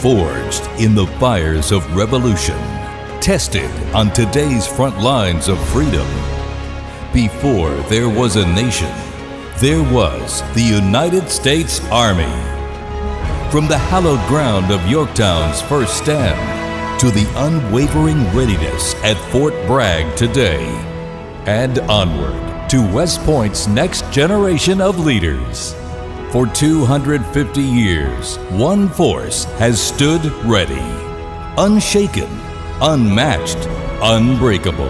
Forged in the fires of revolution, tested on today's front lines of freedom. Before there was a nation, there was the United States Army. From the hallowed ground of Yorktown's first stand to the unwavering readiness at Fort Bragg today, and onward to West Point's next generation of leaders. For 250 years, one force has stood ready, unshaken, unmatched, unbreakable.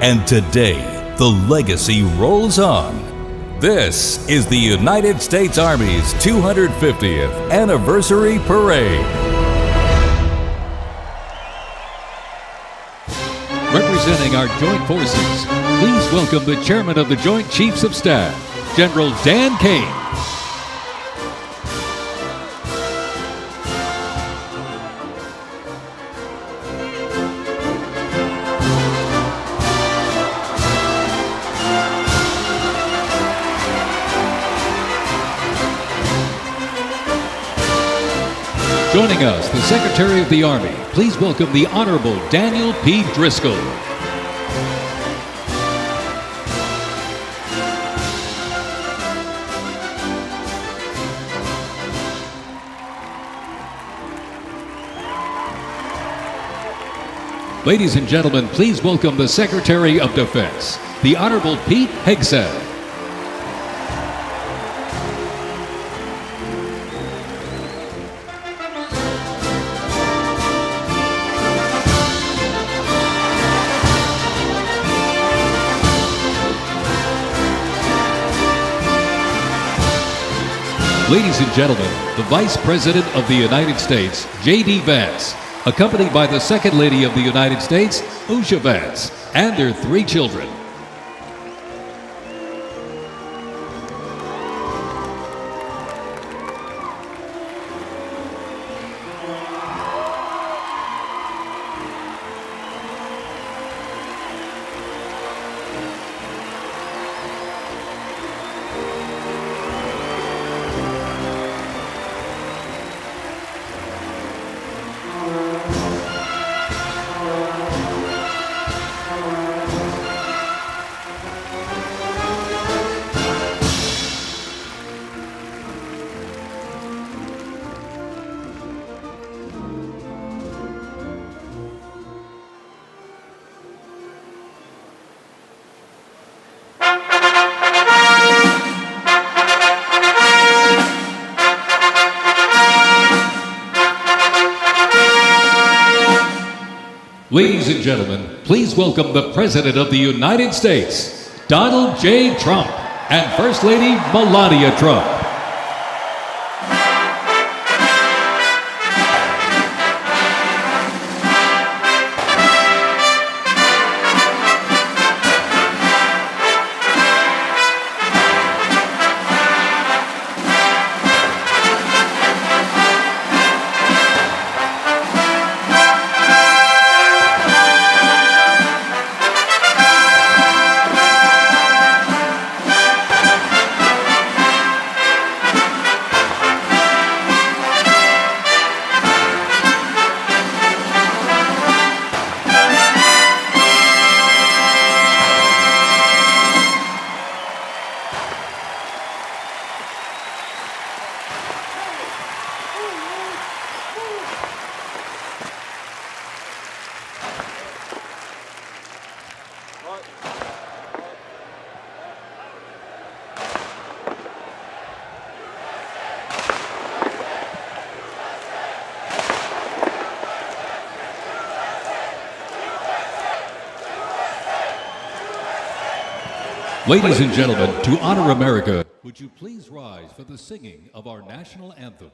And today, the legacy rolls on. This is the United States Army's 250th Anniversary Parade. Representing our joint forces, please welcome the Chairman of the Joint Chiefs of Staff, General Dan Kane. Joining us, the Secretary of the Army. Please welcome the Honorable Daniel P. Driscoll. Ladies and gentlemen, please welcome the Secretary of Defense, the Honorable Pete Hegseth. Ladies and gentlemen, the Vice President of the United States, J.D. Vance, accompanied by the Second Lady of the United States, Usha Vance, and their 3 children. Ladies and gentlemen, please welcome the President of the United States, Donald J. Trump, and First Lady Melania Trump. Ladies and gentlemen, to honor America, would you please rise for the singing of our national anthem?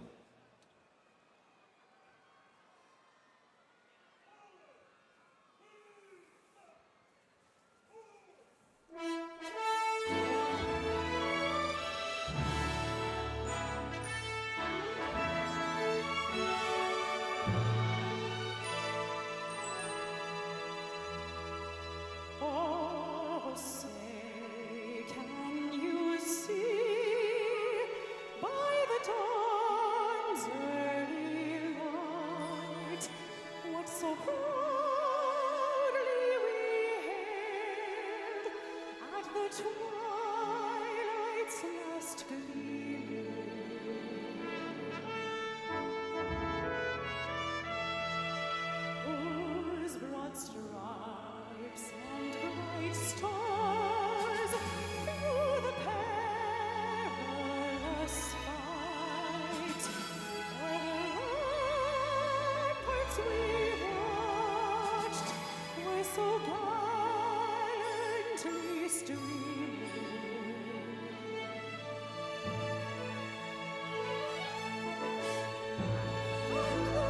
Say, can you see by the dawn so proudly we hailed at the twilight's last gleaming, whose broad stripes and bright stars through the perilous fight we watched were so gallantly streaming. And the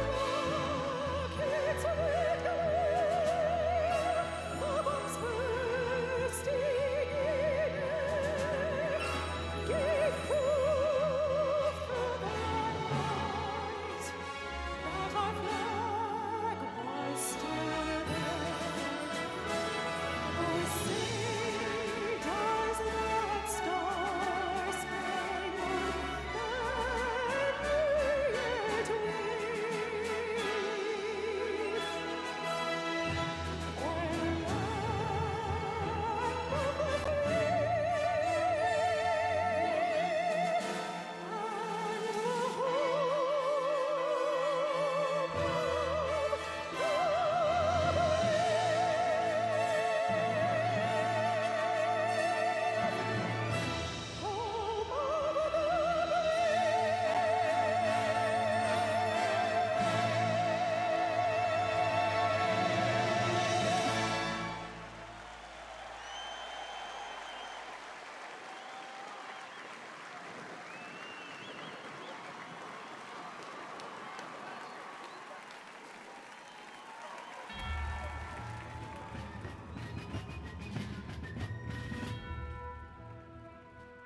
rockets red glare, the bombs bursting in air, gave proof through the night that our flag was still there. Oh, say does that star-spangled banner yet wave, o'er land of the free and the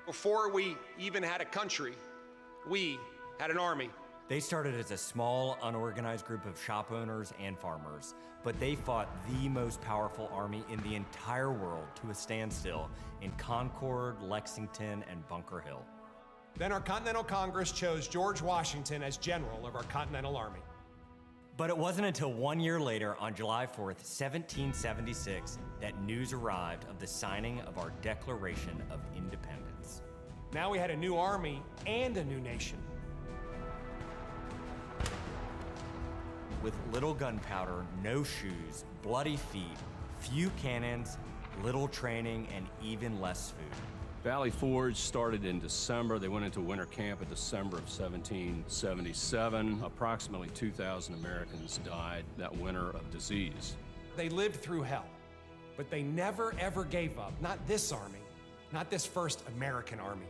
Before we even had a country, we had an army. They started as a small, unorganized group of shop owners and farmers, but they fought the most powerful army in the entire world to a standstill in Concord, Lexington, and Bunker Hill. Then our Continental Congress chose George Washington as general of our Continental Army. But it wasn't until 1 year later, on July 4th, 1776, that news arrived of the signing of our Declaration of Independence. Now we had a new army and a new nation. With little gunpowder, no shoes, bloody feet, few cannons, little training, and even less food. Valley Forge started in December. They went into winter camp in December of 1777. Approximately 2,000 Americans died that winter of disease. They lived through hell, but they never ever gave up. Not this army, not this first American army.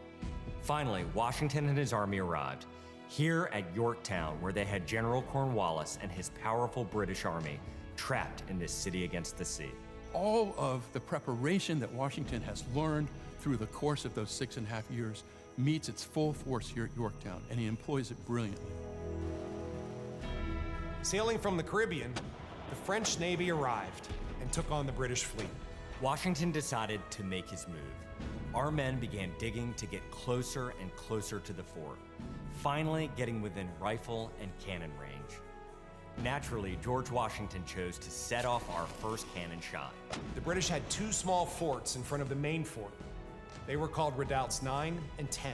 Finally, Washington and his army arrived, here at Yorktown, where they had General Cornwallis and his powerful British army trapped in this city against the sea. All of the preparation that Washington has learned through the course of those 6.5 years meets its full force here at Yorktown, and he employs it brilliantly. Sailing from the Caribbean, the French Navy arrived and took on the British fleet. Washington decided to make his move. Our men began digging to get closer and closer to the fort, finally getting within rifle and cannon range. Naturally, George Washington chose to set off our first cannon shot. The British had two small forts in front of the main fort. They were called redoubts 9 and 10.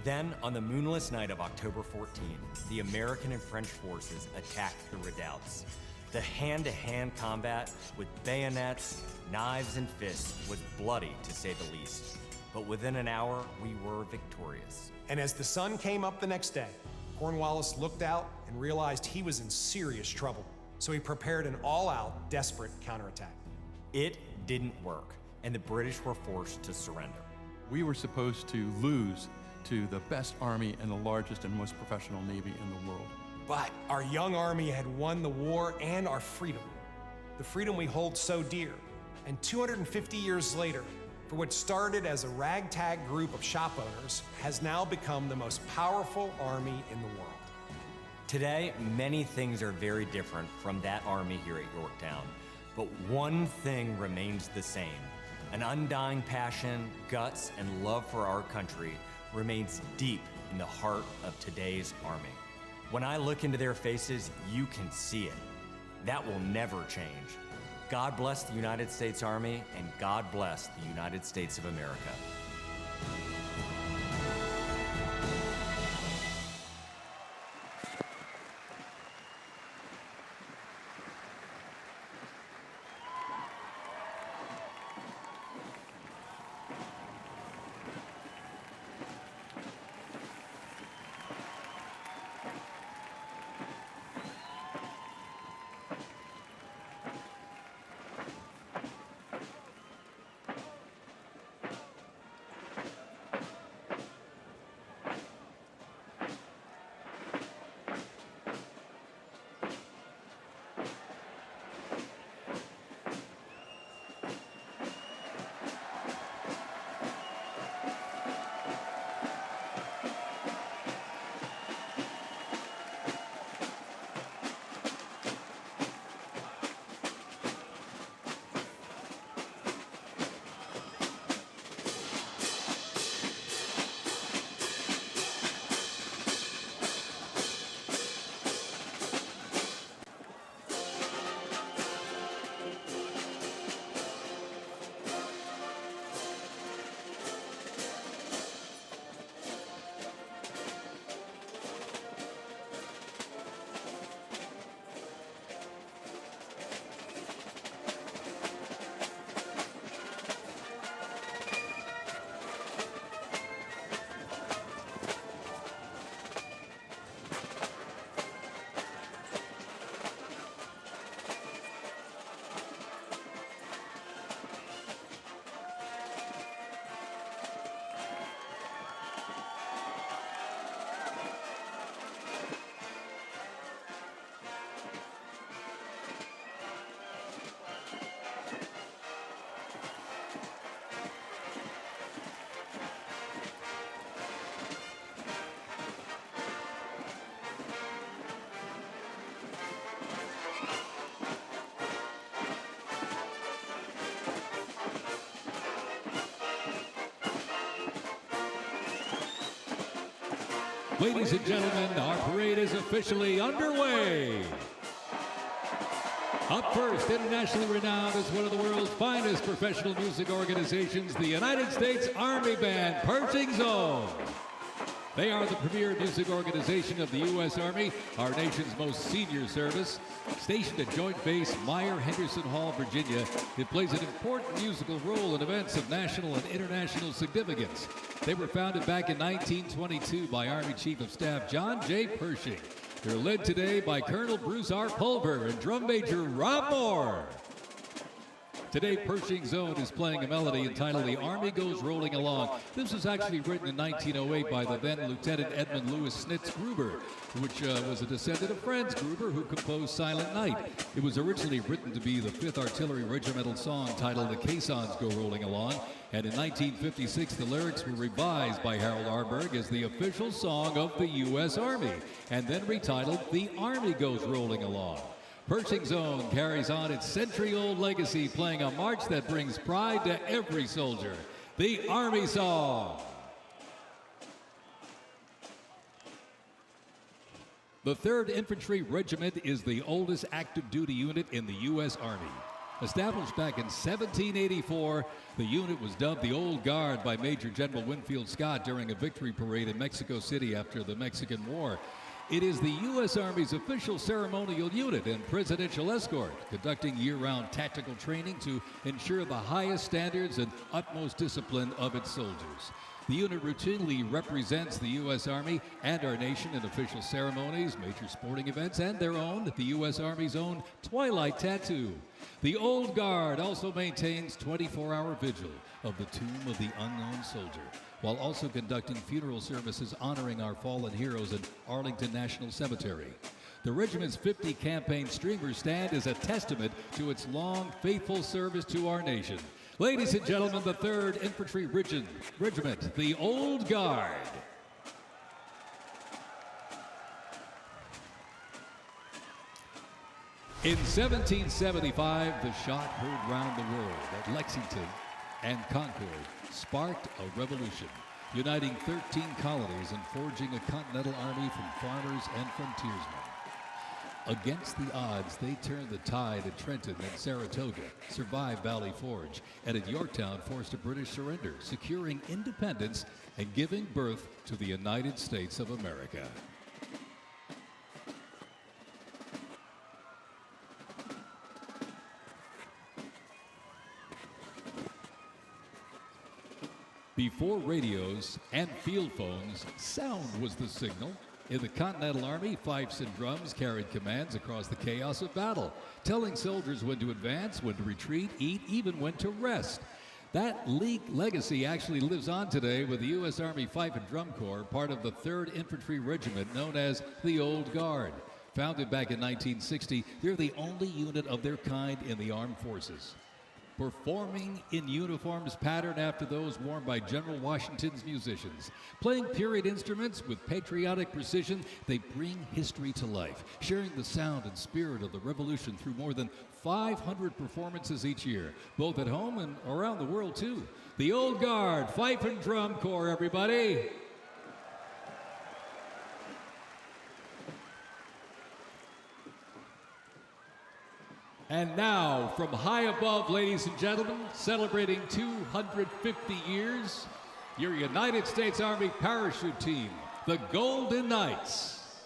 Then, on the moonless night of October 14, the American and French forces attacked the redoubts. The hand-to-hand combat with bayonets, knives, and fists was bloody, to say the least. But within an hour, we were victorious. And as the sun came up the next day, Cornwallis looked out and realized he was in serious trouble. So he prepared an all-out, desperate counterattack. It didn't work, and the British were forced to surrender. We were supposed to lose to the best army and the largest and most professional navy in the world. But our young army had won the war and our freedom, the freedom we hold so dear. And 250 years later, for what started as a ragtag group of shop owners, has now become the most powerful army in the world. Today, many things are very different from that army here at Yorktown, but one thing remains the same. An undying passion, guts, and love for our country remains deep in the heart of today's army. When I look into their faces, you can see it. That will never change. God bless the United States Army, and God bless the United States of America. Ladies and gentlemen, our parade is officially underway. Up first, internationally renowned as one of the world's finest professional music organizations, the United States Army Band, Pershing Zone. They are the premier music organization of the U.S. Army, our nation's most senior service. Stationed at Joint Base Meyer-Henderson Hall, Virginia, it plays an important musical role in events of national and international significance. They were founded back in 1922 by Army Chief of Staff John J. Pershing. They're led today by Colonel Bruce R. Pulver and Drum Major Rob Moore. Today, Pershing Zone is playing a melody entitled The Army Goes Rolling Along. This was actually written in 1908 by the then Lieutenant Edmund Louis Snitz Gruber, which was a descendant of Franz Gruber, who composed Silent Night. It was originally written to be the 5th Artillery Regimental song titled The Caissons Go Rolling Along, and in 1956 the lyrics were revised by Harold Arberg as the official song of the U.S. Army, and then retitled The Army Goes Rolling Along. Pershing Zone carries on its century-old legacy, playing a march that brings pride to every soldier, the Army Song. The 3rd Infantry Regiment is the oldest active duty unit in the U.S. Army. Established back in 1784, the unit was dubbed the Old Guard by Major General Winfield Scott during a victory parade in Mexico City after the Mexican War. It is the U.S. Army's official ceremonial unit and presidential escort, conducting year-round tactical training to ensure the highest standards and utmost discipline of its soldiers. The unit routinely represents the U.S. Army and our nation in official ceremonies, major sporting events, and their own, the U.S. Army's own Twilight Tattoo. The Old Guard also maintains 24-hour vigil of the Tomb of the Unknown Soldier, while also conducting funeral services honoring our fallen heroes in Arlington National Cemetery. The regiment's 50 campaign streamer stand is a testament to its long, faithful service to our nation. Ladies and gentlemen, the 3rd Infantry Regiment, the Old Guard. In 1775, the shot heard round the world at Lexington and Concord sparked a revolution, uniting 13 colonies and forging a continental army from farmers and frontiersmen. Against the odds, they turned the tide at Trenton and Saratoga, survived Valley Forge, and at Yorktown forced a British surrender, securing independence and giving birth to the United States of America. Before radios and field phones, sound was the signal. In the Continental Army, fifes and drums carried commands across the chaos of battle, telling soldiers when to advance, when to retreat, eat, even when to rest. That legacy actually lives on today with the U.S. Army Fife and Drum Corps, part of the 3rd Infantry Regiment known as the Old Guard. Founded back in 1960, they're the only unit of their kind in the armed forces. Performing in uniforms patterned after those worn by General Washington's musicians. Playing period instruments with patriotic precision, they bring history to life, sharing the sound and spirit of the Revolution through more than 500 performances each year, both at home and around the world, too. The Old Guard, Fife and Drum Corps, everybody. And now, from high above, ladies and gentlemen, celebrating 250 years, your United States Army parachute team, the Golden Knights.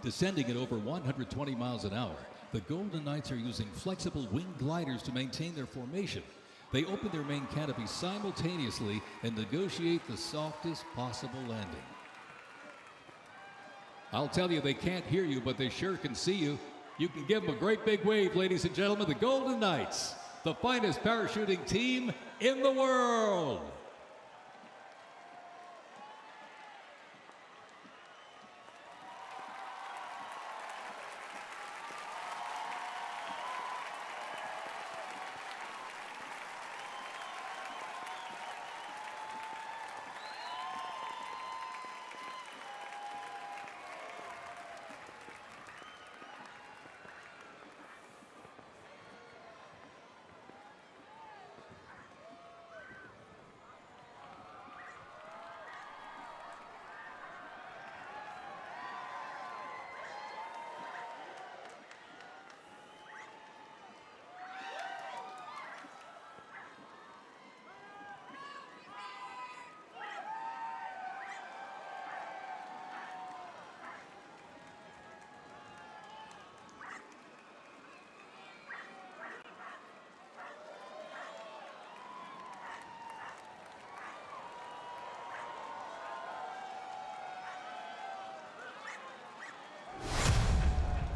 Descending at over 120 miles an hour, the Golden Knights are using flexible wing gliders to maintain their formation. They open their main canopy simultaneously and negotiate the softest possible landing. I'll tell you, they can't hear you, but they sure can see you. You can give them a great big wave, ladies and gentlemen. The Golden Knights, the finest parachuting team in the world.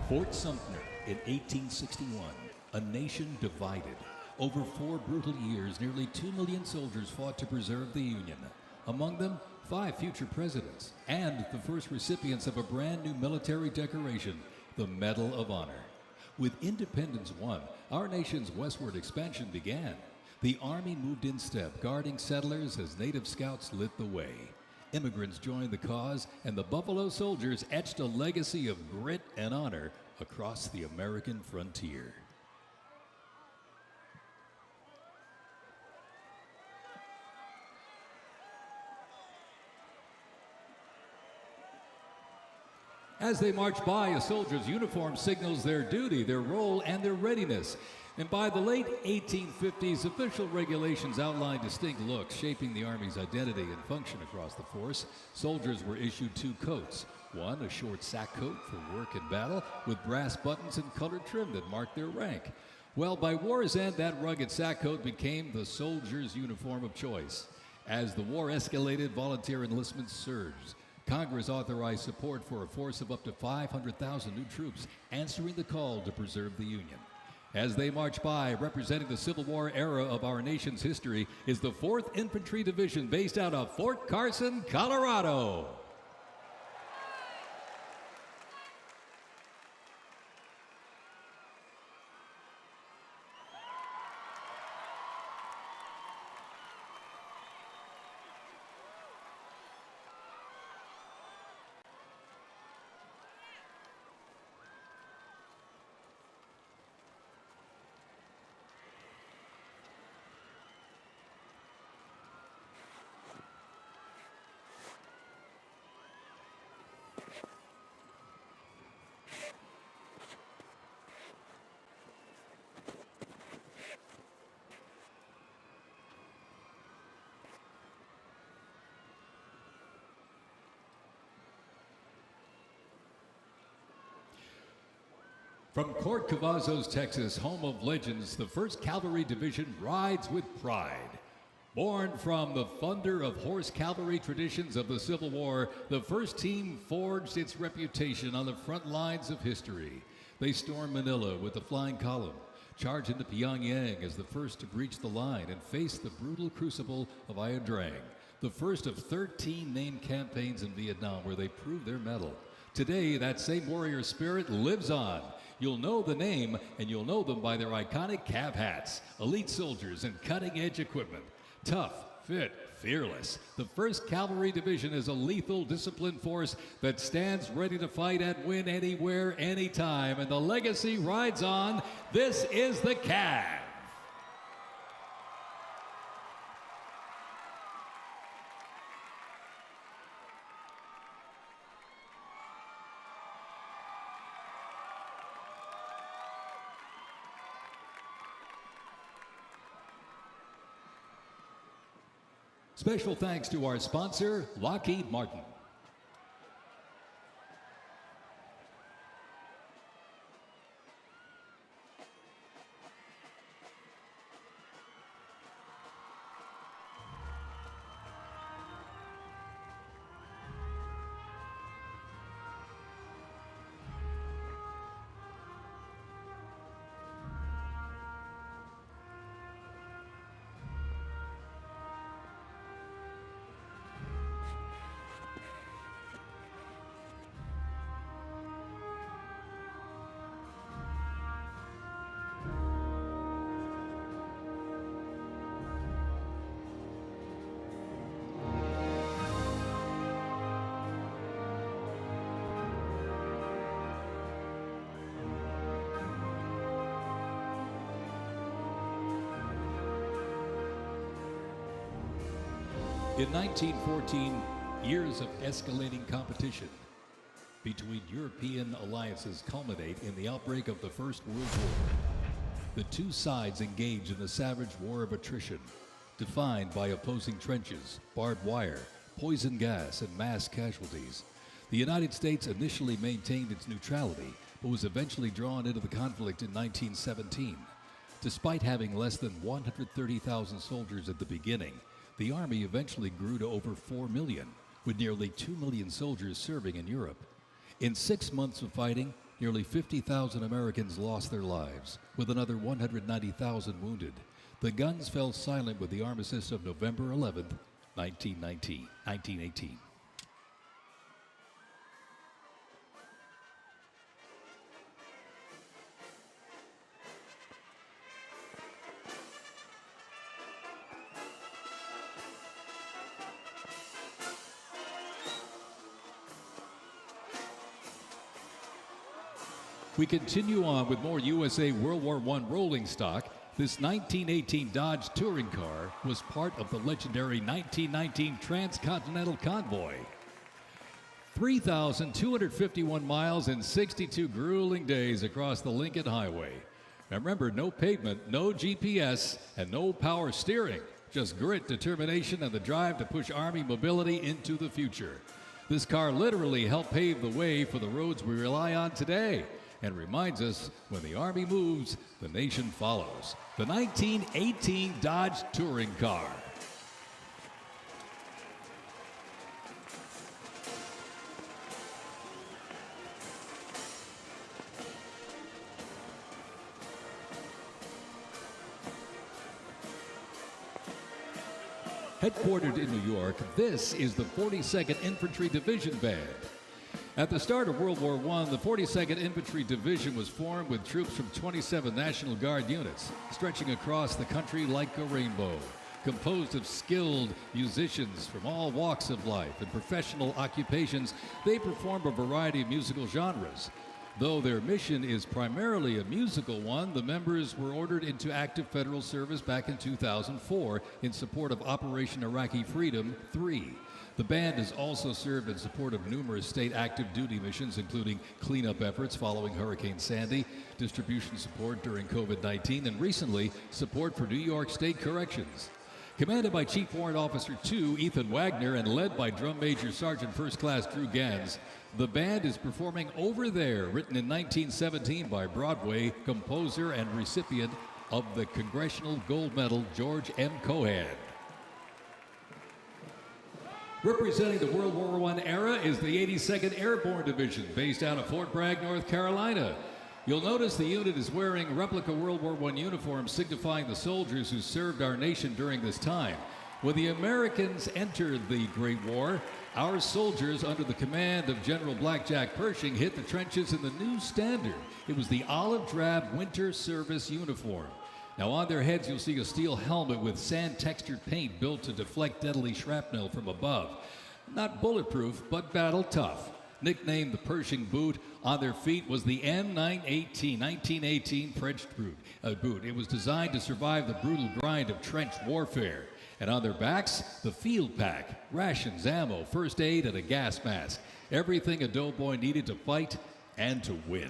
Fort Sumter in 1861, a nation divided. Over 4 brutal years, nearly 2 million soldiers fought to preserve the Union. Among them, 5 future presidents and the first recipients of a brand new military decoration, the Medal of Honor. With independence won, our nation's westward expansion began. The Army moved in step, guarding settlers as native scouts lit the way. Immigrants joined the cause, and the Buffalo Soldiers etched a legacy of grit and honor across the American frontier. As they march by, a soldier's uniform signals their duty, their role, and their readiness. And by the late 1850s, official regulations outlined distinct looks, shaping the Army's identity and function across the force. Soldiers were issued 2 coats. One, a short sack coat for work and battle, with brass buttons and colored trim that marked their rank. Well, by war's end, that rugged sack coat became the soldier's uniform of choice. As the war escalated, volunteer enlistment surged. Congress authorized support for a force of up to 500,000 new troops, answering the call to preserve the Union. As they march by, representing the Civil War era of our nation's history, is the 4th Infantry Division based out of Fort Carson, Colorado. From Court Cavazos, Texas, home of legends, the 1st Cavalry Division rides with pride. Born from the thunder of horse cavalry traditions of the Civil War, the 1st team forged its reputation on the front lines of history. They stormed Manila with the flying column, charged into Pyongyang as the first to breach the line and face the brutal crucible of Ia Drang, the first of 13 named campaigns in Vietnam where they proved their mettle. Today, that same warrior spirit lives on. You'll know the name, and you'll know them by their iconic cav hats, elite soldiers, and cutting-edge equipment. Tough, fit, fearless. The 1st Cavalry Division is a lethal, disciplined force that stands ready to fight and win anywhere, anytime, and the legacy rides on. This is the Cav. Special thanks to our sponsor, Lockheed Martin. In 1914, years of escalating competition between European alliances culminate in the outbreak of the First World War. The two sides engage in a savage war of attrition, defined by opposing trenches, barbed wire, poison gas, and mass casualties. The United States initially maintained its neutrality, but was eventually drawn into the conflict in 1917. Despite having less than 130,000 soldiers at the beginning, the Army eventually grew to over 4 million, with nearly 2 million soldiers serving in Europe. In 6 months of fighting, nearly 50,000 Americans lost their lives, with another 190,000 wounded. The guns fell silent with the armistice of November 11, 1918. We continue on with more USA World War I rolling stock. This 1918 Dodge touring car was part of the legendary 1919 Transcontinental Convoy. 3,251 miles and 62 grueling days across the Lincoln Highway. Now remember, no pavement, no GPS, and no power steering. Just grit, determination, and the drive to push Army mobility into the future. This car literally helped pave the way for the roads we rely on today, and reminds us when the Army moves, the nation follows. The 1918 Dodge Touring Car. Headquartered in New York, this is the 42nd Infantry Division Band. At the start of World War I, the 42nd Infantry Division was formed with troops from 27 National Guard units, stretching across the country like a rainbow. Composed of skilled musicians from all walks of life and professional occupations, they perform a variety of musical genres. Though their mission is primarily a musical one, the members were ordered into active federal service back in 2004 in support of Operation Iraqi Freedom 3. The band has also served in support of numerous state active duty missions, including cleanup efforts following Hurricane Sandy, distribution support during COVID-19, and recently, support for New York State Corrections. Commanded by Chief Warrant Officer 2, Ethan Wagner, and led by Drum Major Sergeant First Class Drew Gans, The band is performing Over There, written in 1917 by Broadway composer and recipient of the Congressional Gold Medal, George M. Cohan. Representing the World War I era is the 82nd Airborne Division, based out of Fort Bragg, North Carolina. You'll notice the unit is wearing replica World War I uniforms signifying the soldiers who served our nation during this time. When the Americans entered the Great War, our soldiers, under the command of General Blackjack Pershing, hit the trenches in the new standard. It was the olive drab winter service uniform. Now on their heads you'll see a steel helmet with sand-textured paint built to deflect deadly shrapnel from above. Not bulletproof, but battle tough. Nicknamed the Pershing boot, on their feet was the M918, 1918 French boot. It was designed to survive the brutal grind of trench warfare. And on their backs, the field pack, rations, ammo, first aid, and a gas mask. Everything a doughboy needed to fight and to win.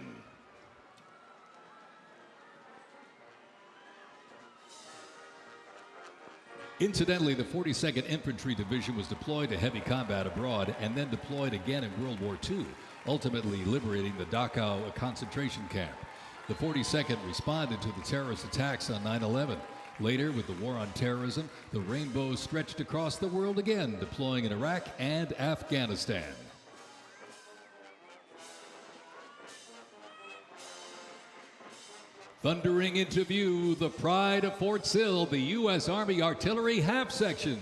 Incidentally, the 42nd Infantry Division was deployed to heavy combat abroad and then deployed again in World War II, ultimately liberating the Dachau concentration camp. The 42nd responded to the terrorist attacks on 9/11. Later, with the war on terrorism, the rainbow stretched across the world again, deploying in Iraq and Afghanistan. Thundering into view, the pride of Fort Sill, the U.S. Army Artillery Half Section.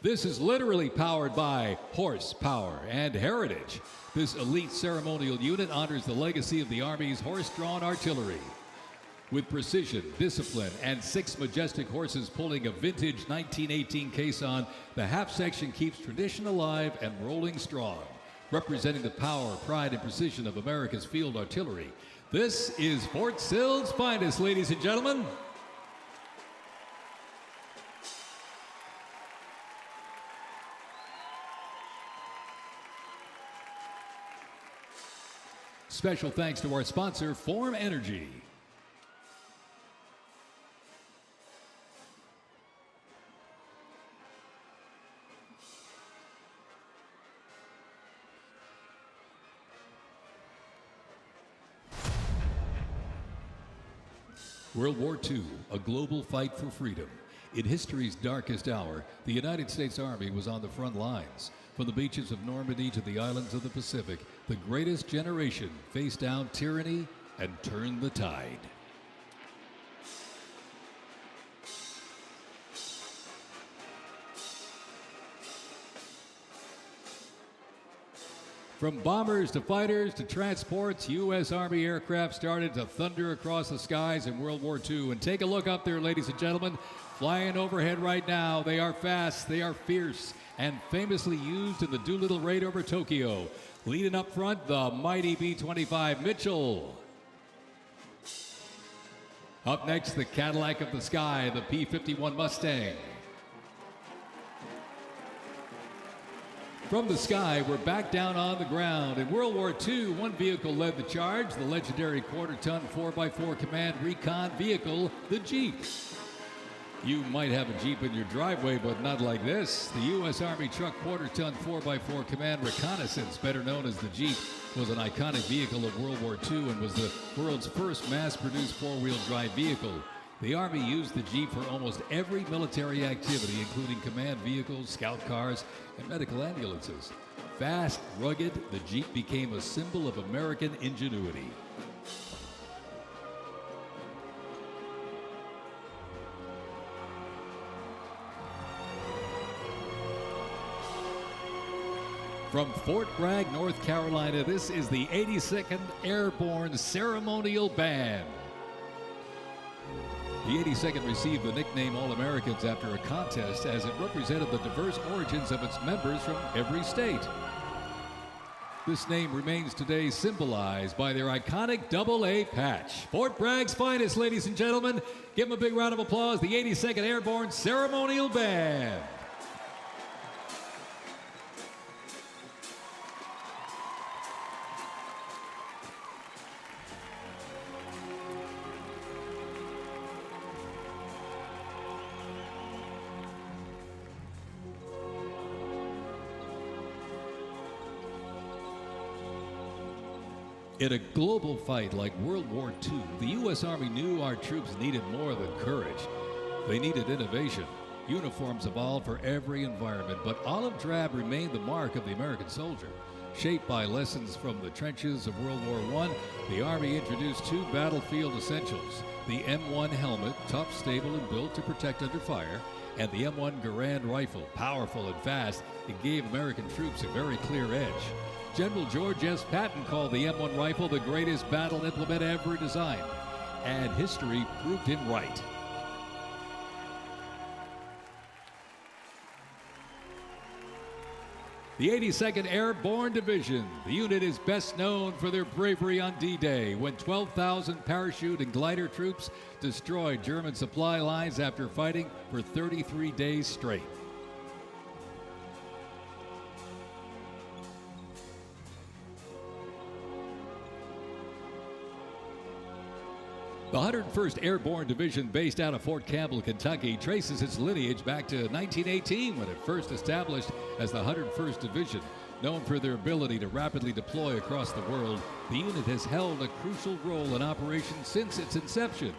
This is literally powered by horsepower and heritage. This elite ceremonial unit honors the legacy of the Army's horse-drawn artillery. With precision, discipline, and 6 majestic horses pulling a vintage 1918 caisson, the half section keeps tradition alive and rolling strong. Representing the power, pride, and precision of America's field artillery, this is Fort Sill's finest, ladies and gentlemen. Special thanks to our sponsor, Form Energy. World War II, a global fight for freedom. In history's darkest hour, the United States Army was on the front lines. From the beaches of Normandy to the islands of the Pacific, the greatest generation faced down tyranny and turned the tide. From bombers to fighters to transports, U.S. Army aircraft started to thunder across the skies in World War II. And take a look up there, ladies and gentlemen. Flying overhead right now, they are fast, they are fierce, and famously used in the Doolittle raid over Tokyo. Leading up front, the mighty B-25 Mitchell. Up next, the Cadillac of the sky, the P-51 Mustang. From the sky, we're back down on the ground. In World War II, one vehicle led the charge, the legendary quarter-ton 4x4 command recon vehicle, the Jeep. You might have a Jeep in your driveway, but not like this. The U.S. Army truck quarter-ton 4x4 command reconnaissance, better known as the Jeep, was an iconic vehicle of World War II and was the world's first mass-produced four-wheel drive vehicle. The Army used the Jeep for almost every military activity, including command vehicles, scout cars, and medical ambulances. Fast, rugged, the Jeep became a symbol of American ingenuity. From Fort Bragg, North Carolina, this is the 82nd Airborne Ceremonial Band. The 82nd received the nickname All-Americans after a contest as it represented the diverse origins of its members from every state. This name remains today symbolized by their iconic AA patch. Fort Bragg's finest, ladies and gentlemen. Give them a big round of applause, the 82nd Airborne Ceremonial Band. In a global fight like World War II, the U.S. Army knew our troops needed more than courage. They needed innovation. Uniforms evolved for every environment, but olive drab remained the mark of the American soldier. Shaped by lessons from the trenches of World War I, the Army introduced two battlefield essentials: the M1 helmet, tough, stable, and built to protect under fire, and the M1 Garand rifle, powerful and fast. It gave American troops a very clear edge. General George S. Patton called the M1 rifle the greatest battle implement ever designed, and history proved him right. The 82nd Airborne Division. The unit is best known for their bravery on D-Day, when 12,000 parachute and glider troops destroyed German supply lines after fighting for 33 days straight. The 101st Airborne Division, based out of Fort Campbell, Kentucky, traces its lineage back to 1918 when it first established as the 101st Division. Known for their ability to rapidly deploy across the world, the unit has held a crucial role in operations since its inception.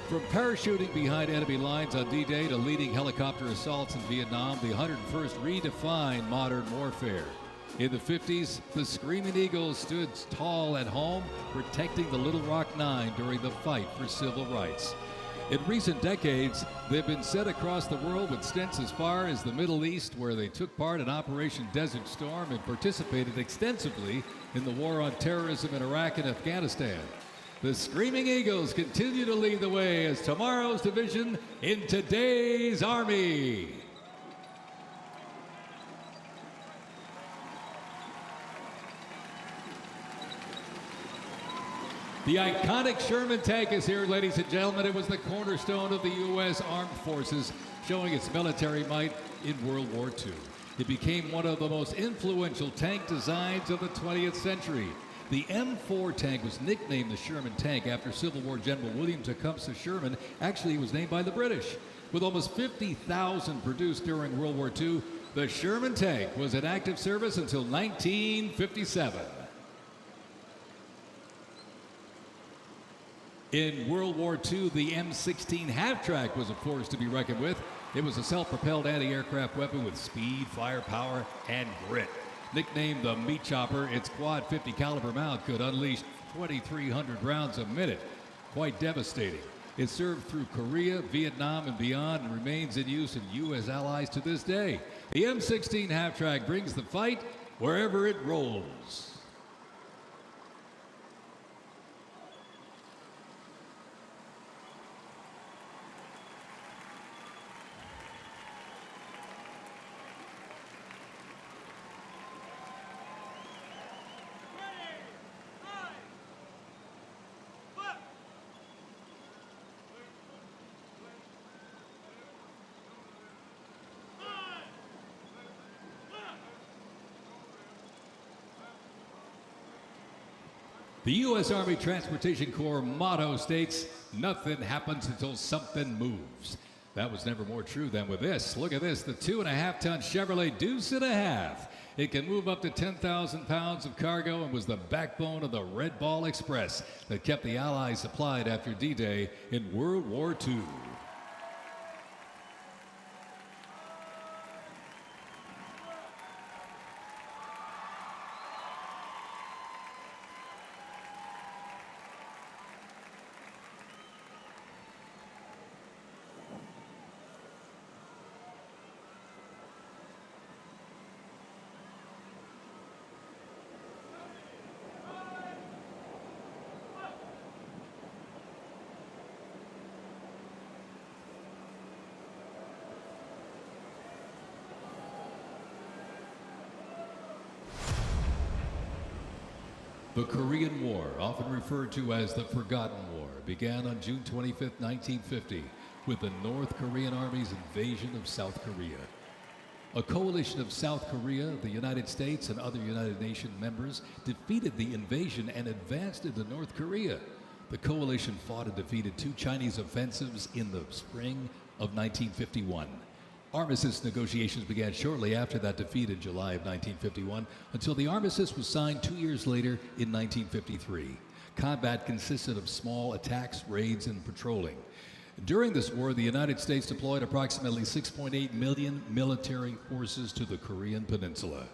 From parachuting behind enemy lines on D-Day to leading helicopter assaults in Vietnam, the 101st redefined modern warfare. In the 50s, the Screaming Eagles stood tall at home, protecting the Little Rock Nine during the fight for civil rights. In recent decades, they've been sent across the world with stints as far as the Middle East, where they took part in Operation Desert Storm and participated extensively in the war on terrorism in Iraq and Afghanistan. The Screaming Eagles continue to lead the way as tomorrow's division in today's Army. The iconic Sherman tank is here, ladies and gentlemen. It was the cornerstone of the U.S. Armed Forces, showing its military might in World War II. It became one of the most influential tank designs of the 20th century. The M4 tank was nicknamed the Sherman tank after Civil War General William Tecumseh Sherman. Actually, it was named by the British. With almost 50,000 produced during World War II, the Sherman tank was in active service until 1957. In World War II, the M16 half-track was a force to be reckoned with. It was a self-propelled anti-aircraft weapon with speed, firepower, and grit. Nicknamed the Meat Chopper, its quad 50 caliber mount could unleash 2,300 rounds a minute. Quite devastating. It served through Korea, Vietnam, and beyond, and remains in use in U.S. allies to this day. The M16 half-track brings the fight wherever it rolls. The U.S. Army Transportation Corps motto states, "Nothing happens until something moves." That was never more true than with this. Look at this, the 2.5-ton Chevrolet Deuce and a Half. It can move up to 10,000 pounds of cargo and was the backbone of the Red Ball Express that kept the Allies supplied after D-Day in World War II. The Korean War, often referred to as the Forgotten War, began on June 25, 1950, with the North Korean Army's invasion of South Korea. A coalition of South Korea, the United States, and other United Nations members defeated the invasion and advanced into North Korea. The coalition fought and defeated two Chinese offensives in the spring of 1951. Armistice negotiations began shortly after that defeat in July of 1951 until the armistice was signed 2 years later in 1953. Combat consisted of small attacks, raids, and patrolling. During this war, the United States deployed approximately 6.8 million military forces to the Korean Peninsula.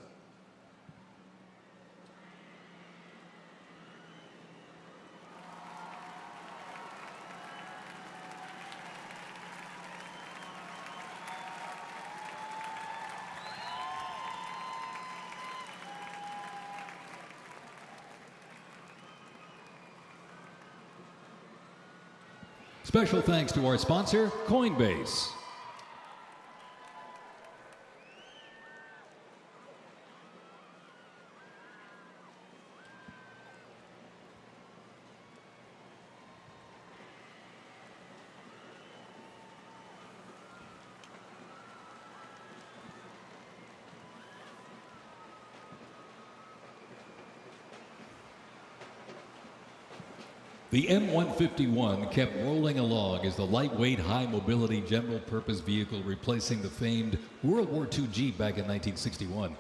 Special thanks to our sponsor, Coinbase. The M151 kept rolling along as the lightweight, high-mobility general-purpose vehicle replacing the famed World War II Jeep back in 1961.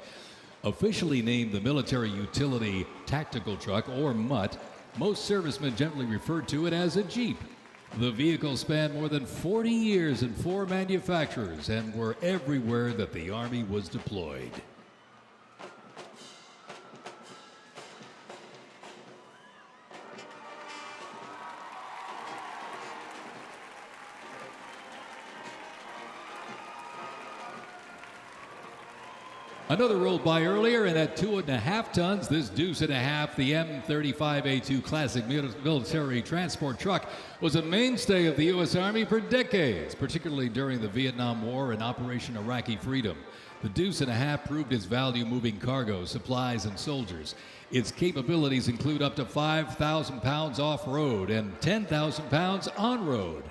Officially named the Military Utility Tactical Truck, or MUT, most servicemen generally referred to it as a Jeep. The vehicle spanned more than 40 years in 4 manufacturers and were everywhere that the Army was deployed. Another rolled by earlier, and at 2.5 tons, this deuce and a half, the M35A2 classic military transport truck was a mainstay of the U.S. Army for decades, particularly during the Vietnam War and Operation Iraqi Freedom. The deuce and a half proved its value moving cargo, supplies, and soldiers. Its capabilities include up to 5,000 pounds off-road and 10,000 pounds on-road,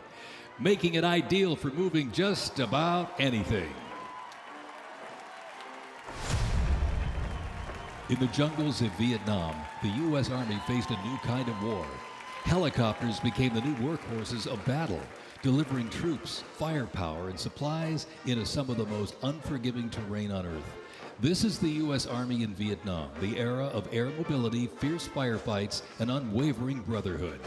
making it ideal for moving just about anything. In the jungles of Vietnam, the U.S. Army faced a new kind of war. Helicopters became the new workhorses of battle, delivering troops, firepower, and supplies into some of the most unforgiving terrain on Earth. This is the U.S. Army in Vietnam, the era of air mobility, fierce firefights, and unwavering brotherhood.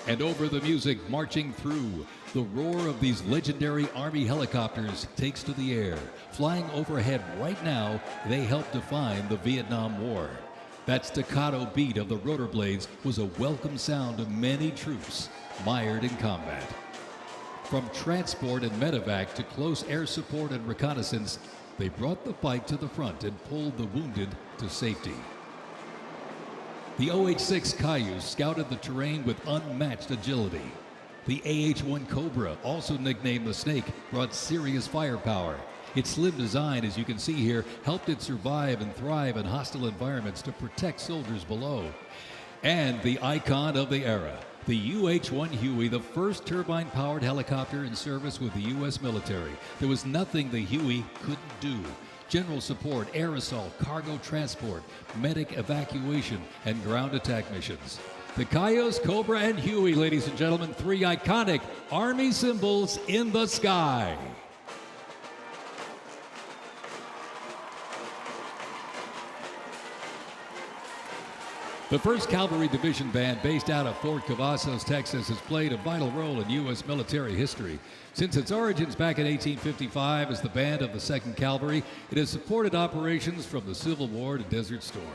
And over the music marching through, the roar of these legendary Army helicopters takes to the air. Flying overhead right now, they help define the Vietnam War. That staccato beat of the rotor blades was a welcome sound to many troops mired in combat. From transport and medevac to close air support and reconnaissance, they brought the fight to the front and pulled the wounded to safety. The OH-6 Cayuse scouted the terrain with unmatched agility. The AH-1 Cobra, also nicknamed the Snake, brought serious firepower. Its slim design, as you can see here, helped it survive and thrive in hostile environments to protect soldiers below. And the icon of the era, the UH-1 Huey, the first turbine-powered helicopter in service with the U.S. military. There was nothing the Huey couldn't do. General support, air assault, cargo transport, medic evacuation, and ground attack missions. The Cayuse, Cobra, and Huey, ladies and gentlemen, 3 iconic Army symbols in the sky. The 1st Cavalry Division Band, based out of Fort Cavazos, Texas, has played a vital role in U.S. military history. Since its origins back in 1855 as the band of the 2nd Cavalry, it has supported operations from the Civil War to Desert Storm.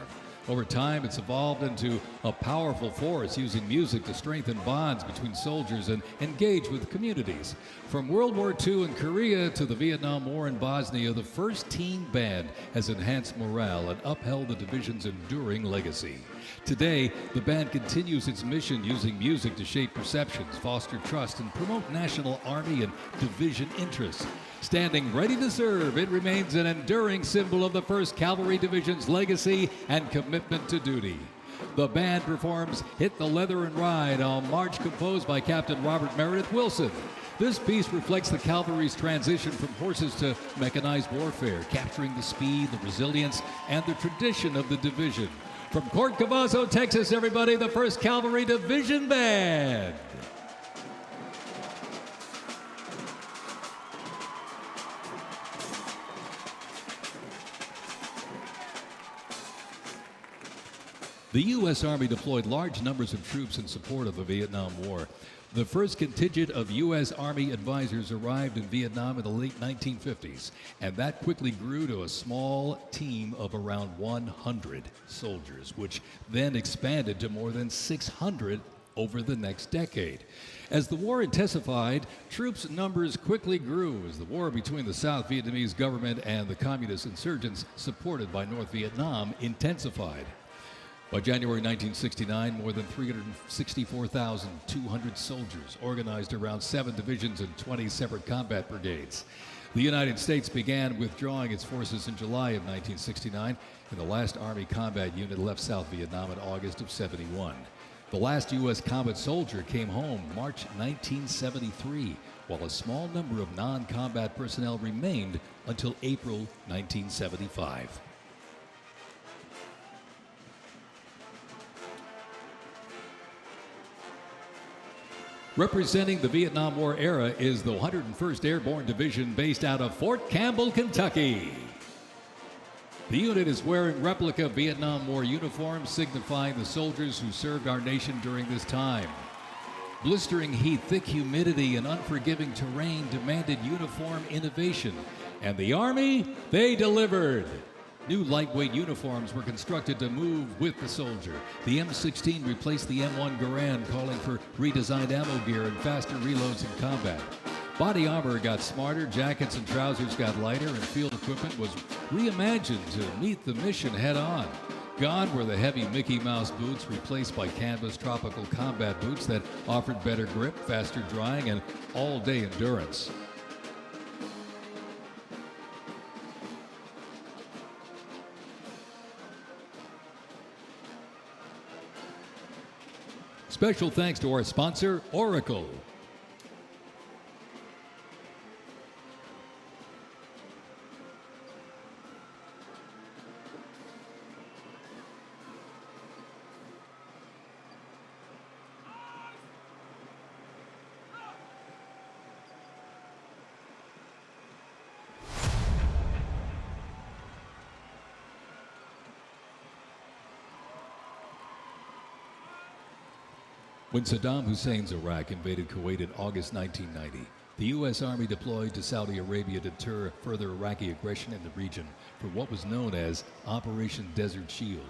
Over time, it's evolved into a powerful force using music to strengthen bonds between soldiers and engage with communities. From World War II in Korea to the Vietnam War in Bosnia, the 1st Teen Band has enhanced morale and upheld the division's enduring legacy. Today, the band continues its mission using music to shape perceptions, foster trust, and promote national Army and division interests. Standing ready to serve, it remains an enduring symbol of the 1st Cavalry Division's legacy and commitment to duty. The band performs Hit the Leather and Ride, a march composed by Captain Robert Meredith Wilson. This piece reflects the cavalry's transition from horses to mechanized warfare, capturing the speed, the resilience, and the tradition of the division. From Corcavazo, Texas, everybody, the 1st Cavalry Division Band. The U.S. Army deployed large numbers of troops in support of the Vietnam War. The first contingent of U.S. Army advisors arrived in Vietnam in the late 1950s, and that quickly grew to a small team of around 100 soldiers, which then expanded to more than 600 over the next decade. As the war intensified, troops' numbers quickly grew as the war between the South Vietnamese government and the communist insurgents supported by North Vietnam intensified. By January 1969, more than 364,200 soldiers organized around 7 divisions and 20 separate combat brigades. The United States began withdrawing its forces in July of 1969, and the last Army combat unit left South Vietnam in August of '71. The last U.S. combat soldier came home March 1973, while a small number of non-combat personnel remained until April 1975. Representing the Vietnam War era is the 101st Airborne Division based out of Fort Campbell, Kentucky. The unit is wearing replica Vietnam War uniforms signifying the soldiers who served our nation during this time. Blistering heat, thick humidity, and unforgiving terrain demanded uniform innovation, and the Army, they delivered. New lightweight uniforms were constructed to move with the soldier. The M16 replaced the M1 Garand, calling for redesigned ammo gear and faster reloads in combat. Body armor got smarter, jackets and trousers got lighter, and field equipment was reimagined to meet the mission head-on. Gone were the heavy Mickey Mouse boots, replaced by canvas tropical combat boots that offered better grip, faster drying, and all-day endurance. Special thanks to our sponsor, Oracle. When Saddam Hussein's Iraq invaded Kuwait in August 1990, the U.S. Army deployed to Saudi Arabia to deter further Iraqi aggression in the region for what was known as Operation Desert Shield.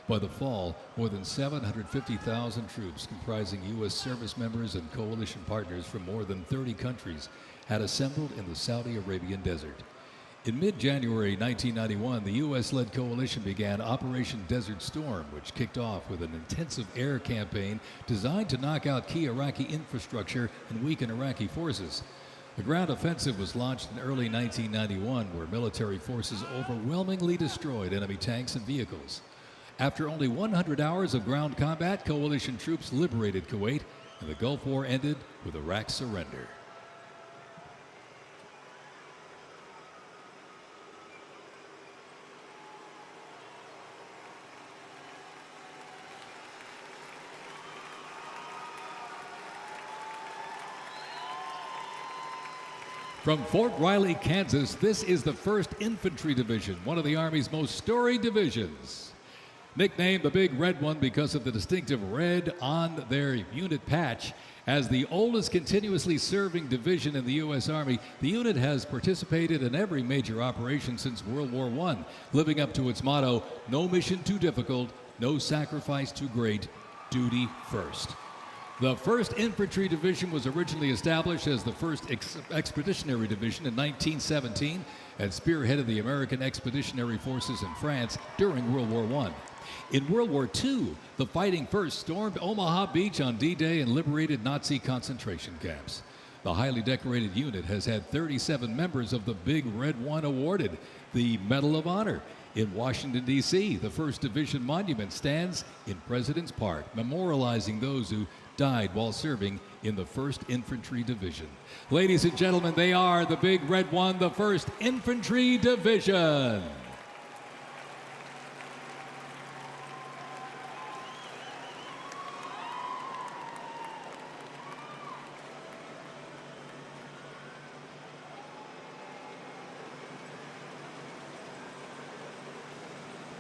By the fall, more than 750,000 troops comprising U.S. service members and coalition partners from more than 30 countries had assembled in the Saudi Arabian desert. In mid-January 1991, the U.S.-led coalition began Operation Desert Storm, which kicked off with an intensive air campaign designed to knock out key Iraqi infrastructure and weaken Iraqi forces. The ground offensive was launched in early 1991, where military forces overwhelmingly destroyed enemy tanks and vehicles. After only 100 hours of ground combat, coalition troops liberated Kuwait, and the Gulf War ended with Iraq's surrender. From Fort Riley, Kansas, this is the 1st Infantry Division, one of the Army's most storied divisions. Nicknamed the Big Red One because of the distinctive red on their unit patch, as the oldest continuously serving division in the U.S. Army, the unit has participated in every major operation since World War I, living up to its motto, no mission too difficult, no sacrifice too great, duty first. The 1st Infantry Division was originally established as the 1st Expeditionary Division in 1917 and spearheaded the American Expeditionary Forces in France during World War I. In World War II, the Fighting First stormed Omaha Beach on D-Day and liberated Nazi concentration camps. The highly decorated unit has had 37 members of the Big Red One awarded the Medal of Honor. In Washington, D.C., the 1st Division Monument stands in President's Park, memorializing those who died while serving in the 1st Infantry Division. Ladies and gentlemen, they are the Big Red One, the 1st Infantry Division.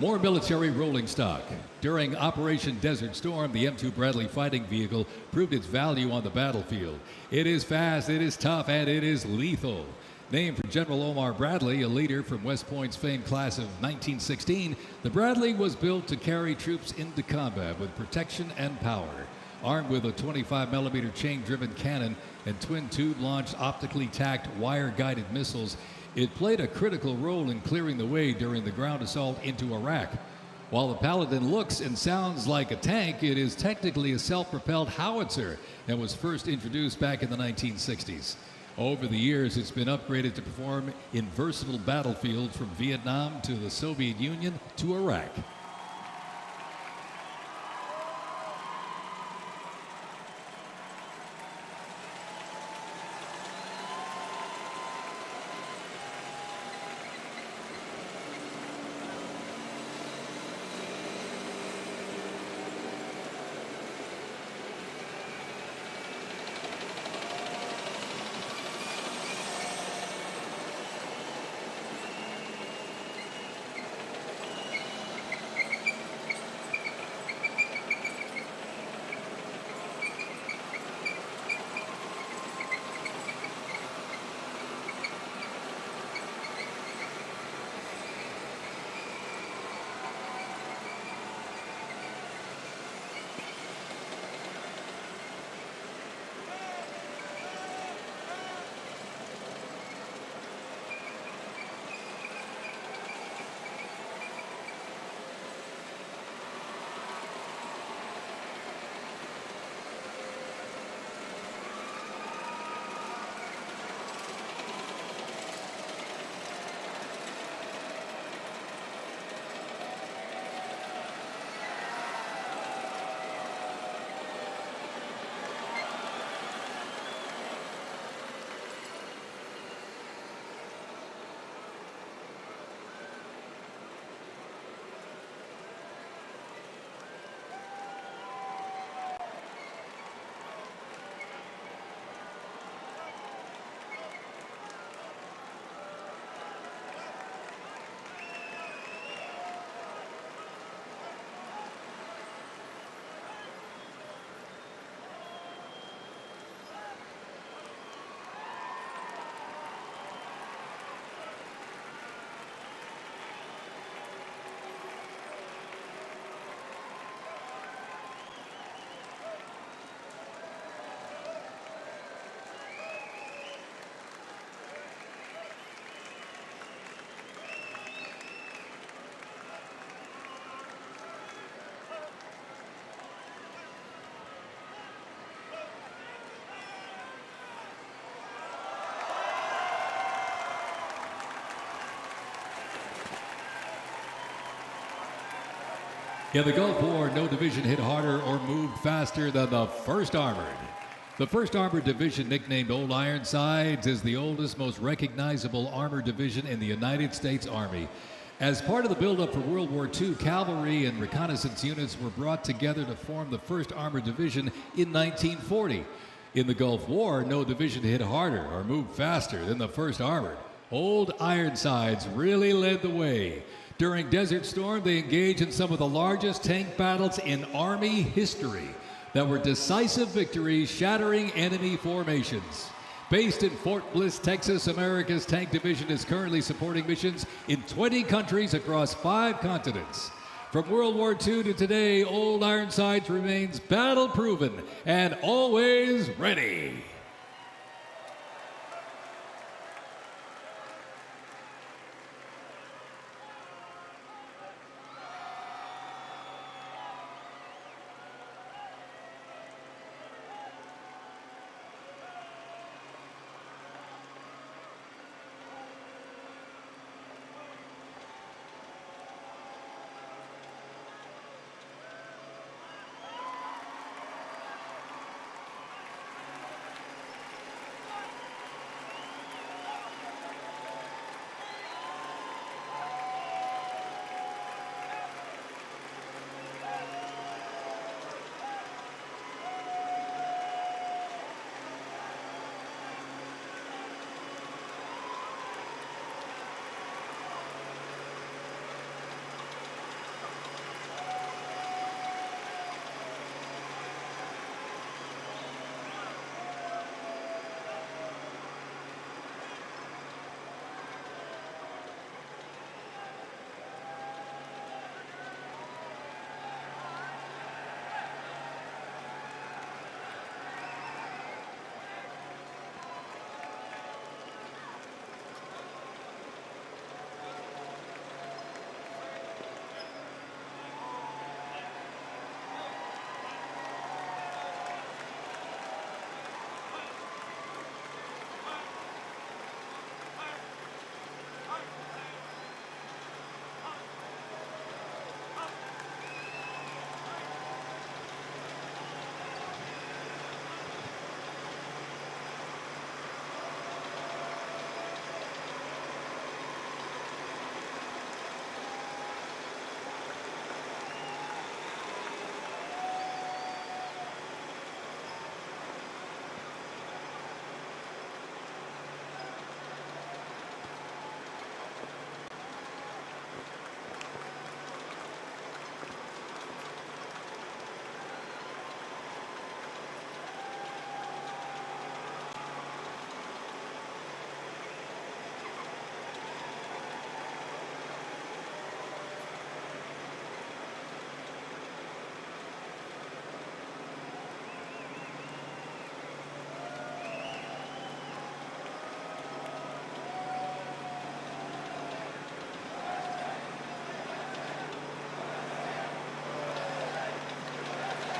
More military rolling stock. During Operation Desert Storm, the M2 Bradley fighting vehicle proved its value on the battlefield. It is fast, it is tough, and it is lethal. Named for General Omar Bradley, a leader from West Point's famed class of 1916, the Bradley was built to carry troops into combat with protection and power. Armed with a 25mm chain-driven cannon and twin tube-launched optically tacked wire-guided missiles, it played a critical role in clearing the way during the ground assault into Iraq. While the Paladin looks and sounds like a tank, it is technically a self-propelled howitzer and was first introduced back in the 1960s. Over the years, it's been upgraded to perform in versatile battlefields from Vietnam to the Soviet Union to Iraq. In the Gulf War, no division hit harder or moved faster than the 1st Armored. The 1st Armored Division, nicknamed Old Ironsides, is the oldest, most recognizable armored division in the United States Army. As part of the buildup for World War II, cavalry and reconnaissance units were brought together to form the 1st Armored Division in 1940. In the Gulf War, no division hit harder or moved faster than the 1st Armored. Old Ironsides really led the way. During Desert Storm, they engaged in some of the largest tank battles in Army history that were decisive victories, shattering enemy formations. Based in Fort Bliss, Texas, America's Tank Division is currently supporting missions in 20 countries across 5 continents. From World War II to today, Old Ironsides remains battle-proven and always ready.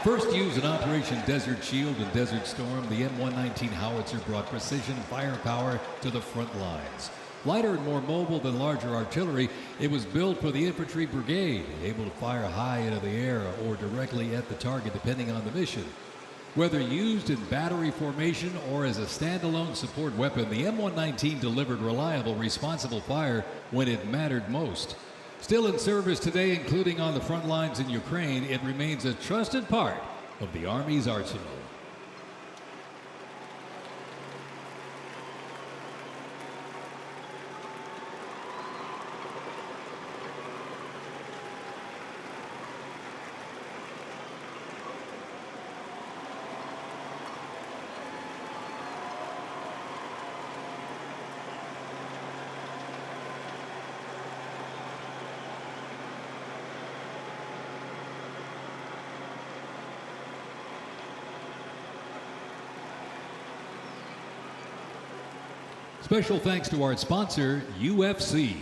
First used in Operation Desert Shield and Desert Storm, the M119 howitzer brought precision firepower to the front lines. Lighter and more mobile than larger artillery, it was built for the infantry brigade, able to fire high into the air or directly at the target depending on the mission. Whether used in battery formation or as a standalone support weapon, the M119 delivered reliable, responsible fire when it mattered most. Still in service today, including on the front lines in Ukraine, it remains a trusted part of the Army's arsenal. Special thanks to our sponsor, UFC.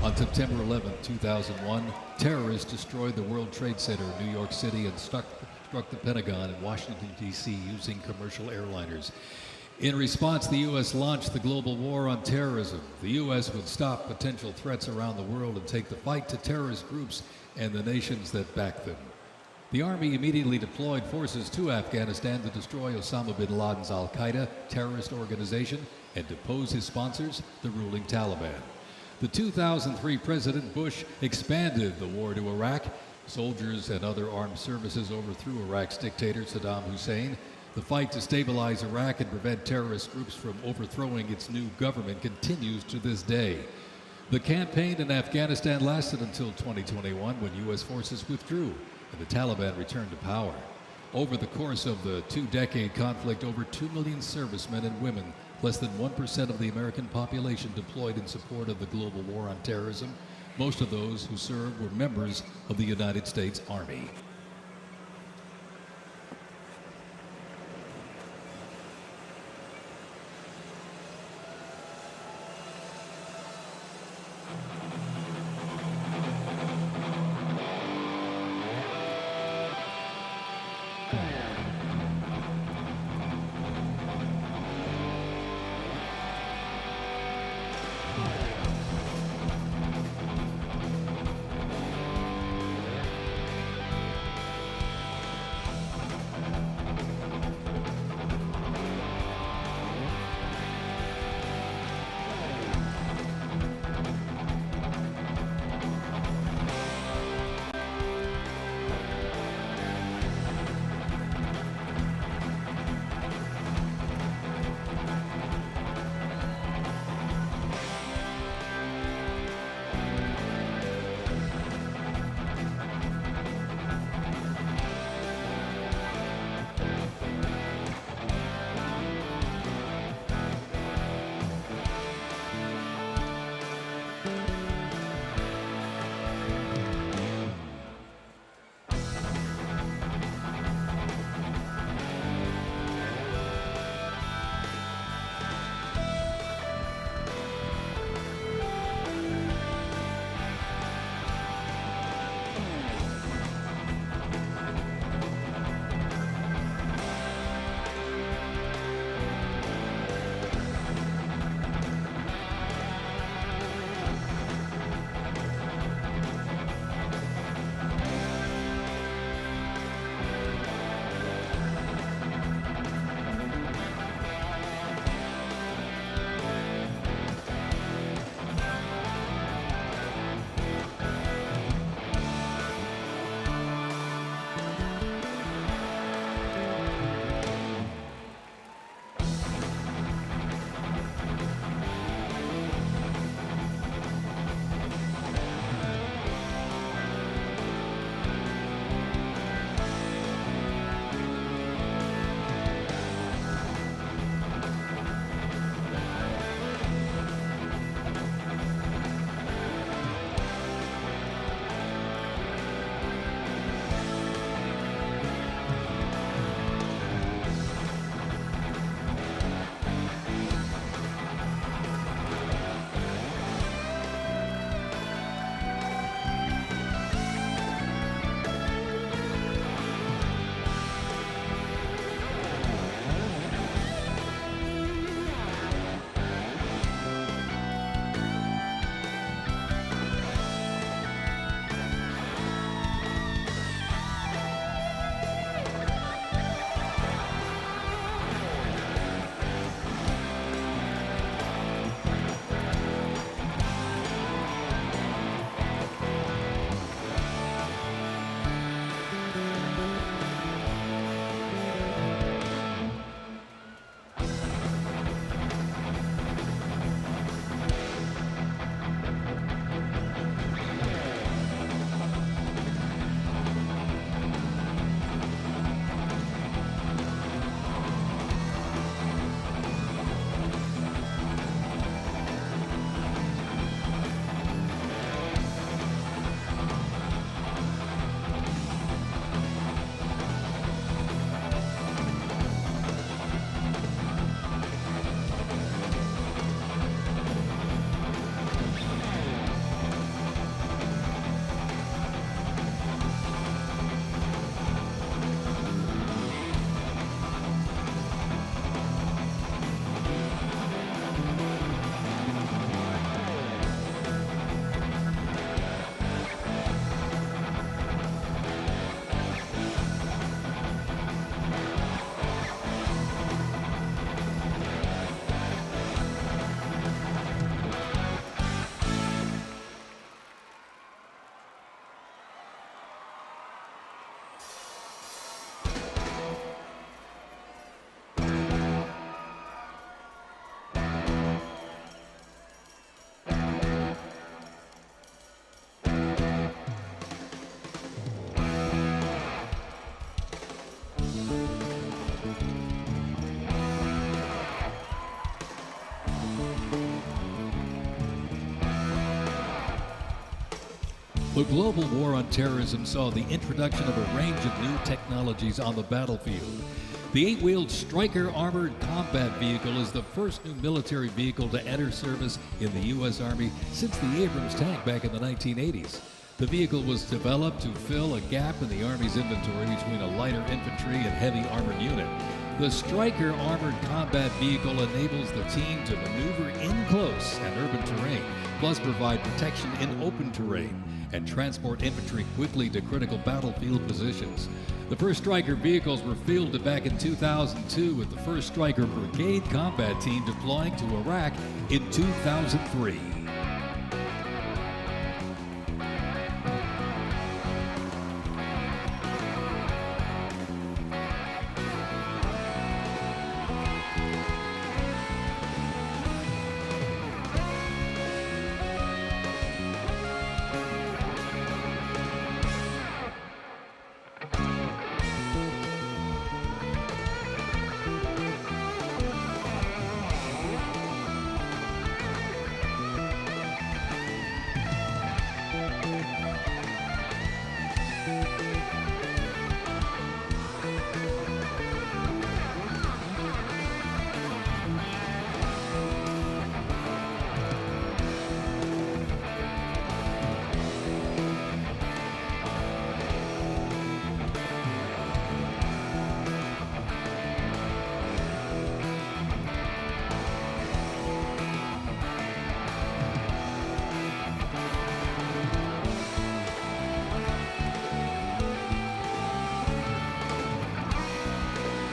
On September 11, 2001, terrorists destroyed the World Trade Center in New York City and struck the Pentagon in Washington, D.C. using commercial airliners. In response, the U.S. launched the global war on terrorism. The U.S. would stop potential threats around the world and take the fight to terrorist groups and the nations that back them. The Army immediately deployed forces to Afghanistan to destroy Osama bin Laden's al-Qaeda terrorist organization and depose his sponsors, the ruling Taliban. The 2003 President Bush expanded the war to Iraq. Soldiers and other armed services overthrew Iraq's dictator Saddam Hussein. The fight to stabilize Iraq and prevent terrorist groups from overthrowing its new government continues to this day. The campaign in Afghanistan lasted until 2021 when U.S. forces withdrew and the Taliban returned to power. Over the course of the two-decade conflict, over 2 million servicemen and women, less than 1% of the American population, deployed in support of the global war on terrorism. Most of those who served were members of the United States Army. The global war on terrorism saw the introduction of a range of new technologies on the battlefield. The 8-wheeled Stryker Armored Combat Vehicle is the first new military vehicle to enter service in the U.S. Army since the Abrams tank back in the 1980s. The vehicle was developed to fill a gap in the Army's inventory between a lighter infantry and heavy armored unit. The Stryker Armored Combat Vehicle enables the team to maneuver in close and urban terrain, plus provide protection in open terrain and transport infantry quickly to critical battlefield positions. The first Stryker vehicles were fielded back in 2002 with the 1st Stryker Brigade combat team deploying to Iraq in 2003.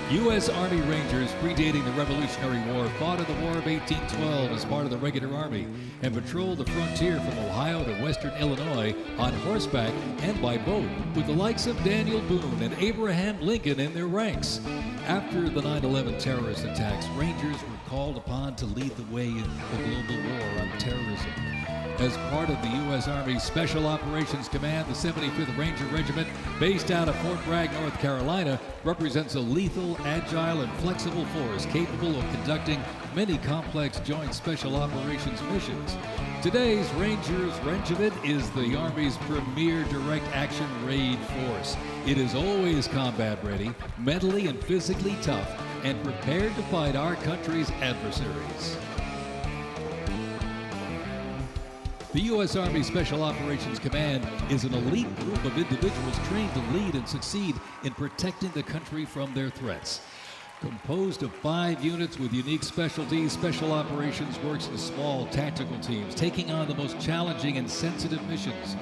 U.S. Army Rangers, predating the Revolutionary War, fought in the War of 1812 as part of the regular Army and patrolled the frontier from Ohio to western Illinois on horseback and by boat, with the likes of Daniel Boone and Abraham Lincoln in their ranks. After the 9/11 terrorist attacks, Rangers were called upon to lead the way in the global war on terrorism. As part of the U.S. Army Special Operations Command, the 75th Ranger Regiment, based out of Fort Bragg, North Carolina, represents a lethal, agile, and flexible force capable of conducting many complex joint special operations missions. Today's Rangers Regiment is the Army's premier direct action raid force. It is always combat ready, mentally and physically tough, and prepared to fight our country's adversaries. The U.S. Army Special Operations Command is an elite group of individuals trained to lead and succeed in protecting the country from their threats. Composed of 5 units with unique specialties, Special Operations works in small tactical teams, taking on the most challenging and sensitive missions.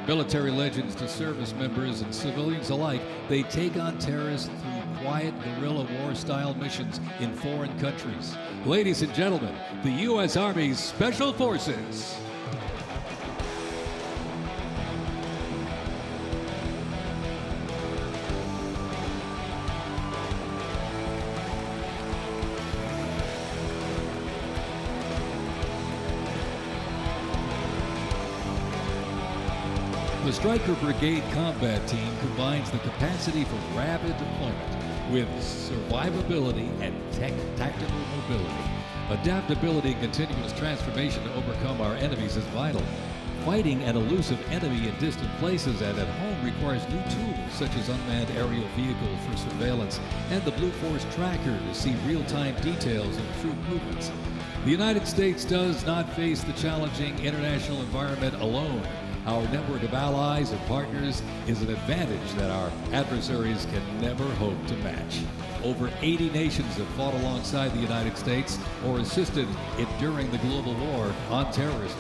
Military legends to service members and civilians alike, they take on terrorists through quiet guerrilla war-style missions in foreign countries. Ladies and gentlemen, the U.S. Army's Special Forces. The Stryker Brigade Combat Team combines the capacity for rapid deployment with survivability and tactical mobility. Adaptability and continuous transformation to overcome our enemies is vital. Fighting an elusive enemy in distant places and at home requires new tools such as unmanned aerial vehicles for surveillance and the Blue Force Tracker to see real-time details of troop movements. The United States does not face the challenging international environment alone. Our network of allies and partners is an advantage that our adversaries can never hope to match. Over 80 nations have fought alongside the United States or assisted it during the global war on terrorism.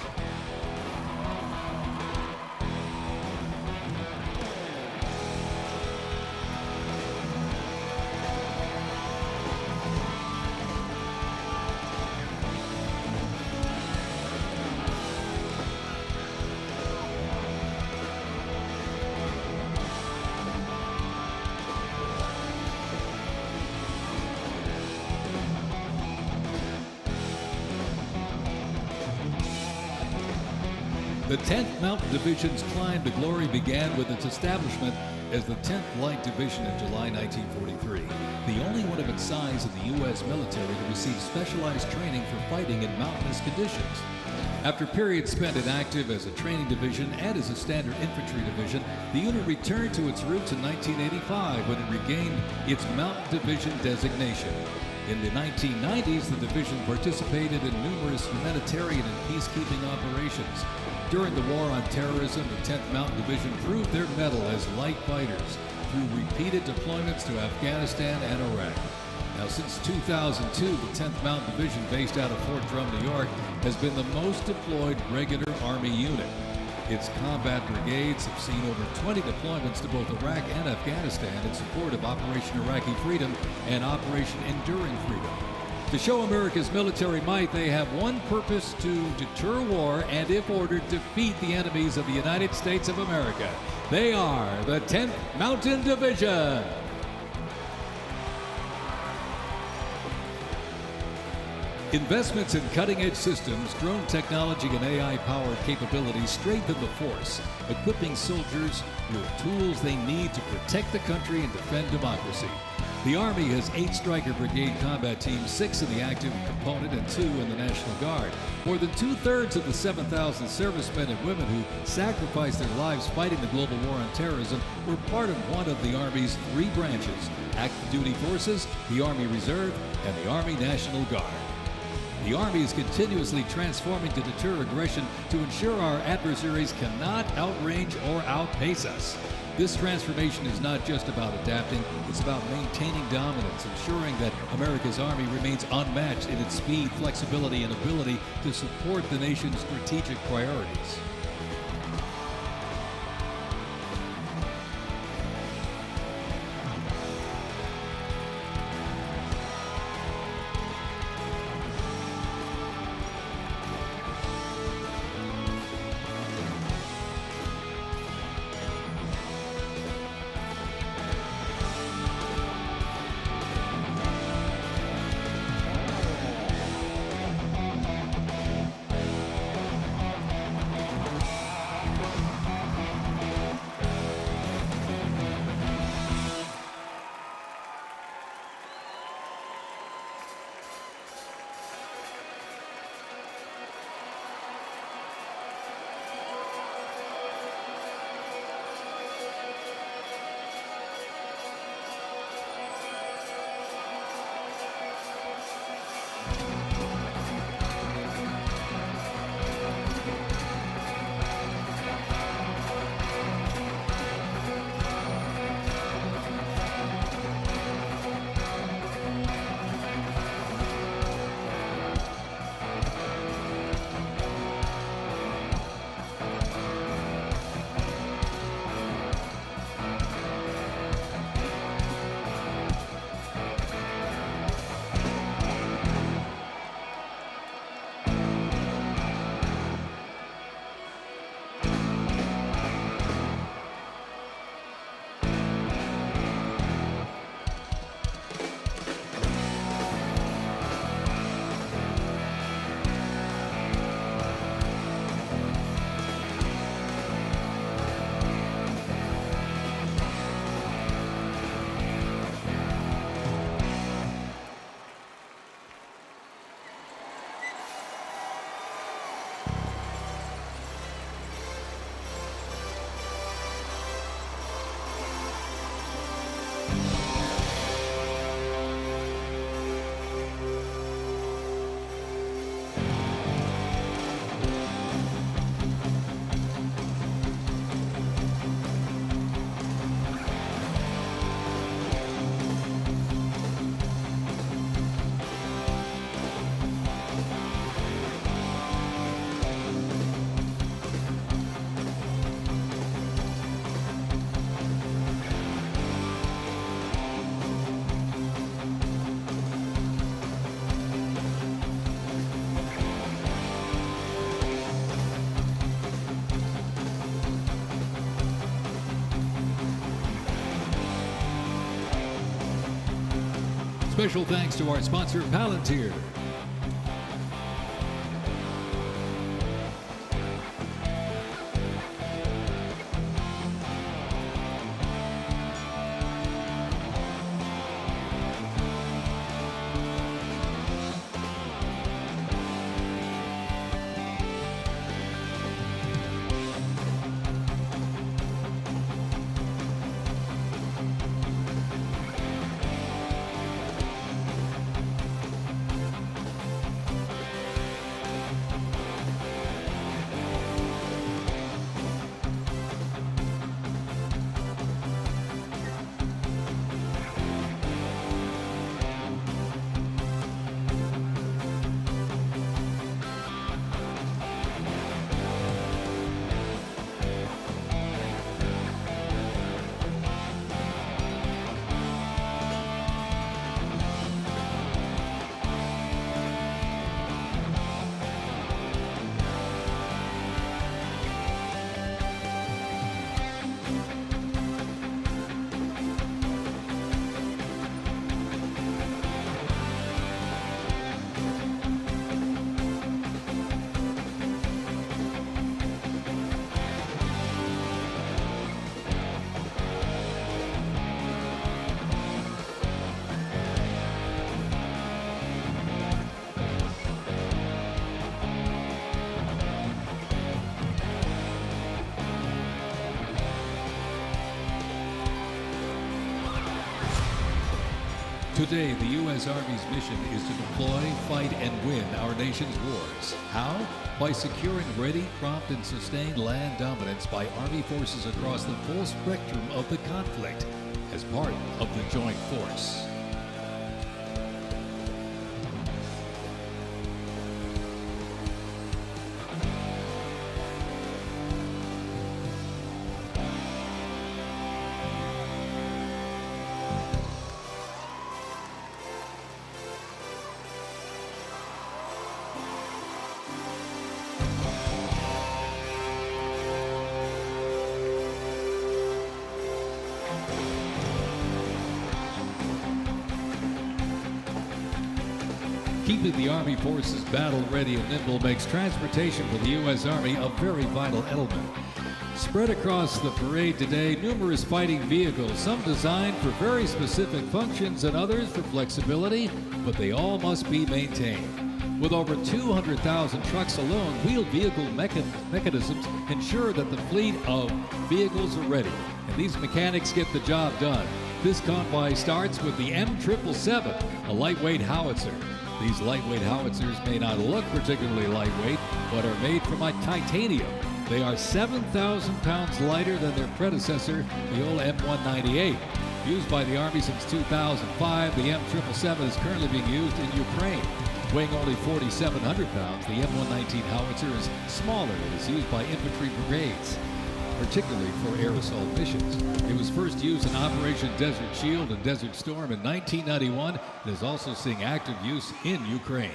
The 10th Mountain Division's climb to glory began with its establishment as the 10th Light Division in July 1943, the only one of its size in the U.S. military to receive specialized training for fighting in mountainous conditions. After periods spent inactive as a training division and as a standard infantry division, the unit returned to its roots in 1985 when it regained its Mountain Division designation. In the 1990s, the division participated in numerous humanitarian and peacekeeping operations. During the War on Terrorism, the 10th Mountain Division proved their mettle as light fighters through repeated deployments to Afghanistan and Iraq. Now, since 2002, the 10th Mountain Division, based out of Fort Drum, New York, has been the most deployed regular Army unit. Its combat brigades have seen over 20 deployments to both Iraq and Afghanistan in support of Operation Iraqi Freedom and Operation Enduring Freedom. To show America's military might, they have one purpose: to deter war and, if ordered, defeat the enemies of the United States of America. They are the 10th Mountain Division. Investments in cutting-edge systems, drone technology, and AI-powered capabilities strengthen the force, equipping soldiers with tools they need to protect the country and defend democracy. The Army has 8 Stryker Brigade combat teams, 6 in the active component and 2 in the National Guard. More than 2/3 of the 7,000 servicemen and women who sacrificed their lives fighting the global war on terrorism were part of one of the Army's 3 branches: active duty forces, the Army Reserve, and the Army National Guard. The Army is continuously transforming to deter aggression to ensure our adversaries cannot outrange or outpace us. This transformation is not just about adapting, it's about maintaining dominance, ensuring that America's Army remains unmatched in its speed, flexibility, and ability to support the nation's strategic priorities. Special thanks to our sponsor, Palantir. Today, the U.S. Army's mission is to deploy, fight, and win our nation's wars. How? By securing ready, prompt, and sustained land dominance by Army forces across the full spectrum of the conflict as part of the joint force. Keeping the Army forces battle-ready and nimble makes transportation for the U.S. Army a very vital element. Spread across the parade today, numerous fighting vehicles, some designed for very specific functions and others for flexibility, but they all must be maintained. With over 200,000 trucks alone, wheeled vehicle mechanisms ensure that the fleet of vehicles are ready, and these mechanics get the job done. This convoy starts with the M777, a lightweight howitzer. These lightweight howitzers may not look particularly lightweight, but are made from titanium. They are 7,000 pounds lighter than their predecessor, the old M198. Used by the Army since 2005, the M777 is currently being used in Ukraine. Weighing only 4,700 pounds, the M119 howitzer is smaller and is used by infantry brigades, particularly for air assault missions. It was first used in Operation Desert Shield and Desert Storm in 1991 and is also seeing active use in Ukraine.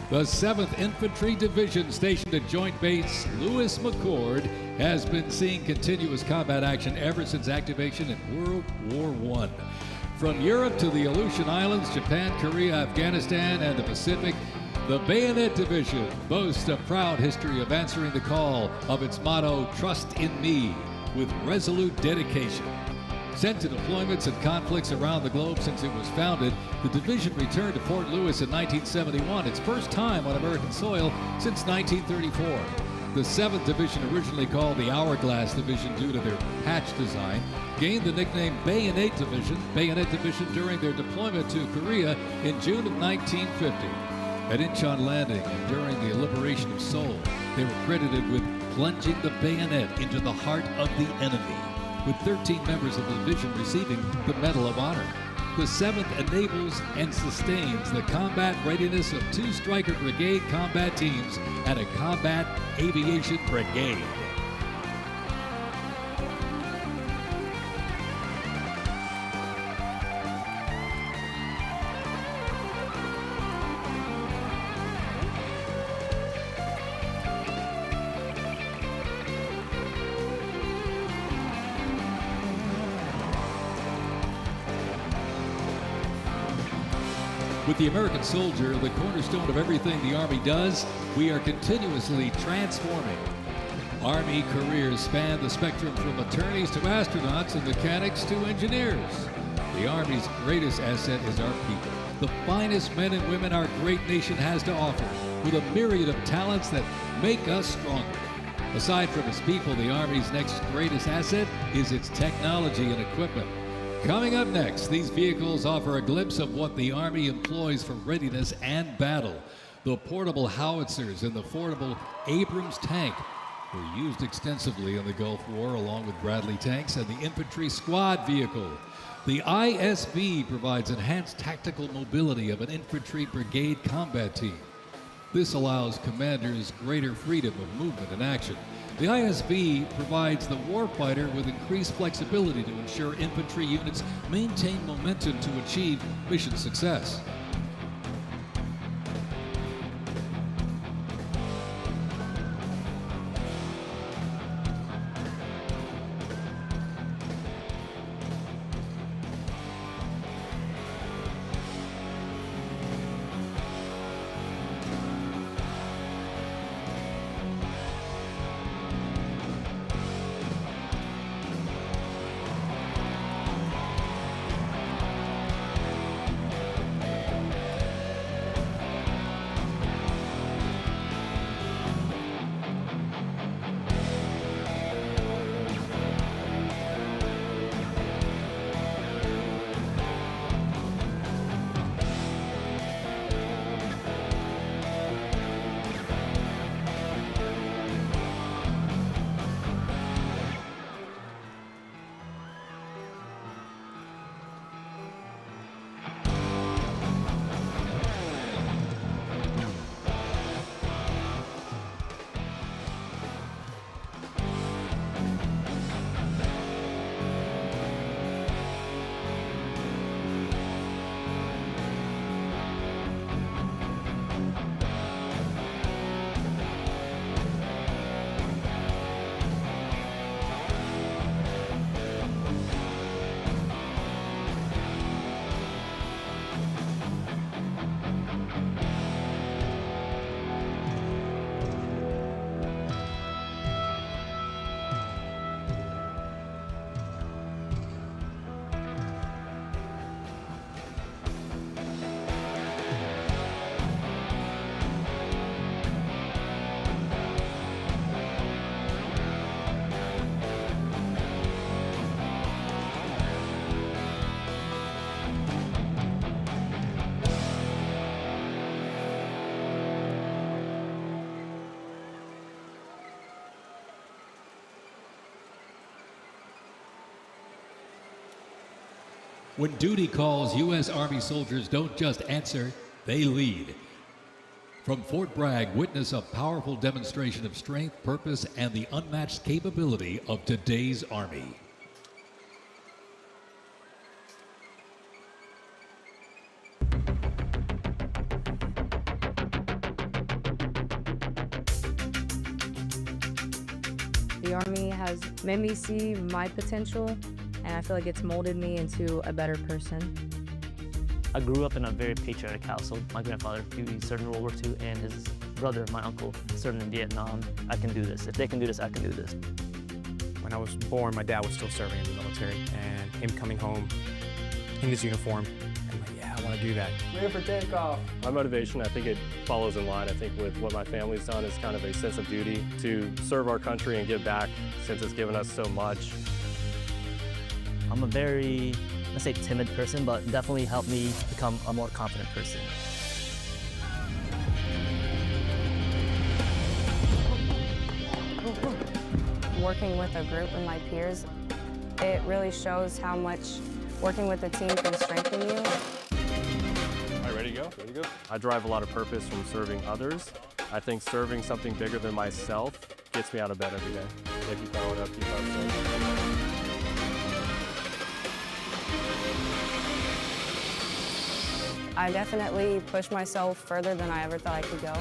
The 7th Infantry Division, stationed at Joint Base Lewis McChord, has been seeing continuous combat action ever since activation in World War I. From Europe to the Aleutian Islands, Japan, Korea, Afghanistan, and the Pacific, the Bayonet Division boasts a proud history of answering the call of its motto, "Trust in Me," with resolute dedication. Sent to deployments and conflicts around the globe since it was founded, the division returned to Fort Lewis in 1971, its first time on American soil since 1934. The 7th Division, originally called the Hourglass Division due to their patch design, gained the nickname Bayonet Division during their deployment to Korea in June of 1950. At Incheon Landing and during the liberation of Seoul, they were credited with plunging the bayonet into the heart of the enemy, with 13 members of the division receiving the Medal of Honor. The 7th enables and sustains the combat readiness of 2 Stryker Brigade combat teams and a Combat Aviation Brigade. With the American soldier, the cornerstone of everything the Army does, we are continuously transforming. Army careers span the spectrum from attorneys to astronauts and mechanics to engineers. The Army's greatest asset is our people, the finest men and women our great nation has to offer, with a myriad of talents that make us stronger. Aside from its people, the Army's next greatest asset is its technology and equipment. Coming up next, these vehicles offer a glimpse of what the Army employs for readiness and battle. The portable howitzers and the portable Abrams tank were used extensively in the Gulf War, along with Bradley tanks and the infantry squad vehicle. The ISV provides enhanced tactical mobility of an infantry brigade combat team. This allows commanders greater freedom of movement and action. The ISV provides the warfighter with increased flexibility to ensure infantry units maintain momentum to achieve mission success. When duty calls, U.S. Army soldiers don't just answer, they lead. From Fort Bragg, witness a powerful demonstration of strength, purpose, and the unmatched capability of today's Army. The Army has made me see my potential, and I feel like it's molded me into a better person. I grew up in a very patriotic household. My grandfather, he served in World War II, and his brother, my uncle, served in Vietnam. I can do this. If they can do this, I can do this. When I was born, my dad was still serving in the military, and him coming home in his uniform, I'm like, yeah, I want to do that. Ready for takeoff. My motivation, I think it follows in line. I think with what my family's done is kind of a sense of duty to serve our country and give back since it's given us so much. I'm a very, let's say, timid person, but definitely helped me become a more confident person. Working with a group and my peers, it really shows how much working with a team can strengthen you. All right, ready to go? Ready to go. I derive a lot of purpose from serving others. I think serving something bigger than myself gets me out of bed every day. If you power it up, keep up. I definitely pushed myself further than I ever thought I could go.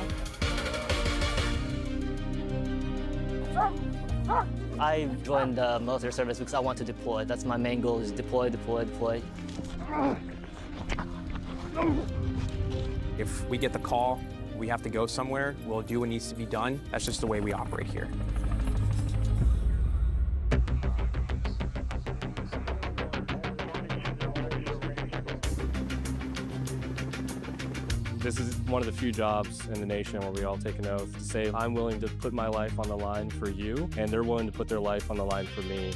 I joined the military service because I want to deploy. That's my main goal, is deploy, deploy, deploy. If we get the call, we have to go somewhere, we'll do what needs to be done. That's just the way we operate here. This is one of the few jobs in the nation where we all take an oath to say, I'm willing to put my life on the line for you, and they're willing to put their life on the line for me.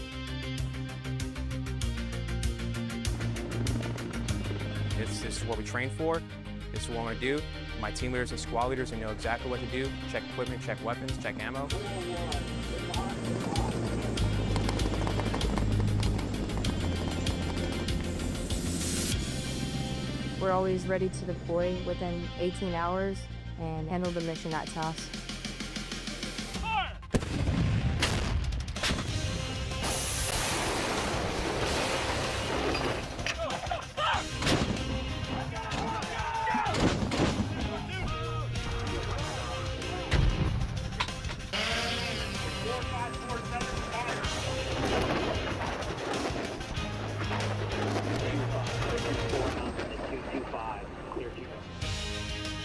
This is what we train for. This is what we're going to do. My team leaders and squad leaders, they know exactly what to do. Check equipment, check weapons, check ammo. We're always ready to deploy within 18 hours and handle the mission at task.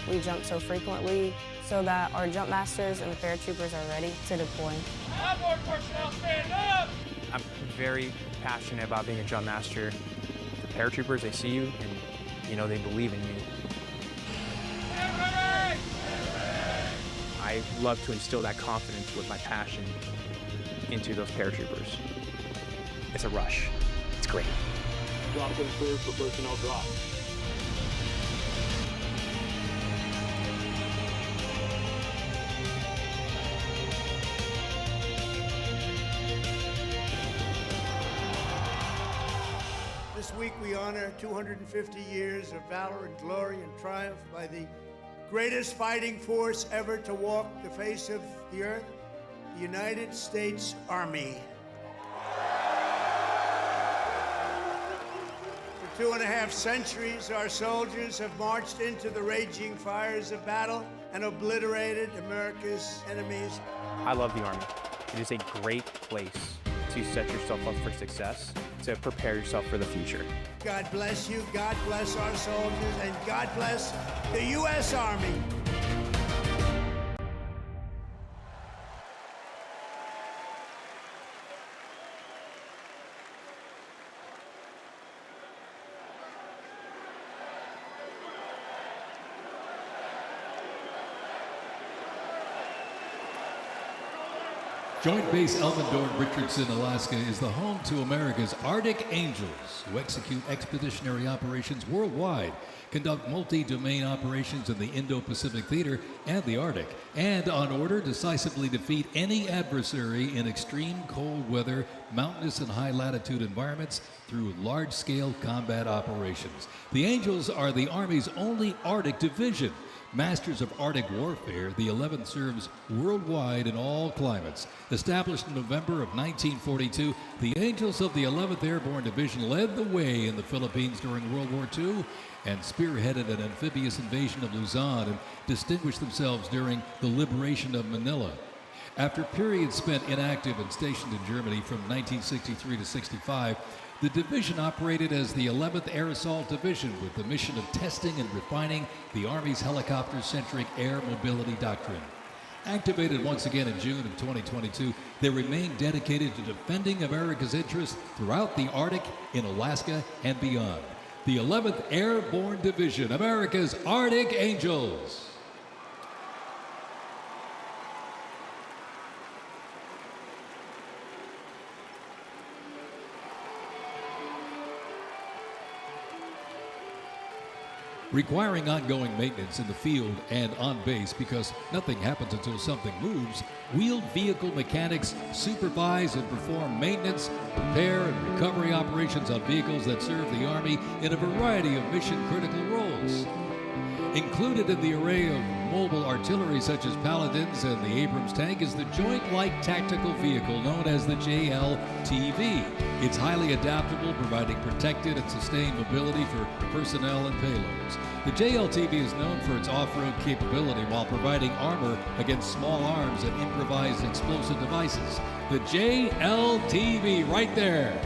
We jump so frequently so that our jump masters and the paratroopers are ready to deploy. I'm very passionate about being a jump master. The paratroopers, they see you and, you know, they believe in you. I love to instill that confidence with my passion into those paratroopers. It's a rush. It's great. Drop them clear for personnel drop. This week we honor 250 years of valor and glory and triumph by the greatest fighting force ever to walk the face of the earth, the United States Army. For 2.5 centuries, our soldiers have marched into the raging fires of battle and obliterated America's enemies. I love the Army. It is a great place to set yourself up for success, to prepare yourself for the future. God bless you, God bless our soldiers, and God bless the U.S. Army. Joint Base Elmendorf-Richardson, Alaska is the home to America's Arctic Angels, who execute expeditionary operations worldwide, conduct multi-domain operations in the Indo-Pacific Theater and the Arctic, and on order decisively defeat any adversary in extreme cold weather, mountainous and high-latitude environments through large-scale combat operations. The Angels are the Army's only Arctic division. Masters of Arctic warfare, the 11th serves worldwide in all climates. Established in November of 1942, the Angels of the 11th Airborne Division led the way in the Philippines during World War II and spearheaded an amphibious invasion of Luzon and distinguished themselves during the liberation of Manila. After periods spent inactive and stationed in Germany from 1963 to 65, the division operated as the 11th Air Assault Division with the mission of testing and refining the Army's helicopter-centric air mobility doctrine. Activated once again in June of 2022, they remain dedicated to defending America's interests throughout the Arctic, in Alaska, and beyond. The 11th Airborne Division, America's Arctic Angels. Requiring ongoing maintenance in the field and on base because nothing happens until something moves, wheeled vehicle mechanics supervise and perform maintenance, repair, and recovery operations on vehicles that serve the Army in a variety of mission-critical roles. Included in the array of mobile artillery such as Paladins and the Abrams tank is the Joint Light Tactical Vehicle known as the JLTV. It's highly adaptable, providing protected and sustained mobility for personnel and payloads. The JLTV is known for its off-road capability while providing armor against small arms and improvised explosive devices. The JLTV right there.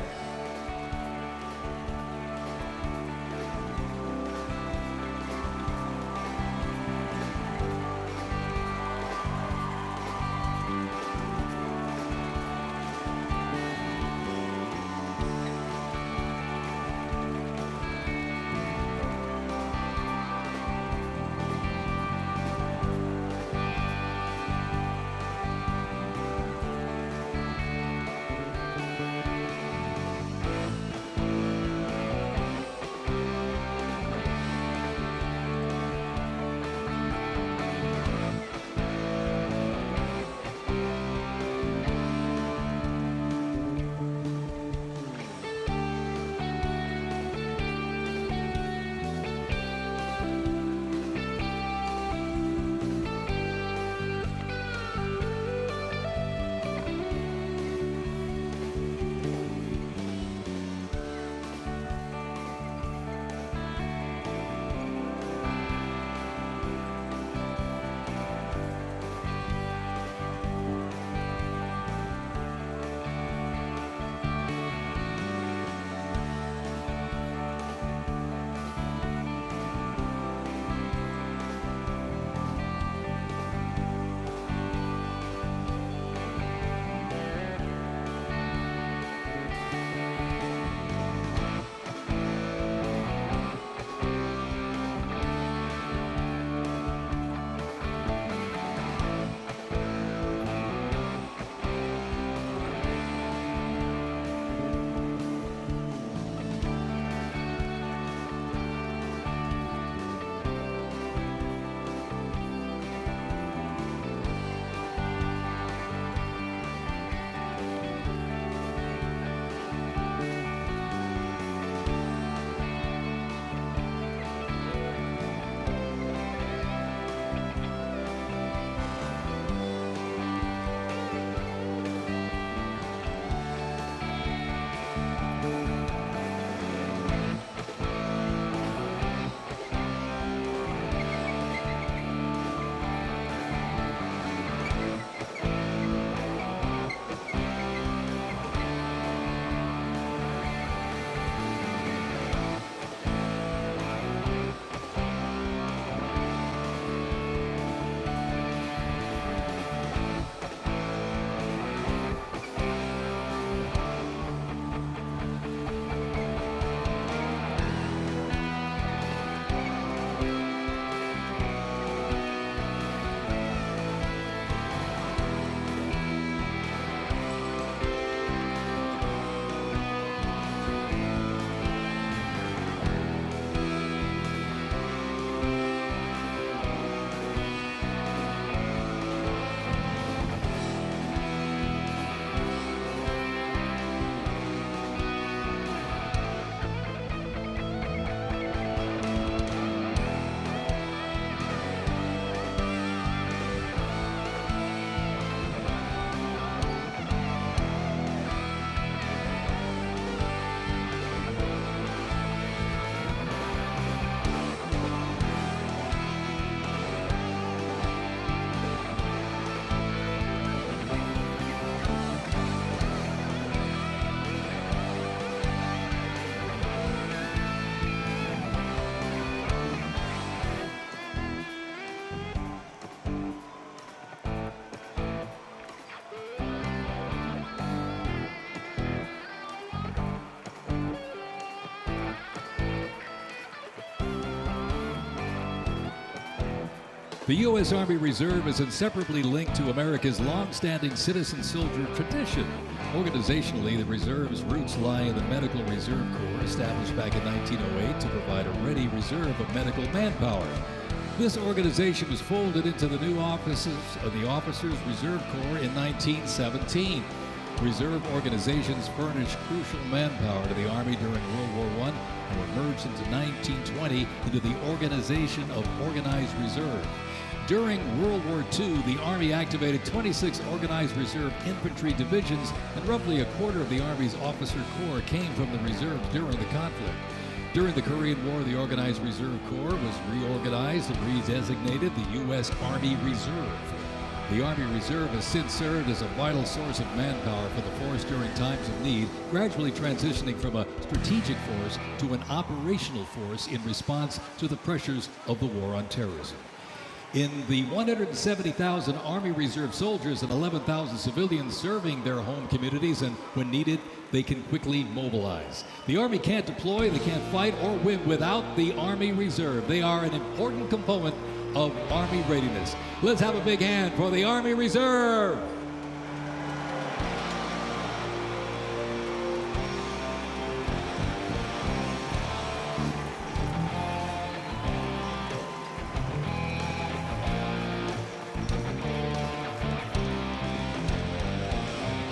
The U.S. Army Reserve is inseparably linked to America's long-standing citizen-soldier tradition. Organizationally, the Reserve's roots lie in the Medical Reserve Corps, established back in 1908 to provide a ready reserve of medical manpower. This organization was folded into the new offices of the Officers Reserve Corps in 1917. Reserve organizations furnished crucial manpower to the Army during World War I and were merged into 1920 into the Organization of Organized Reserve. During World War II, the Army activated 26 Organized Reserve infantry divisions, and roughly a quarter of the Army's officer corps came from the reserves during the conflict. During the Korean War, the Organized Reserve Corps was reorganized and redesignated the U.S. Army Reserve. The Army Reserve has since served as a vital source of manpower for the force during times of need, gradually transitioning from a strategic force to an operational force in response to the pressures of the war on terrorism. In the 170,000 Army Reserve soldiers and 11,000 civilians serving their home communities, and when needed, they can quickly mobilize. The Army can't deploy, they can't fight or win without the Army Reserve. They are an important component of Army readiness. Let's have a big hand for the Army Reserve.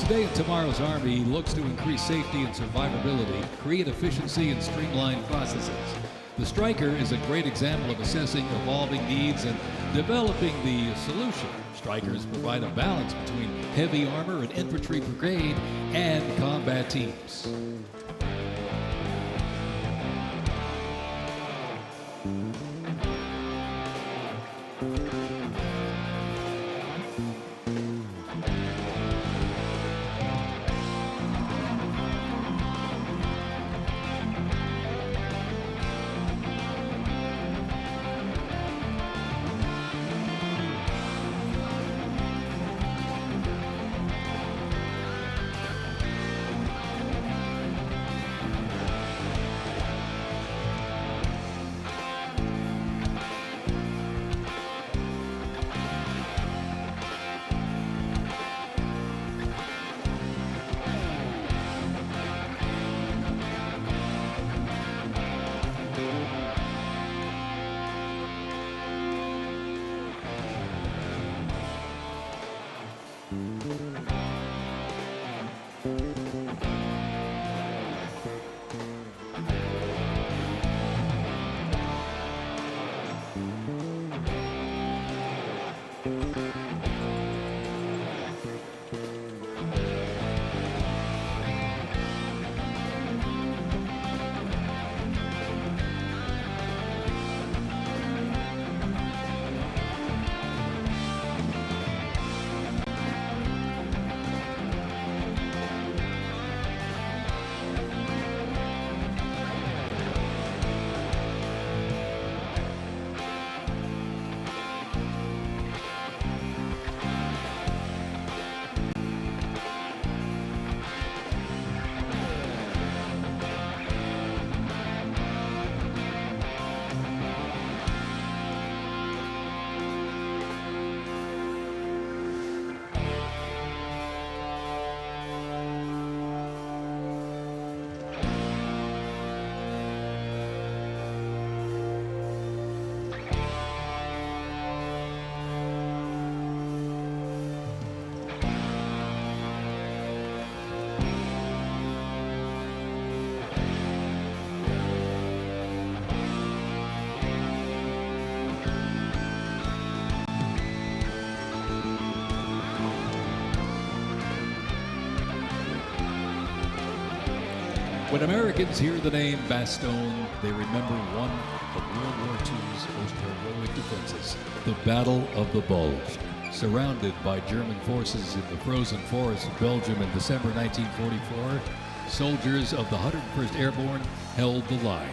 Today and tomorrow's Army looks to increase safety and survivability, create efficiency, and streamline processes. The Stryker is a great example of assessing evolving needs and developing the solution. Strykers provide a balance between heavy armor and infantry brigade and combat teams. When Americans hear the name Bastogne, they remember one of World War II's most heroic defenses, the Battle of the Bulge. Surrounded by German forces in the frozen forests of Belgium in December 1944, soldiers of the 101st Airborne held the line.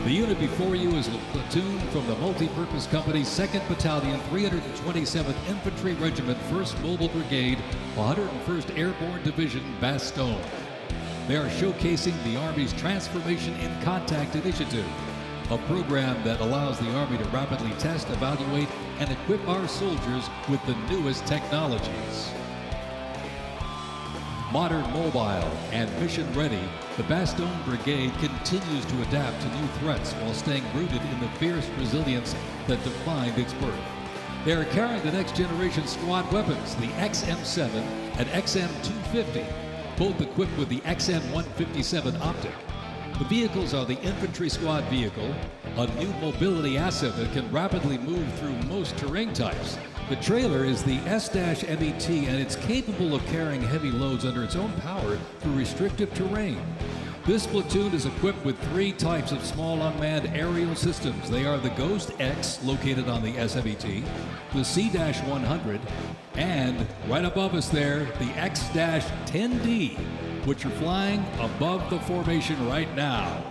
The unit before you is a platoon from the multi-purpose company's 2nd Battalion, 327th Infantry Regiment, 1st Mobile Brigade, 101st Airborne Division, Bastogne. They are showcasing the Army's Transformation in Contact Initiative, a program that allows the Army to rapidly test, evaluate, and equip our soldiers with the newest technologies. Modern, mobile, and mission-ready, the Bastogne Brigade continues to adapt to new threats while staying rooted in the fierce resilience that defined its birth. They are carrying the next-generation squad weapons, the XM7 and XM250, both equipped with the XM157 optic. The vehicles are the infantry squad vehicle, a new mobility asset that can rapidly move through most terrain types. The trailer is the S-MET, and it's capable of carrying heavy loads under its own power through restrictive terrain. This platoon is equipped with 3 types of small unmanned aerial systems. They are the Ghost X, located on the S-MET, the C-100, and right above us there, the X-10D, which are flying above the formation right now.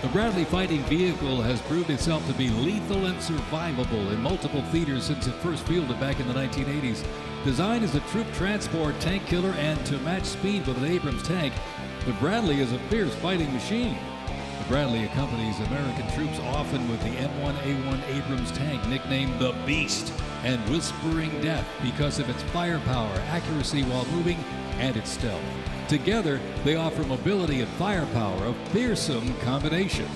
The Bradley fighting vehicle has proved itself to be lethal and survivable in multiple theaters since it first fielded back in the 1980s. Designed as a troop transport tank killer and to match speed with an Abrams tank, the Bradley is a fierce fighting machine. The Bradley accompanies American troops often with the M1A1 Abrams tank nicknamed the Beast and Whispering Death because of its firepower, accuracy while moving, and its stealth. Together, they offer mobility and firepower, a fearsome combination.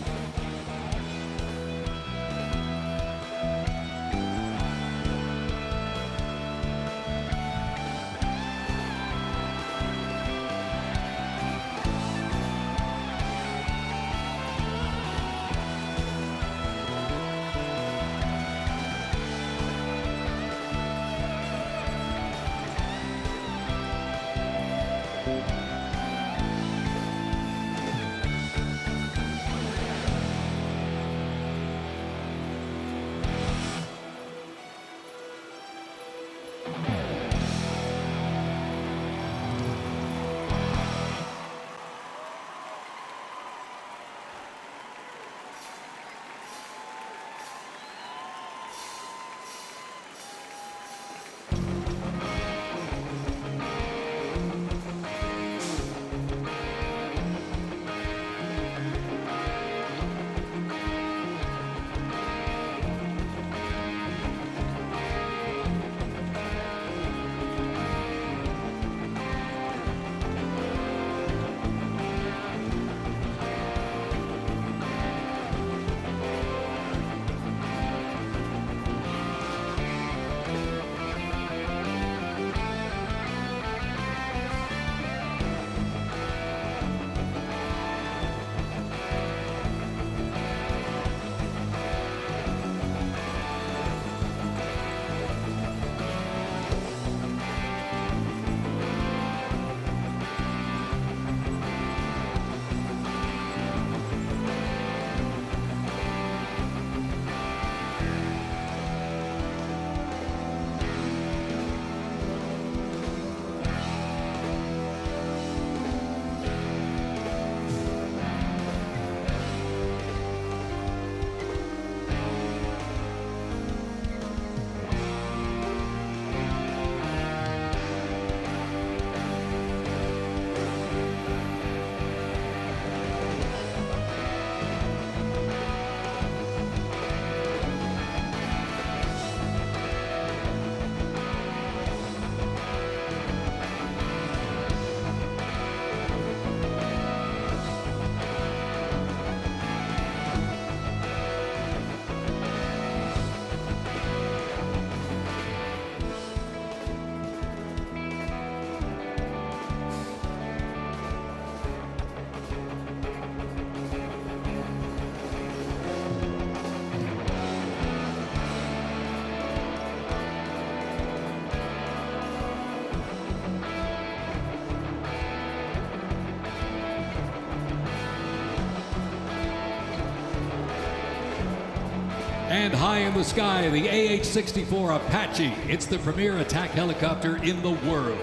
And high in the sky, the AH-64 Apache. It's the premier attack helicopter in the world.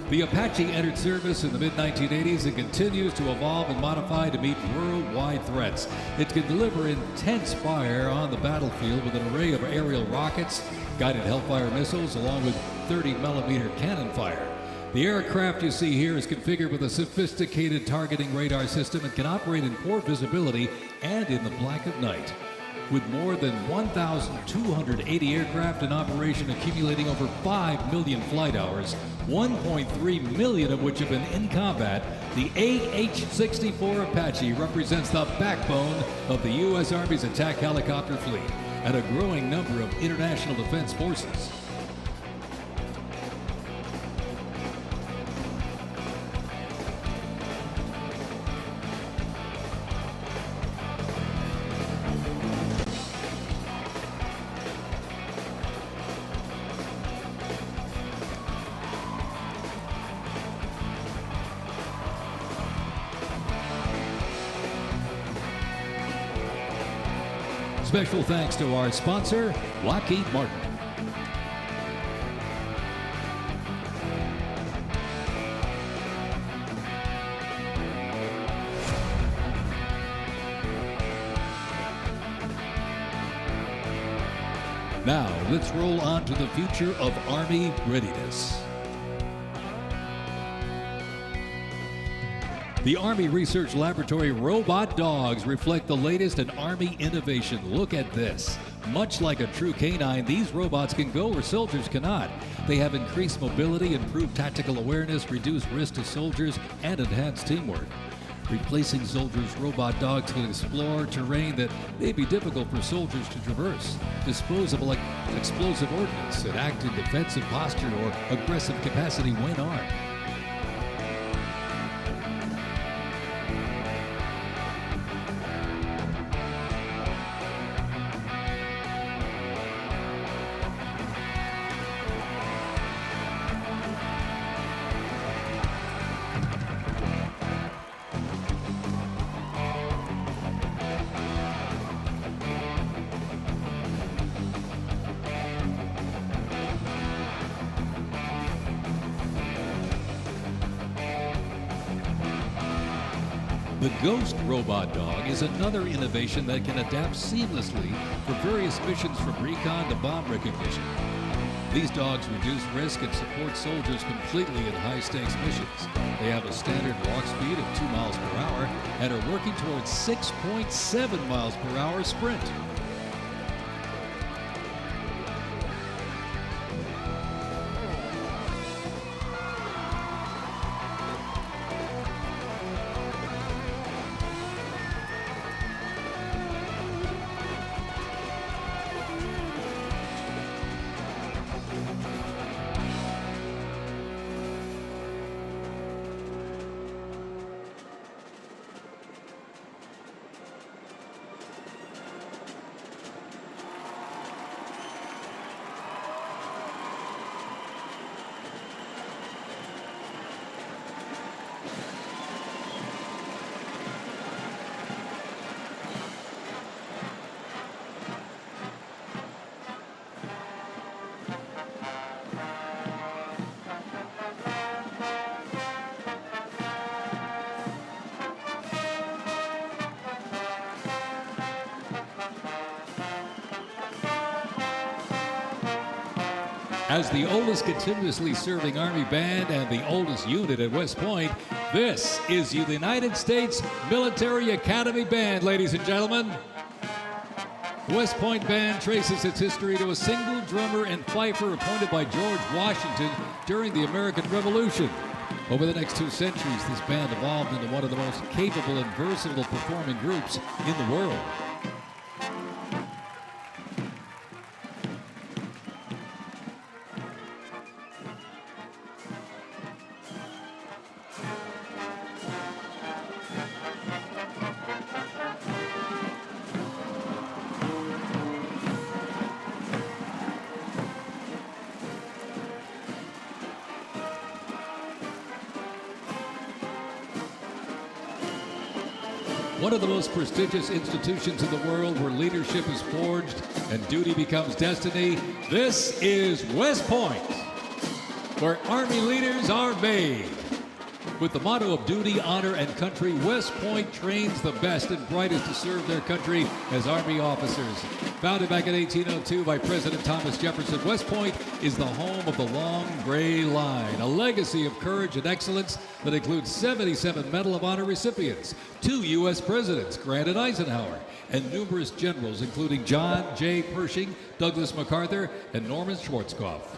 The Apache entered service in the mid-1980s and continues to evolve and modify to meet worldwide threats. It can deliver intense fire on the battlefield with an array of aerial rockets, guided Hellfire missiles, along with 30-millimeter cannon fire. The aircraft you see here is configured with a sophisticated targeting radar system and can operate in poor visibility and in the black of night. With more than 1,280 aircraft in operation accumulating over 5 million flight hours, 1.3 million of which have been in combat, the AH-64 Apache represents the backbone of the U.S. Army's attack helicopter fleet and a growing number of international defense forces. Special thanks to our sponsor, Lockheed Martin. Now, let's roll on to the future of Army readiness. The Army Research Laboratory robot dogs reflect the latest in Army innovation. Look at this. Much like a true canine, these robots can go where soldiers cannot. They have increased mobility, improved tactical awareness, reduced risk to soldiers, and enhanced teamwork. Replacing soldiers, robot dogs can explore terrain that may be difficult for soldiers to traverse, dispose of explosive ordnance, and act in defensive posture or aggressive capacity when armed. The Ghost Robot Dog is another innovation that can adapt seamlessly for various missions from recon to bomb recognition. These dogs reduce risk and support soldiers completely in high-stakes missions. They have a standard walk speed of 2 miles per hour and are working towards 6.7 miles per hour sprint. As the oldest continuously serving Army band and the oldest unit at West Point, this is the United States Military Academy Band, ladies and gentlemen. The West Point Band traces its history to a single drummer and fifer appointed by George Washington during the American Revolution. Over the next 2 centuries, this band evolved into one of the most capable and versatile performing groups in the world. one of the most prestigious institutions in the world where leadership is forged and duty becomes destiny. This is West Point, where Army leaders are made. With the motto of duty, honor, and country, West Point trains the best and brightest to serve their country as Army officers. Founded back in 1802 by President Thomas Jefferson, West Point is the home of the Long Gray Line, a legacy of courage and excellence that includes 77 Medal of Honor recipients, 2 U.S. presidents, Grant and Eisenhower, and numerous generals, including John J. Pershing, Douglas MacArthur, and Norman Schwarzkopf.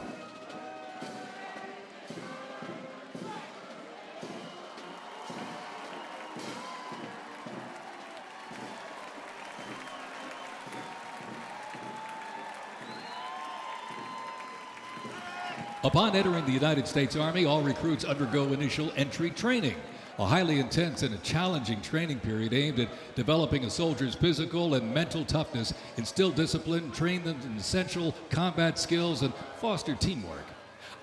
Upon entering the United States Army, all recruits undergo initial entry training, a highly intense and a challenging training period aimed at developing a soldier's physical and mental toughness, instill discipline, train them in essential combat skills, and foster teamwork.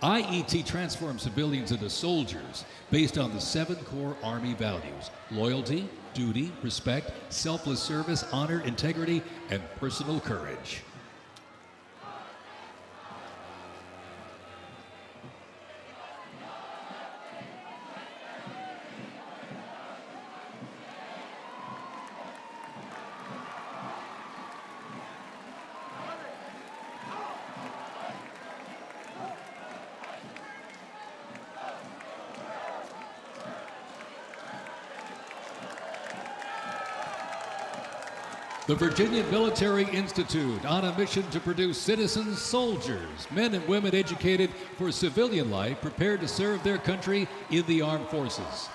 IET transforms civilians into soldiers based on the 7 core Army values: loyalty, duty, respect, selfless service, honor, integrity, and personal courage. The Virginia Military Institute, on a mission to produce citizen soldiers, men and women educated for civilian life, prepared to serve their country in the armed forces.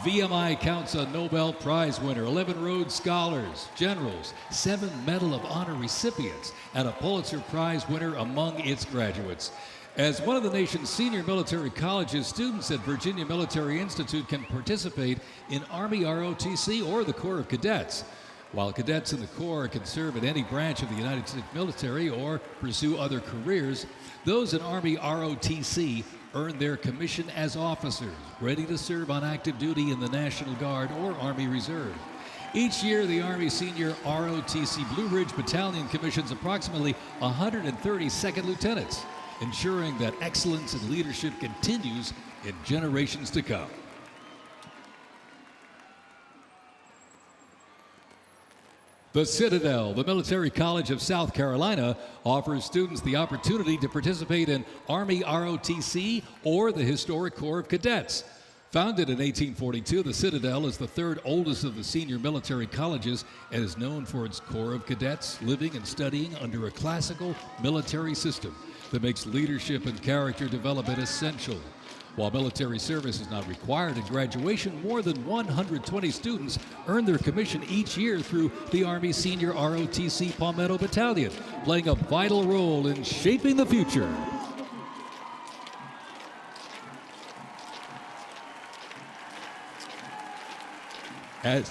VMI counts a Nobel Prize winner, 11 Rhodes Scholars, generals, 7 Medal of Honor recipients, and a Pulitzer Prize winner among its graduates. As one of the nation's senior military colleges, students at Virginia Military Institute can participate in Army ROTC or the Corps of Cadets. While cadets in the Corps can serve in any branch of the United States military or pursue other careers, those in Army ROTC earn their commission as officers, ready to serve on active duty in the National Guard or Army Reserve. Each year, the Army Senior ROTC Blue Ridge Battalion commissions approximately 130 second lieutenants, ensuring that excellence in leadership continues in generations to come. The Citadel, the Military College of South Carolina, offers students the opportunity to participate in Army ROTC or the Historic Corps of Cadets. Founded in 1842, the Citadel is the 3rd oldest of the senior military colleges and is known for its Corps of Cadets living and studying under a classical military system that makes leadership and character development essential. While military service is not required in graduation, more than 120 students earn their commission each year through the Army Senior ROTC Palmetto Battalion, playing a vital role in shaping the future. As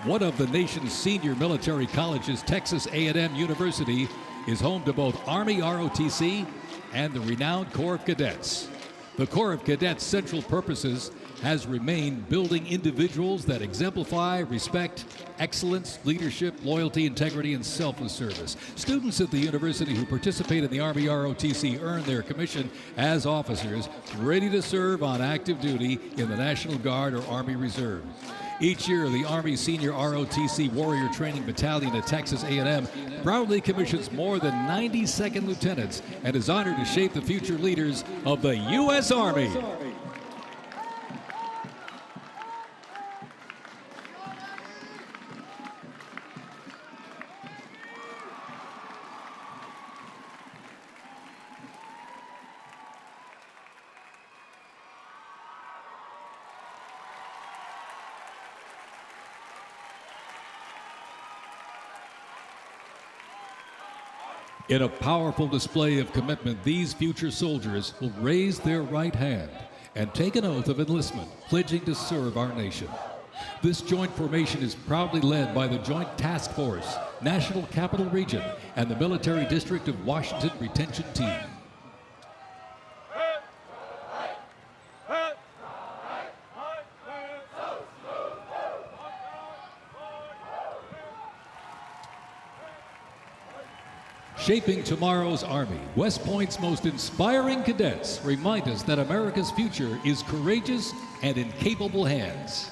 one of the nation's senior military colleges, Texas A&M University is home to both Army ROTC and the renowned Corps of Cadets. The Corps of Cadets' central purposes has remained building individuals that exemplify respect, excellence, leadership, loyalty, integrity, and selfless service. Students at the university who participate in the Army ROTC earn their commission as officers, ready to serve on active duty in the National Guard or Army Reserve. Each year, the Army Senior ROTC Warrior Training Battalion at Texas A&M proudly commissions more than 90 second lieutenants and is honored to shape the future leaders of the U.S. Army. In a powerful display of commitment, these future soldiers will raise their right hand and take an oath of enlistment, pledging to serve our nation. This joint formation is proudly led by the Joint Task Force, National Capital Region, and the Military District of Washington Retention Team. Shaping tomorrow's Army, West Point's most inspiring cadets remind us that America's future is courageous and in capable hands.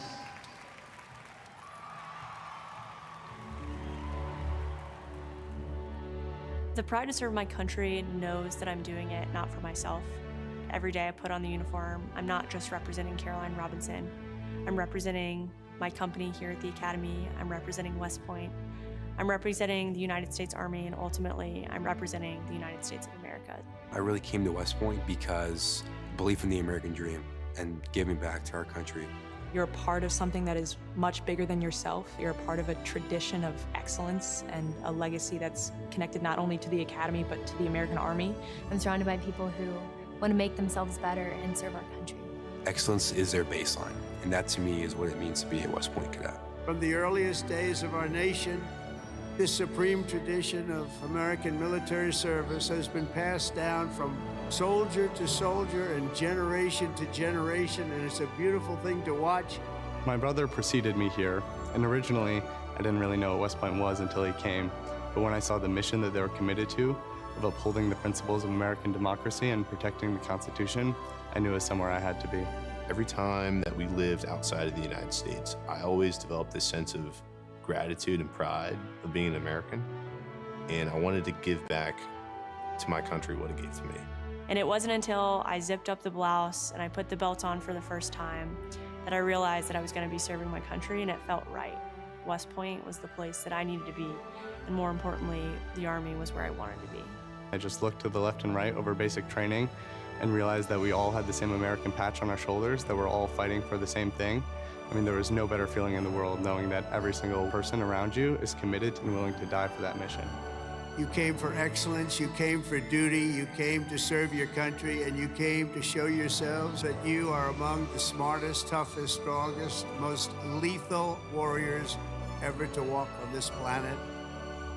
The pride to serve my country knows that I'm doing it not for myself. Every day I put on the uniform, I'm not just representing Caroline Robinson. I'm representing my company here at the Academy. I'm representing West Point. I'm representing the United States Army, and ultimately, I'm representing the United States of America. I really came to West Point because belief in the American dream and giving back to our country. You're a part of something that is much bigger than yourself. You're a part of a tradition of excellence and a legacy that's connected not only to the Academy, but to the American Army. I'm surrounded by people who want to make themselves better and serve our country. Excellence is their baseline, and that to me is what it means to be a West Point cadet. From the earliest days of our nation, this supreme tradition of American military service has been passed down from soldier to soldier and generation to generation, and it's a beautiful thing to watch. My brother preceded me here, and originally I didn't really know what West Point was until he came. But when I saw the mission that they were committed to, of upholding the principles of American democracy and protecting the Constitution, I knew it was somewhere I had to be. Every time that we lived outside of the United States, I always developed this sense of gratitude and pride of being an American, and I wanted to give back to my country what it gave to me. And it wasn't until I zipped up the blouse and I put the belt on for the first time that I realized that I was going to be serving my country, and it felt right. West Point was the place that I needed to be, and more importantly, the Army was where I wanted to be. I just looked to the left and right over basic training and realized that we all had the same American patch on our shoulders, that we're all fighting for the same thing. I mean, there was no better feeling in the world knowing that every single person around you is committed and willing to die for that mission. You came for excellence, you came for duty, you came to serve your country, and you came to show yourselves that you are among the smartest, toughest, strongest, most lethal warriors ever to walk on this planet.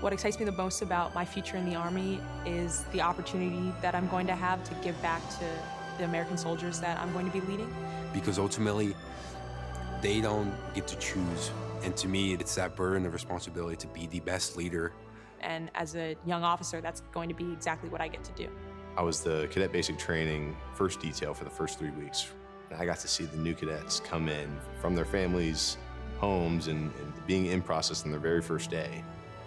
What excites me the most about my future in the Army is the opportunity that I'm going to have to give back to the American soldiers that I'm going to be leading. Because ultimately, they don't get to choose. And to me, it's that burden of responsibility to be the best leader. And as a young officer, that's going to be exactly what I get to do. I was the cadet basic training first detail for the first 3 weeks. And I got to see the new cadets come in from their families' homes and being in process on their very first day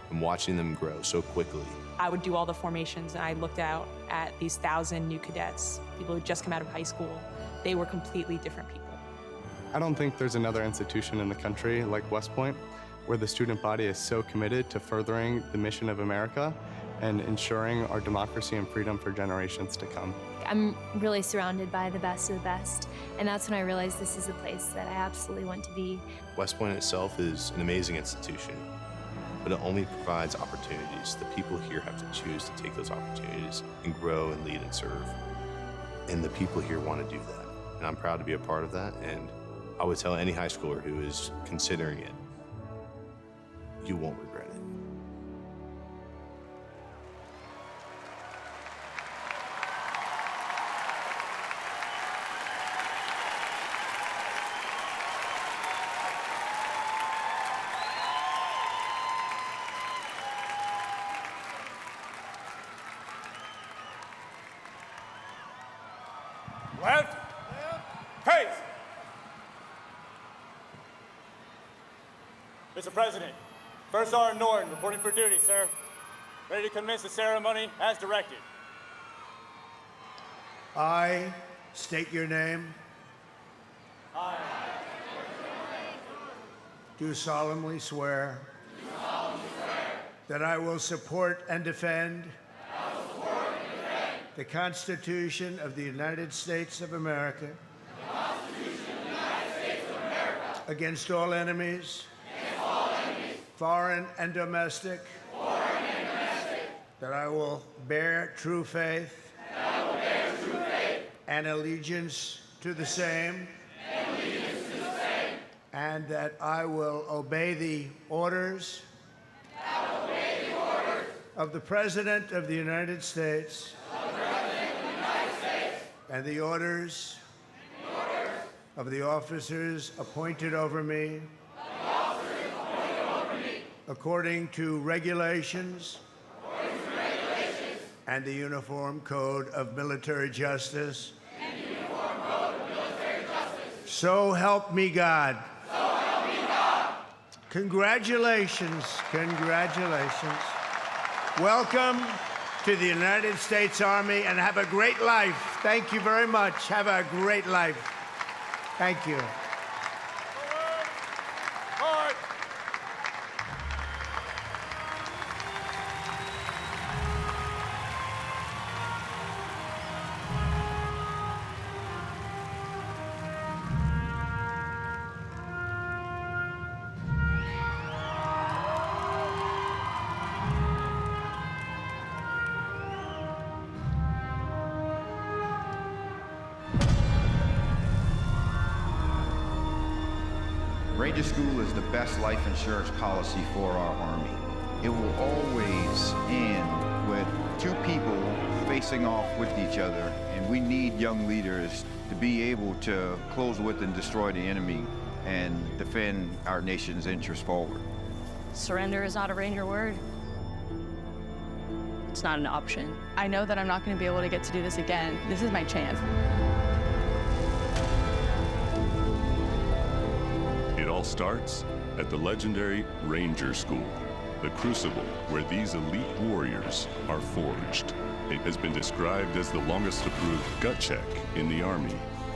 and watching them grow so quickly. I would do all the formations, and I looked out at these 1,000 new cadets, people who just come out of high school. They were completely different people. I don't think there's another institution in the country like West Point where the student body is so committed to furthering the mission of America and ensuring our democracy and freedom for generations to come. I'm really surrounded by the best of the best, and that's when I realized this is a place that I absolutely want to be. West Point itself is an amazing institution, but it only provides opportunities. The people here have to choose to take those opportunities and grow and lead and serve. And the people here want to do that. And I'm proud to be a part of that. And I would tell any high schooler who is considering it, you won't regret it. Left. Pace. Mr. President, First Sergeant Norton reporting for duty, sir. Ready to commence the ceremony as directed. I state your name. I Do solemnly swear that I will support and defend the Constitution of the United States of America against all enemies, foreign and domestic, that I will bear true faith and allegiance to the same, and that I will obey the orders of the President of the United States and the orders of the officers appointed over me according to regulations and the Uniform Code of Military Justice. So help me God. So help me God. Congratulations, congratulations. Welcome to the United States Army, and have a great life. Thank you very much. Have a great life. Thank you. Ranger School is the best life insurance policy for our Army. It will always end with two people facing off with each other, and we need young leaders to be able to close with and destroy the enemy and defend our nation's interests forward. Surrender is not a Ranger word. It's not an option. I know that I'm not going to be able to get to do this again. This is my chance. It all starts at the legendary Ranger School, the crucible where these elite warriors are forged. It has been described as the longest approved gut check in the Army.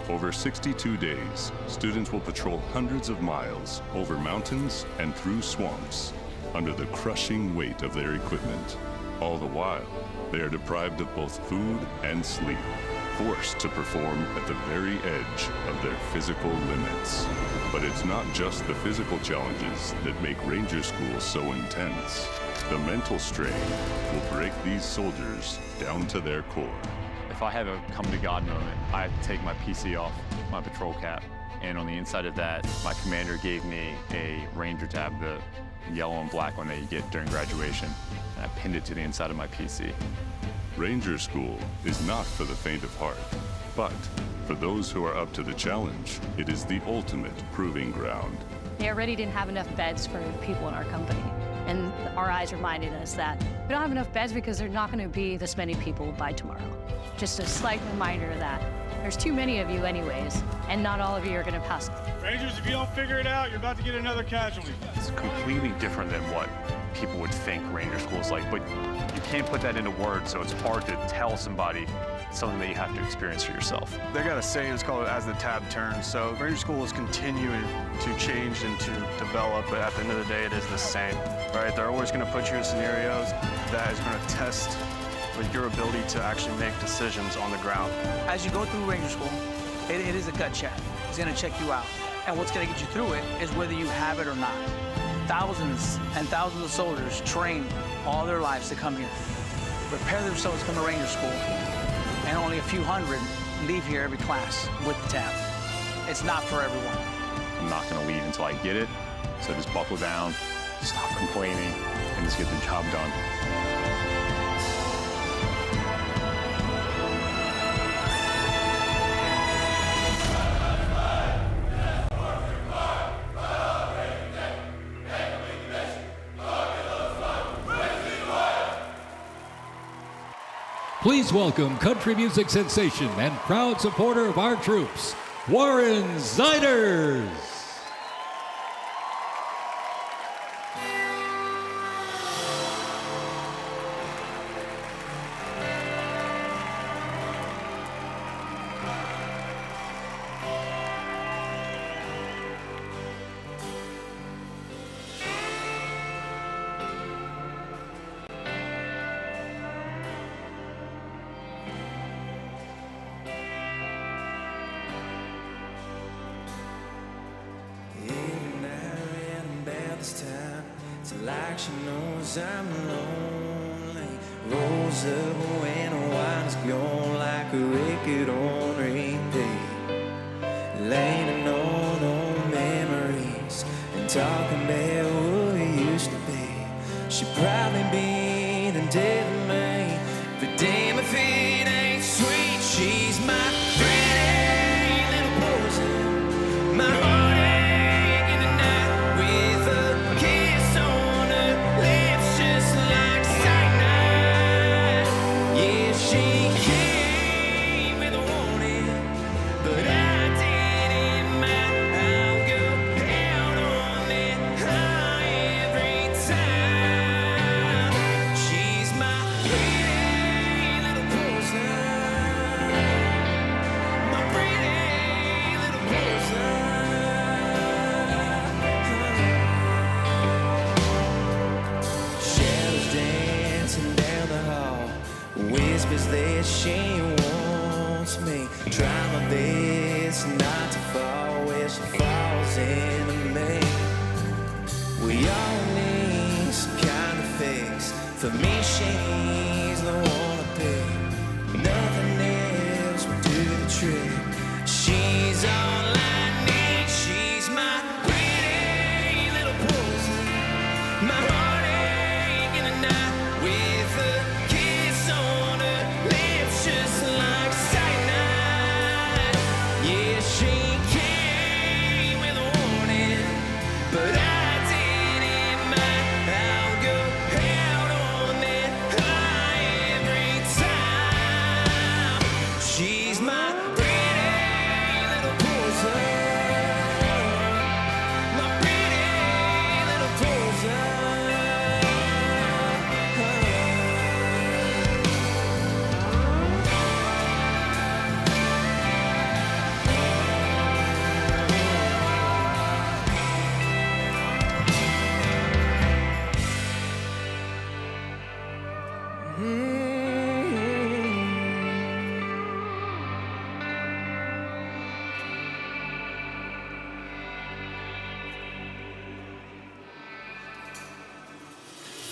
Over 62 days, students will patrol hundreds of miles over mountains and through swamps under the crushing weight of their equipment. All the while, they are deprived of both food and sleep, forced to perform at the very edge of their physical limits. But it's not just the physical challenges that make Ranger School so intense. The mental strain will break these soldiers down to their core. If I have a come-to-God moment, I have to take my PC off my patrol cap. And on the inside of that, my commander gave me a Ranger tab, the yellow and black one that you get during graduation. And I pinned it to the inside of my PC. Ranger School is not for the faint of heart, but for those who are up to the challenge, it is the ultimate proving ground. They already didn't have enough beds for people in our company. And our eyes reminded us that we don't have enough beds because there's not going to be this many people by tomorrow. Just a slight reminder that there's too many of you anyways, and not all of you are going to pass. Rangers, if you don't figure it out, you're about to get another casualty. It's completely different than what people would think Ranger School is like, but you can't put that into words, so it's hard to tell somebody something that you have to experience for yourself. They got a saying, it's called as the tab turns. So Ranger School is continuing to change and to develop, but at the end of the day, it is the same, right? They're always gonna put you in scenarios that is gonna test with your ability to actually make decisions on the ground. As you go through Ranger School, it is a gut check. It's gonna check you out. And what's gonna get you through it is whether you have it or not. Thousands and thousands of soldiers train all their lives to come here, prepare themselves to come to Ranger School, and only a few hundred leave here every class with the tab. It's not for everyone. I'm not gonna leave until I get it, so just buckle down, stop complaining, and just get the job done. Please welcome country music sensation and proud supporter of our troops, Warren Ziders. Like she knows I'm lonely. Rolls up when the wine's gone like a record on repeat. Leaning on old memories and talking about what it used to be. She'd probably be the death of me, but damn if it ain't sweet. She's my pretty little poison, my heartache in the night with a kiss on her lips just like cyanide. Yeah.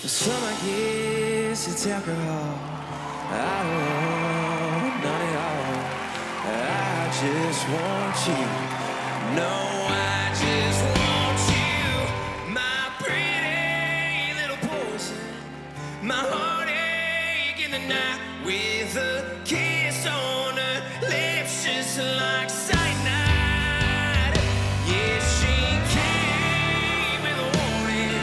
For some, I guess it's alcohol. I don't want none at all. I just want you. No, I just want you. My pretty little poison. My heartache in the night with a kiss on her lips just like cyanide. Yeah, she came with a warning,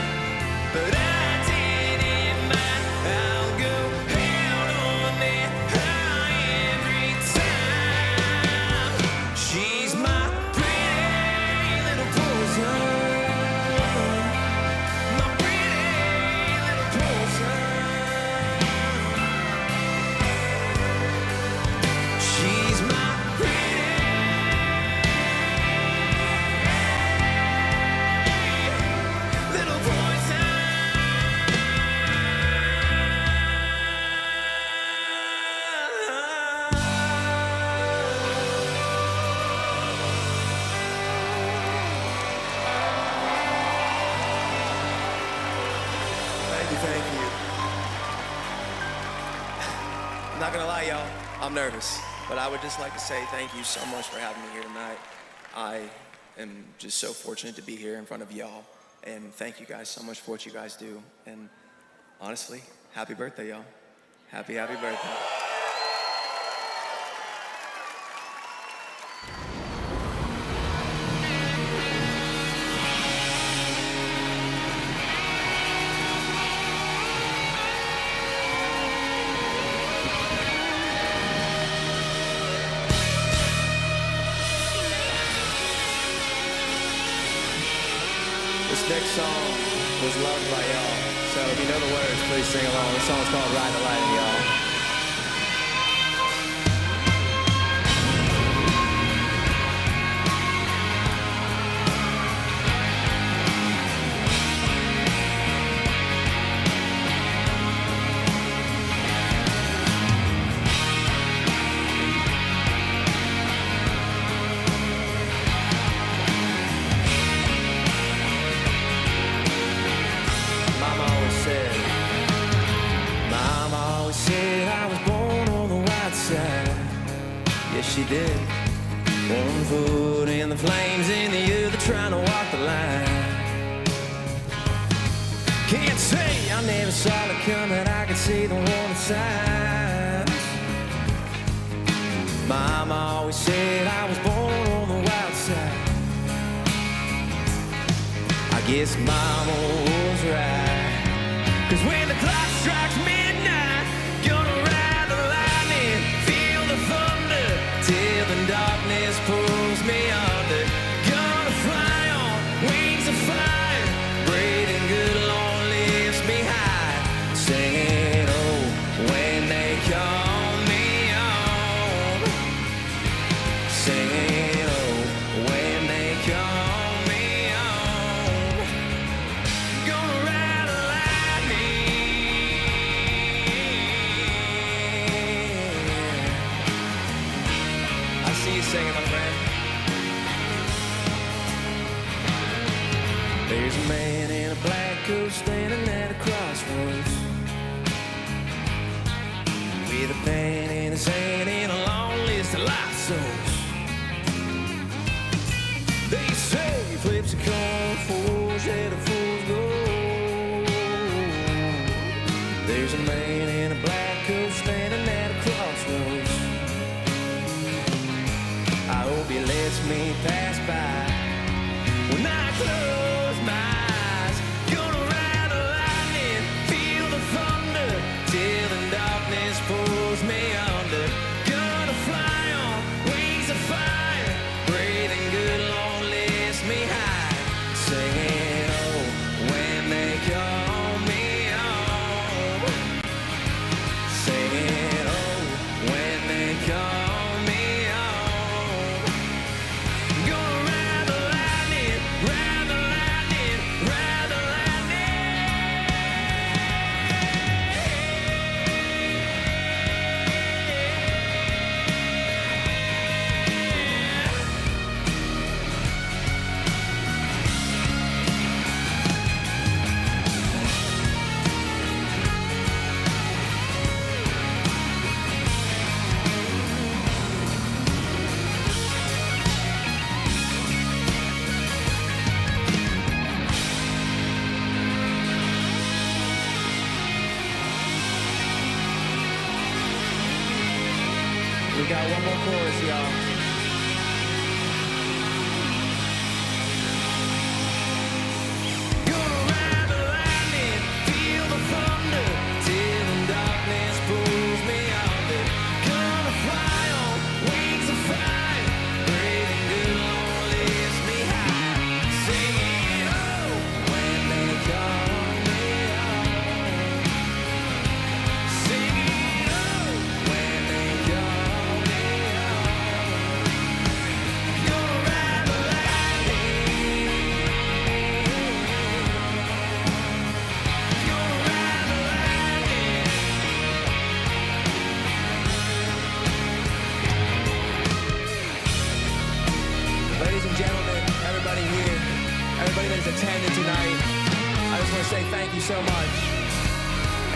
but I didn't mind. I'll go hell on that high every time. She's my pretty little poison. My pretty little poison. She's my little poison. Thank you. I'm not gonna lie, y'all. I'm nervous, but I would just like to say thank you so much for having me here tonight. I am just so fortunate to be here in front of y'all, and thank you guys so much for what you guys do. And honestly, happy birthday, y'all. Happy birthday. This next song was loved by y'all, so if you know the words, please sing along. This song's called Ride the Lightning, y'all. Mama always said I was born on the right side. Yes, she did. One foot in the flames and the other trying to walk the line. Can't say I never saw it coming. I could see the warning signs. Mama always said I was born on the wild side. I guess Mama was right. 'Cause when the clock strikes midnight, gonna ride the lightning, feel the thunder, till the darkness pulls me under. Gonna fly on wings of fire, breathing good, Lord lifts me high. Singing, oh, when they call me on. Singing, oh, when they call me on. Gonna ride the I see you singing, my friend. There's a man in a black coat standing at a crossroads, with a pen in his hand and a long list of life souls. They say he flips a coin, fools at a fool's gold. There's a man in a black coat standing at a crossroads. I hope he lets me pass by when I close my eyes. Gonna ride the lightning, feel the thunder, till the darkness pulls me under. Gonna fly on wings of fire, breathing good, Lord lifts me high. Singing, oh, when they call me on. Singing, oh, when they call me on. Gonna ride the lightning, ride the lightning. ladies and gentlemen, everybody here, everybody that has attended tonight, I just want to say thank you so much.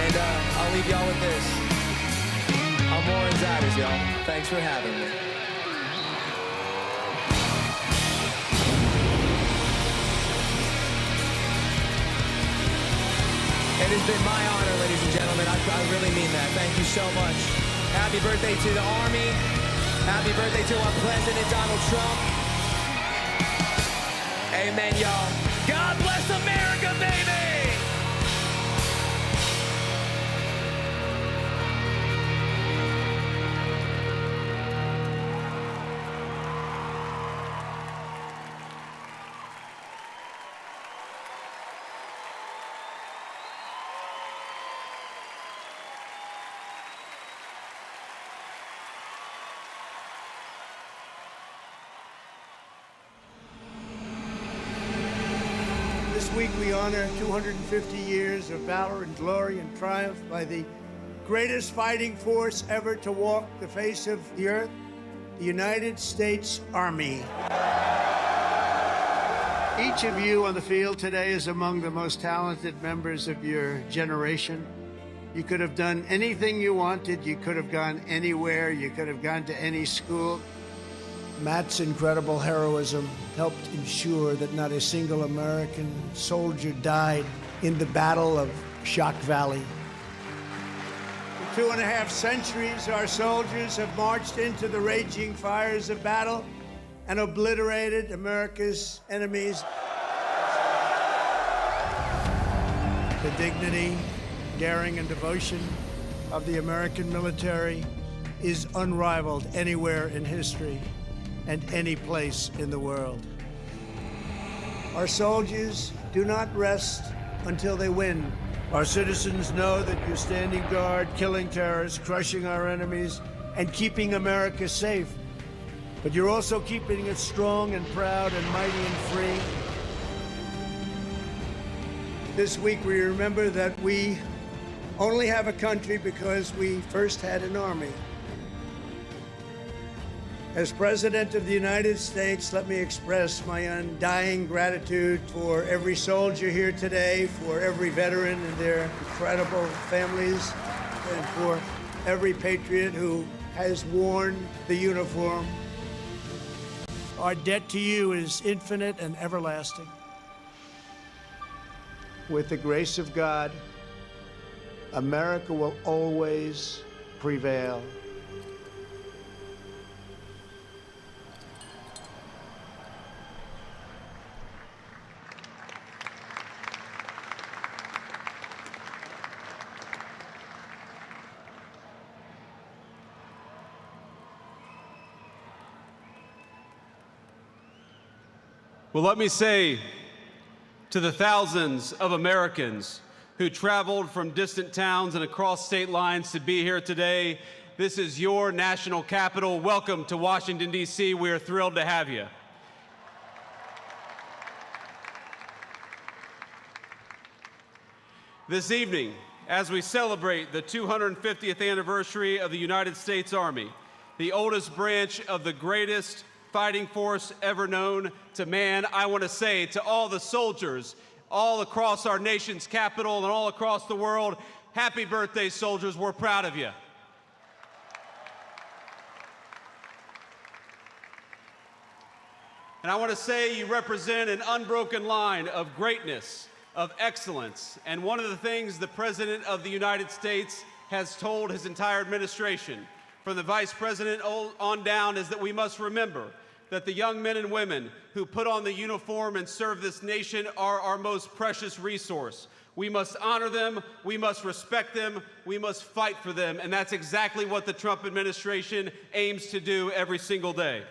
And I'll leave y'all with this. I'm more insiders, y'all. Thanks for having me. It has been my honor, ladies and gentlemen. I really mean that. Thank you so much. Happy birthday to the Army. Happy birthday to our President, Donald Trump. Amen, y'all. God bless America, baby! This week we honor 250 years of valor and glory and triumph by the greatest fighting force ever to walk the face of the earth, the United States Army. Each of you on the field today is among the most talented members of your generation. You could have done anything you wanted. You could have gone anywhere. You could have gone to any school. Matt's incredible heroism helped ensure that not a single American soldier died in the Battle of Shock Valley. For 2.5 centuries, our soldiers have marched into the raging fires of battle and obliterated America's enemies. The dignity, daring, and devotion of the American military is unrivaled anywhere in history and any place in the world. Our soldiers do not rest until they win. Our citizens know that you're standing guard, killing terrorists, crushing our enemies, and keeping America safe. But you're also keeping it strong and proud and mighty and free. This week we remember that we only have a country because we first had an army. As President of the United States, let me express my undying gratitude for every soldier here today, for every veteran and their incredible families, and for every patriot who has worn the uniform. Our debt to you is infinite and everlasting. With the grace of God, America will always prevail. Well, let me say to the thousands of Americans who traveled from distant towns and across state lines to be here today, this is your national capital. Welcome to Washington, D.C. We are thrilled to have you. This evening, as we celebrate the 250th anniversary of the United States Army, the oldest branch of the greatest fighting force ever known to man, I want to say to all the soldiers all across our nation's capital and all across the world, happy birthday, soldiers. We're proud of you. And I want to say you represent an unbroken line of greatness, of excellence. And one of the things the President of the United States has told his entire administration, from the Vice President on down, is that we must remember that the young men and women who put on the uniform and serve this nation are our most precious resource. We must honor them, we must respect them, we must fight for them, and that's exactly what the Trump administration aims to do every single day.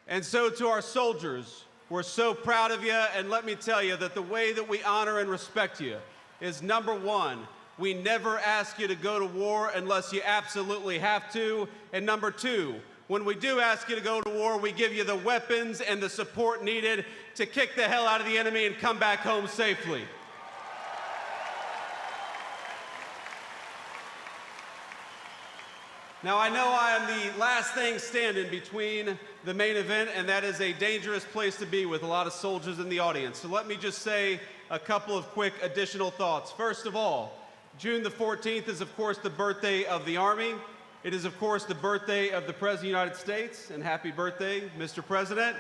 And so to our soldiers, we're so proud of you, and let me tell you that the way that we honor and respect you is, number one, we never ask you to go to war unless you absolutely have to. And number two, when we do ask you to go to war, we give you the weapons and the support needed to kick the hell out of the enemy and come back home safely. Now, I know I am the last thing standing between the main event, and that is a dangerous place to be with a lot of soldiers in the audience. So let me just say a couple of quick additional thoughts. First of all, June the 14th is, of course, the birthday of the Army. It is, of course, the birthday of the President of the United States, and happy birthday, Mr. President.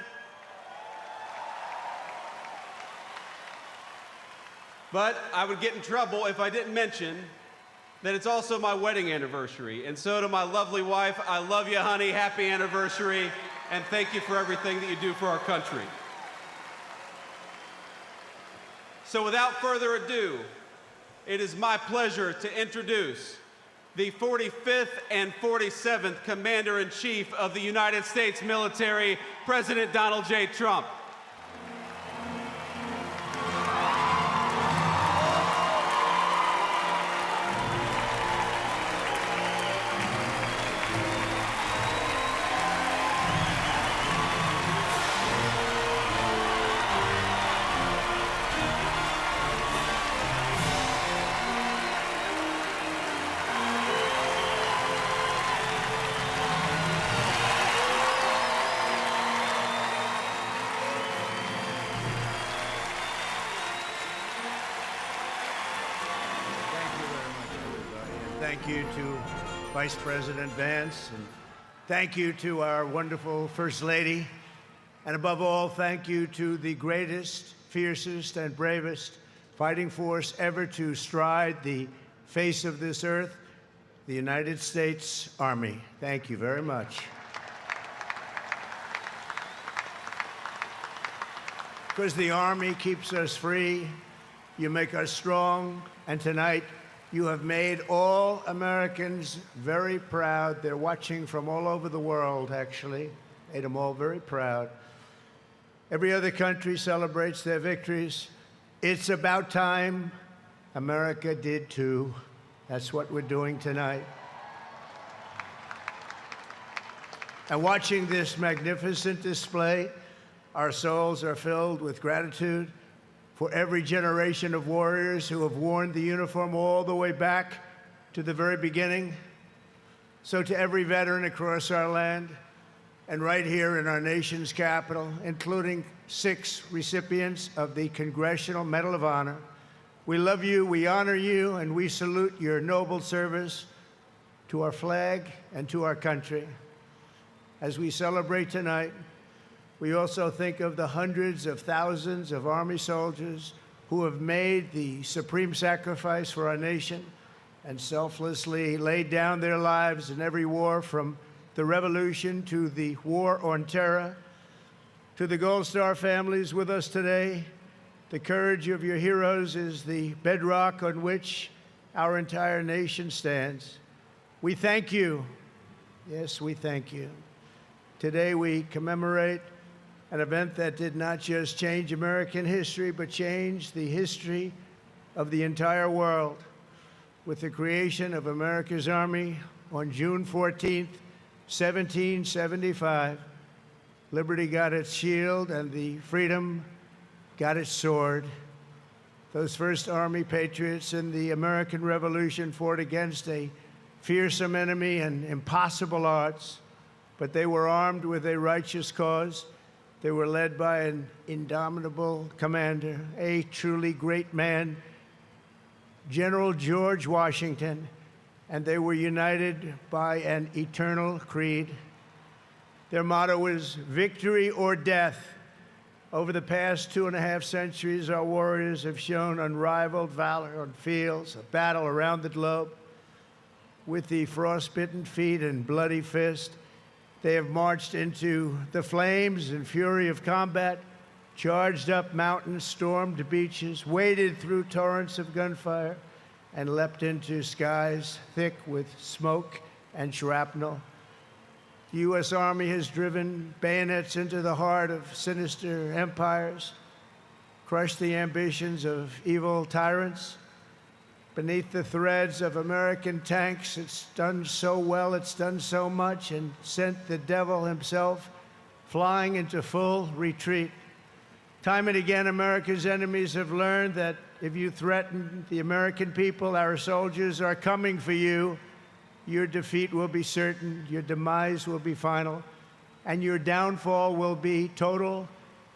But I would get in trouble if I didn't mention that it's also my wedding anniversary. And so to my lovely wife, I love you, honey, happy anniversary, and thank you for everything that you do for our country. So without further ado, it is my pleasure to introduce the 45th and 47th Commander-in-Chief of the United States Military, President Donald J. Trump. Thank you to Vice President Vance, and thank you to our wonderful First Lady, and above all, thank you to the greatest, fiercest, and bravest fighting force ever to stride the face of this earth, the United States Army. Thank you very much. Because the Army keeps us free, you make us strong, and tonight, you have made all Americans very proud. They're watching from all over the world, actually. Made them all very proud. Every other country celebrates their victories. It's about time America did too. That's what we're doing tonight. And watching this magnificent display, our souls are filled with gratitude for every generation of warriors who have worn the uniform all the way back to the very beginning. So to every veteran across our land, and right here in our nation's capital, including 6 recipients of the Congressional Medal of Honor, we love you, we honor you, and we salute your noble service to our flag and to our country. As we celebrate tonight, we also think of the hundreds of thousands of Army soldiers who have made the supreme sacrifice for our nation and selflessly laid down their lives in every war, from the Revolution to the War on Terror. To the Gold Star families with us today, the courage of your heroes is the bedrock on which our entire nation stands. We thank you. Yes, we thank you. Today we commemorate an event that did not just change American history, but changed the history of the entire world. With the creation of America's Army on June 14th, 1775, liberty got its shield and the freedom got its sword. Those first Army patriots in the American Revolution fought against a fearsome enemy and impossible odds, but they were armed with a righteous cause. They were led by an indomitable commander, a truly great man, General George Washington, and they were united by an eternal creed. Their motto was victory or death. Over the past 2.5 centuries, our warriors have shown unrivaled valor on fields of battle around the globe. With the frostbitten feet and bloody fist, they have marched into the flames and fury of combat, charged up mountains, stormed beaches, waded through torrents of gunfire, and leapt into skies thick with smoke and shrapnel. The U.S. Army has driven bayonets into the heart of sinister empires, crushed the ambitions of evil tyrants. Beneath the threads of American tanks, it's done so well, it's done so much, and sent the devil himself flying into full retreat. Time and again, America's enemies have learned that if you threaten the American people, our soldiers are coming for you, your defeat will be certain, your demise will be final, and your downfall will be total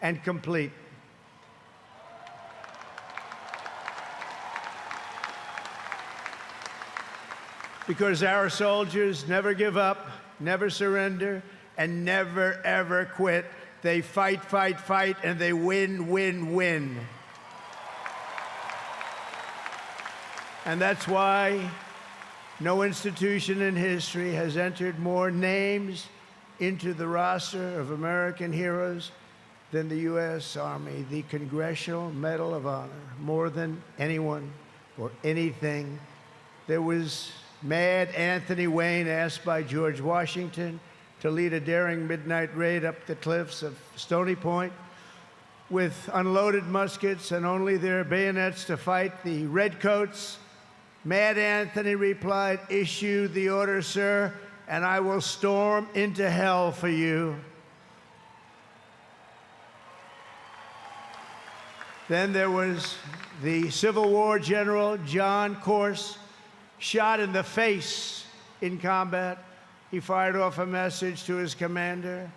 and complete. Because our soldiers never give up, never surrender, and never, ever quit. They fight, fight, fight, and they win, win, win. And that's why no institution in history has entered more names into the roster of American heroes than the U.S. Army, the Congressional Medal of Honor, more than anyone or anything. There was Mad Anthony Wayne, asked by George Washington to lead a daring midnight raid up the cliffs of Stony Point with unloaded muskets and only their bayonets to fight the redcoats. Mad Anthony replied, "Issue the order, sir, and I will storm into hell for you." Then there was the Civil War general, John Corse, shot in the face in combat. He fired off a message to his commander: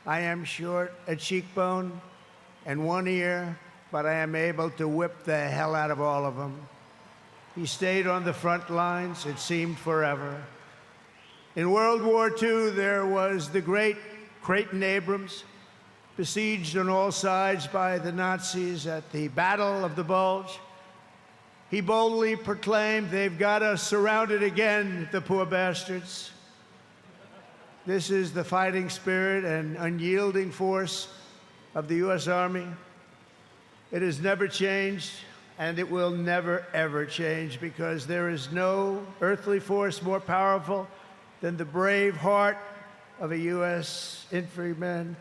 "I am short a cheekbone and one ear, but I am able to whip the hell out of all of them." He stayed on the front lines, it seemed forever. In World War II, there was the great Creighton Abrams, besieged on all sides by the Nazis at the Battle of the Bulge. He boldly proclaimed, "They've got us surrounded again, the poor bastards." This is the fighting spirit and unyielding force of the U.S. Army. It has never changed, and it will never, ever change, because there is no earthly force more powerful than the brave heart of a U.S. infantryman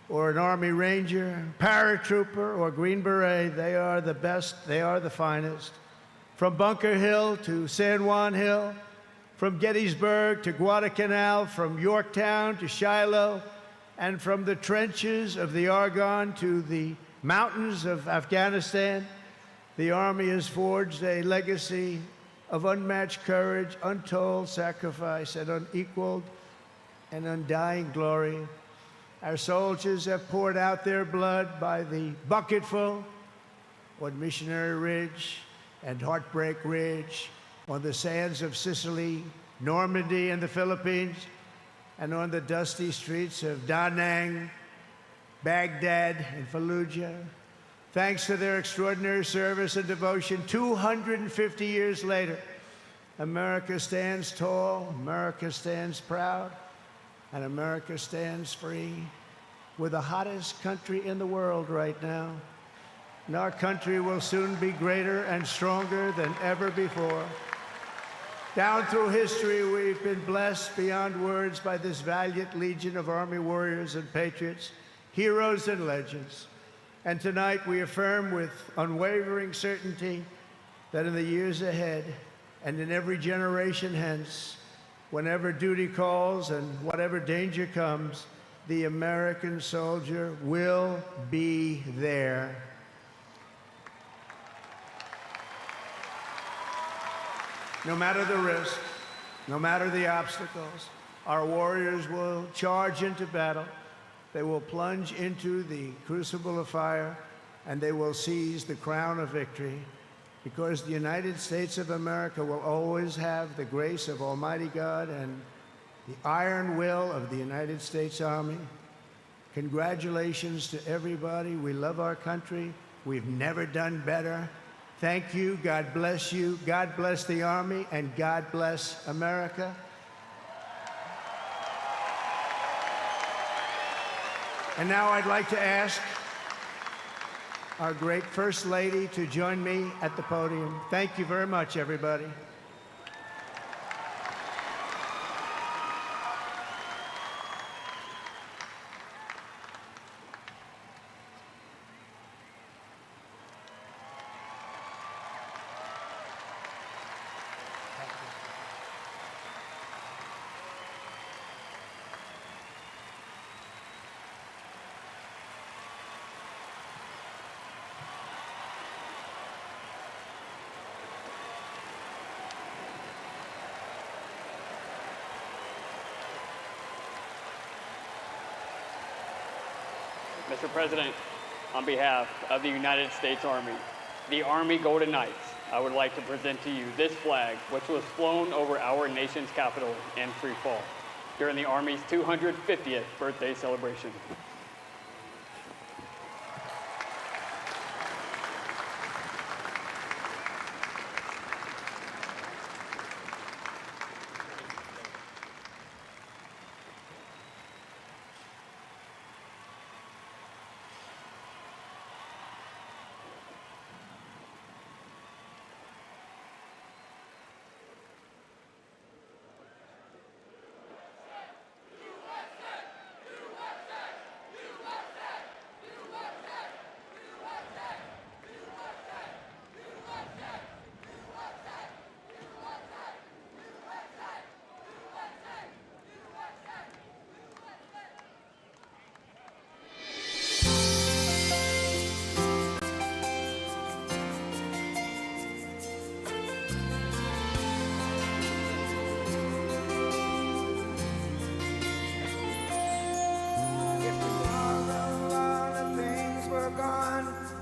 or an Army Ranger, paratrooper, or Green Beret. They are the best, they are the finest. From Bunker Hill to San Juan Hill, from Gettysburg to Guadalcanal, from Yorktown to Shiloh, and from the trenches of the Argonne to the mountains of Afghanistan, the Army has forged a legacy of unmatched courage, untold sacrifice, and unequaled and undying glory. Our soldiers have poured out their blood by the bucketful on Missionary Ridge and Heartbreak Ridge, on the sands of Sicily, Normandy, and the Philippines, and on the dusty streets of Da Nang, Baghdad, and Fallujah. Thanks to their extraordinary service and devotion, 250 years later, America stands tall, America stands proud, and America stands free. We're the hottest country in the world right now, and our country will soon be greater and stronger than ever before. Down through history, we've been blessed beyond words by this valiant legion of Army warriors and patriots, heroes and legends. And tonight we affirm with unwavering certainty that in the years ahead and in every generation hence, whenever duty calls and whatever danger comes, the American soldier will be there. No matter the risk, no matter the obstacles, our warriors will charge into battle. They will plunge into the crucible of fire, and they will seize the crown of victory, because the United States of America will always have the grace of Almighty God and the iron will of the United States Army. Congratulations to everybody. We love our country. We've never done better. Thank you. God bless you. God bless the Army, and God bless America. And now I'd like to ask our great First Lady to join me at the podium. Thank you very much, everybody. Mr. President, on behalf of the United States Army, the Army Golden Knights, I would like to present to you this flag, which was flown over our nation's capital in free fall during the Army's 250th birthday celebration.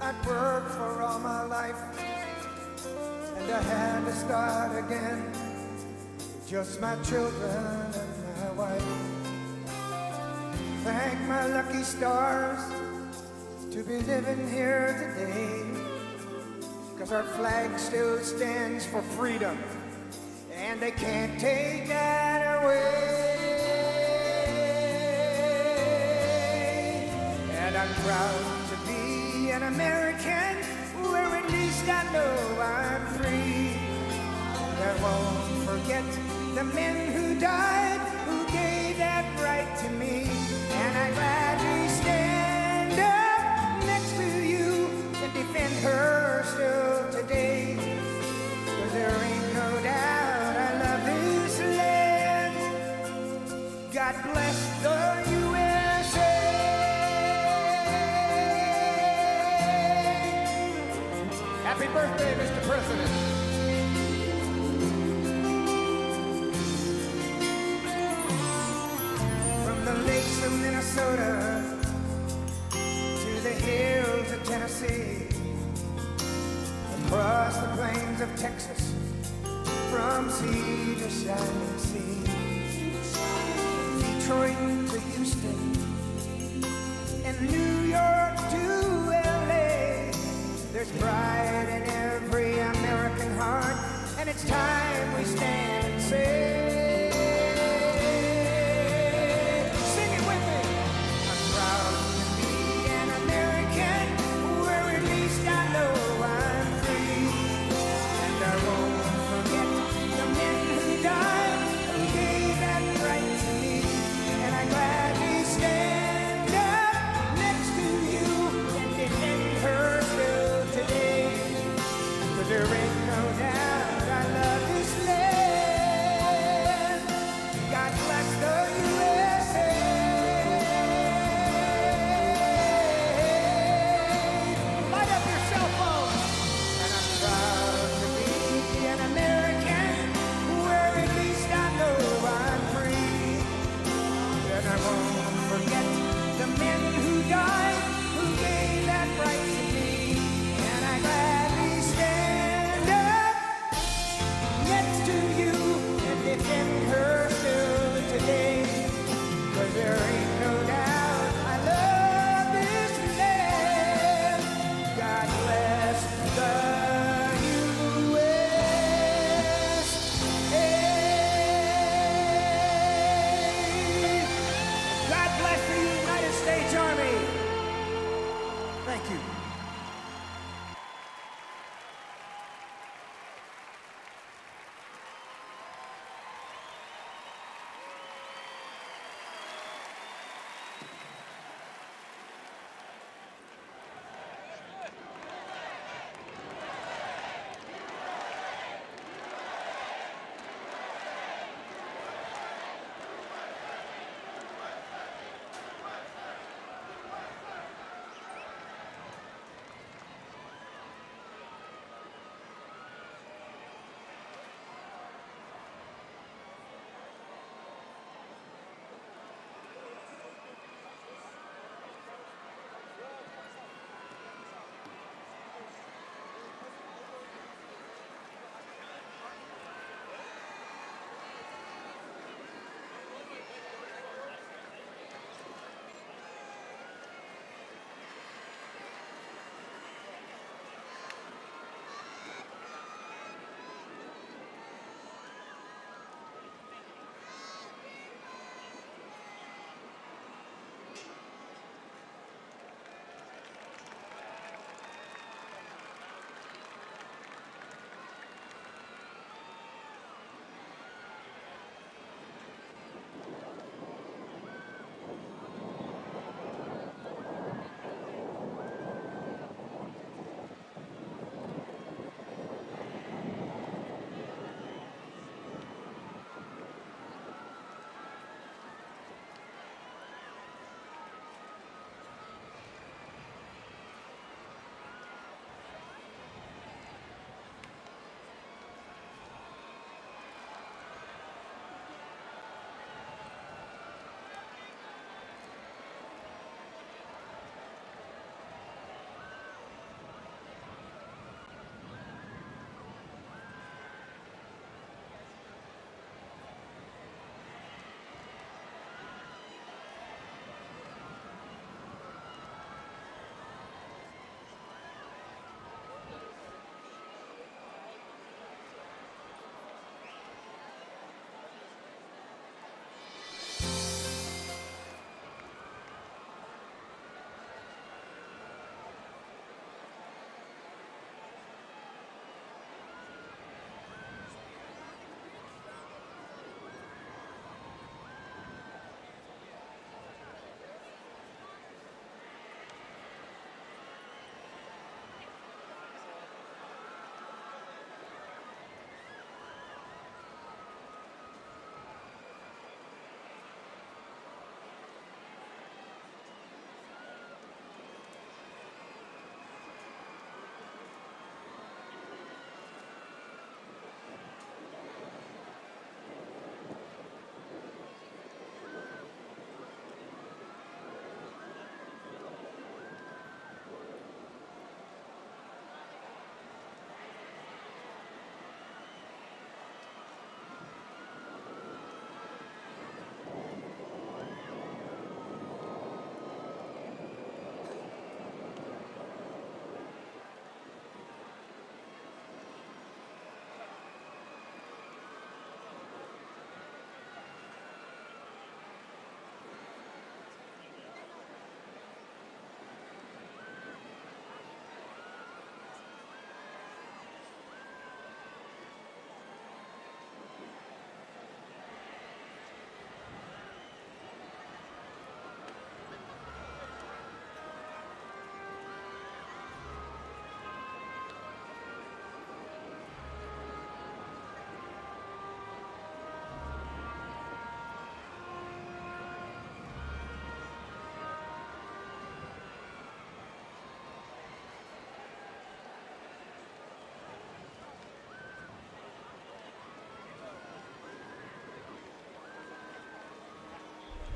I'd worked for all my life, and I had to start again with just my children and my wife. Thank my lucky stars to be living here today, 'cause our flag still stands for freedom, and they can't take that away. And I'm proud to be an American, where at least I know I'm free. I won't forget the men who died, who gave that right to me. And I gladly stand up next to you and defend her still today. 'Cause there ain't no doubt I love this land. God bless the USA. Happy birthday, Mr. President. From the lakes of Minnesota to the hills of Tennessee, across the plains of Texas, from sea to shining sea, Detroit to Houston, and New York to LA. There's pride in every American heart, and it's time we stand and say, sing it with me. I'm proud to be an American, where at least I know I'm free. And I won't forget the men who died, who gave that right to me. And I gladly stand up next to you and defend her still today. 'Cause there ain't no doubt I love this land.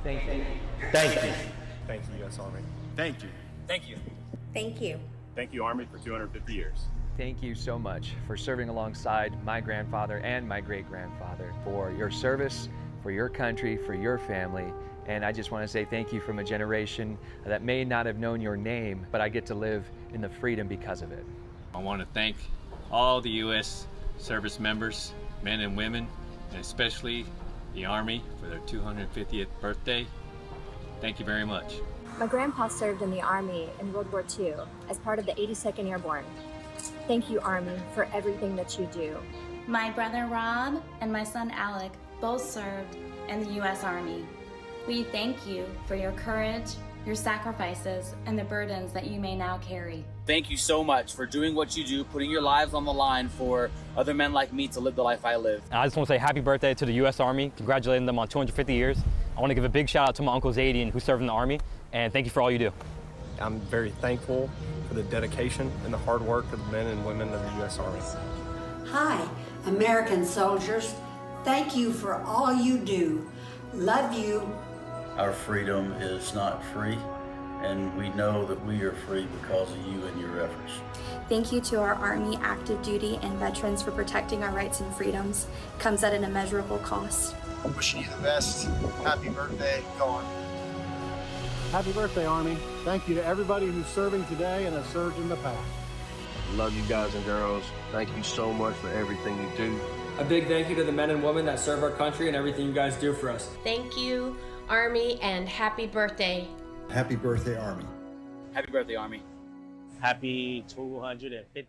Thank you. Thank you. Thank you, U.S. Army. Thank you. Thank you. Thank you. Thank you, Army, for 250 years. Thank you so much for serving alongside my grandfather and my great-grandfather, for your service, for your country, for your family. And I just want to say thank you from a generation that may not have known your name, but I get to live in the freedom because of it. I want to thank all the U.S. service members, men and women, and especially the Army for their 250th birthday. Thank you very much. My grandpa served in the Army in World War II as part of the 82nd Airborne. Thank you, Army, for everything that you do. My brother Rob and my son Alec both served in the U.S. Army. We thank you for your courage, your sacrifices, and the burdens that you may now carry. Thank you so much for doing what you do, putting your lives on the line for other men like me to live the life I live. I just want to say happy birthday to the U.S. Army, congratulating them on 250 years. I want to give a big shout out to my Uncle Zadian, who served in the Army, and thank you for all you do. I'm very thankful for the dedication and the hard work of the men and women of the U.S. Army. Hi, American soldiers. Thank you for all you do. Love you. Our freedom is not free, and we know that we are free because of you and your efforts. Thank you to our Army active duty and veterans for protecting our rights and freedoms. It comes at an immeasurable cost. I'm wishing you the best. Happy birthday. Go on. Happy birthday, Army. Thank you to everybody who's serving today and has served in the past. Love you guys and girls. Thank you so much for everything you do. A big thank you to the men and women that serve our country and everything you guys do for us. Thank you, Army, and happy birthday. Happy birthday, Army. Happy birthday, Army. Happy 250th.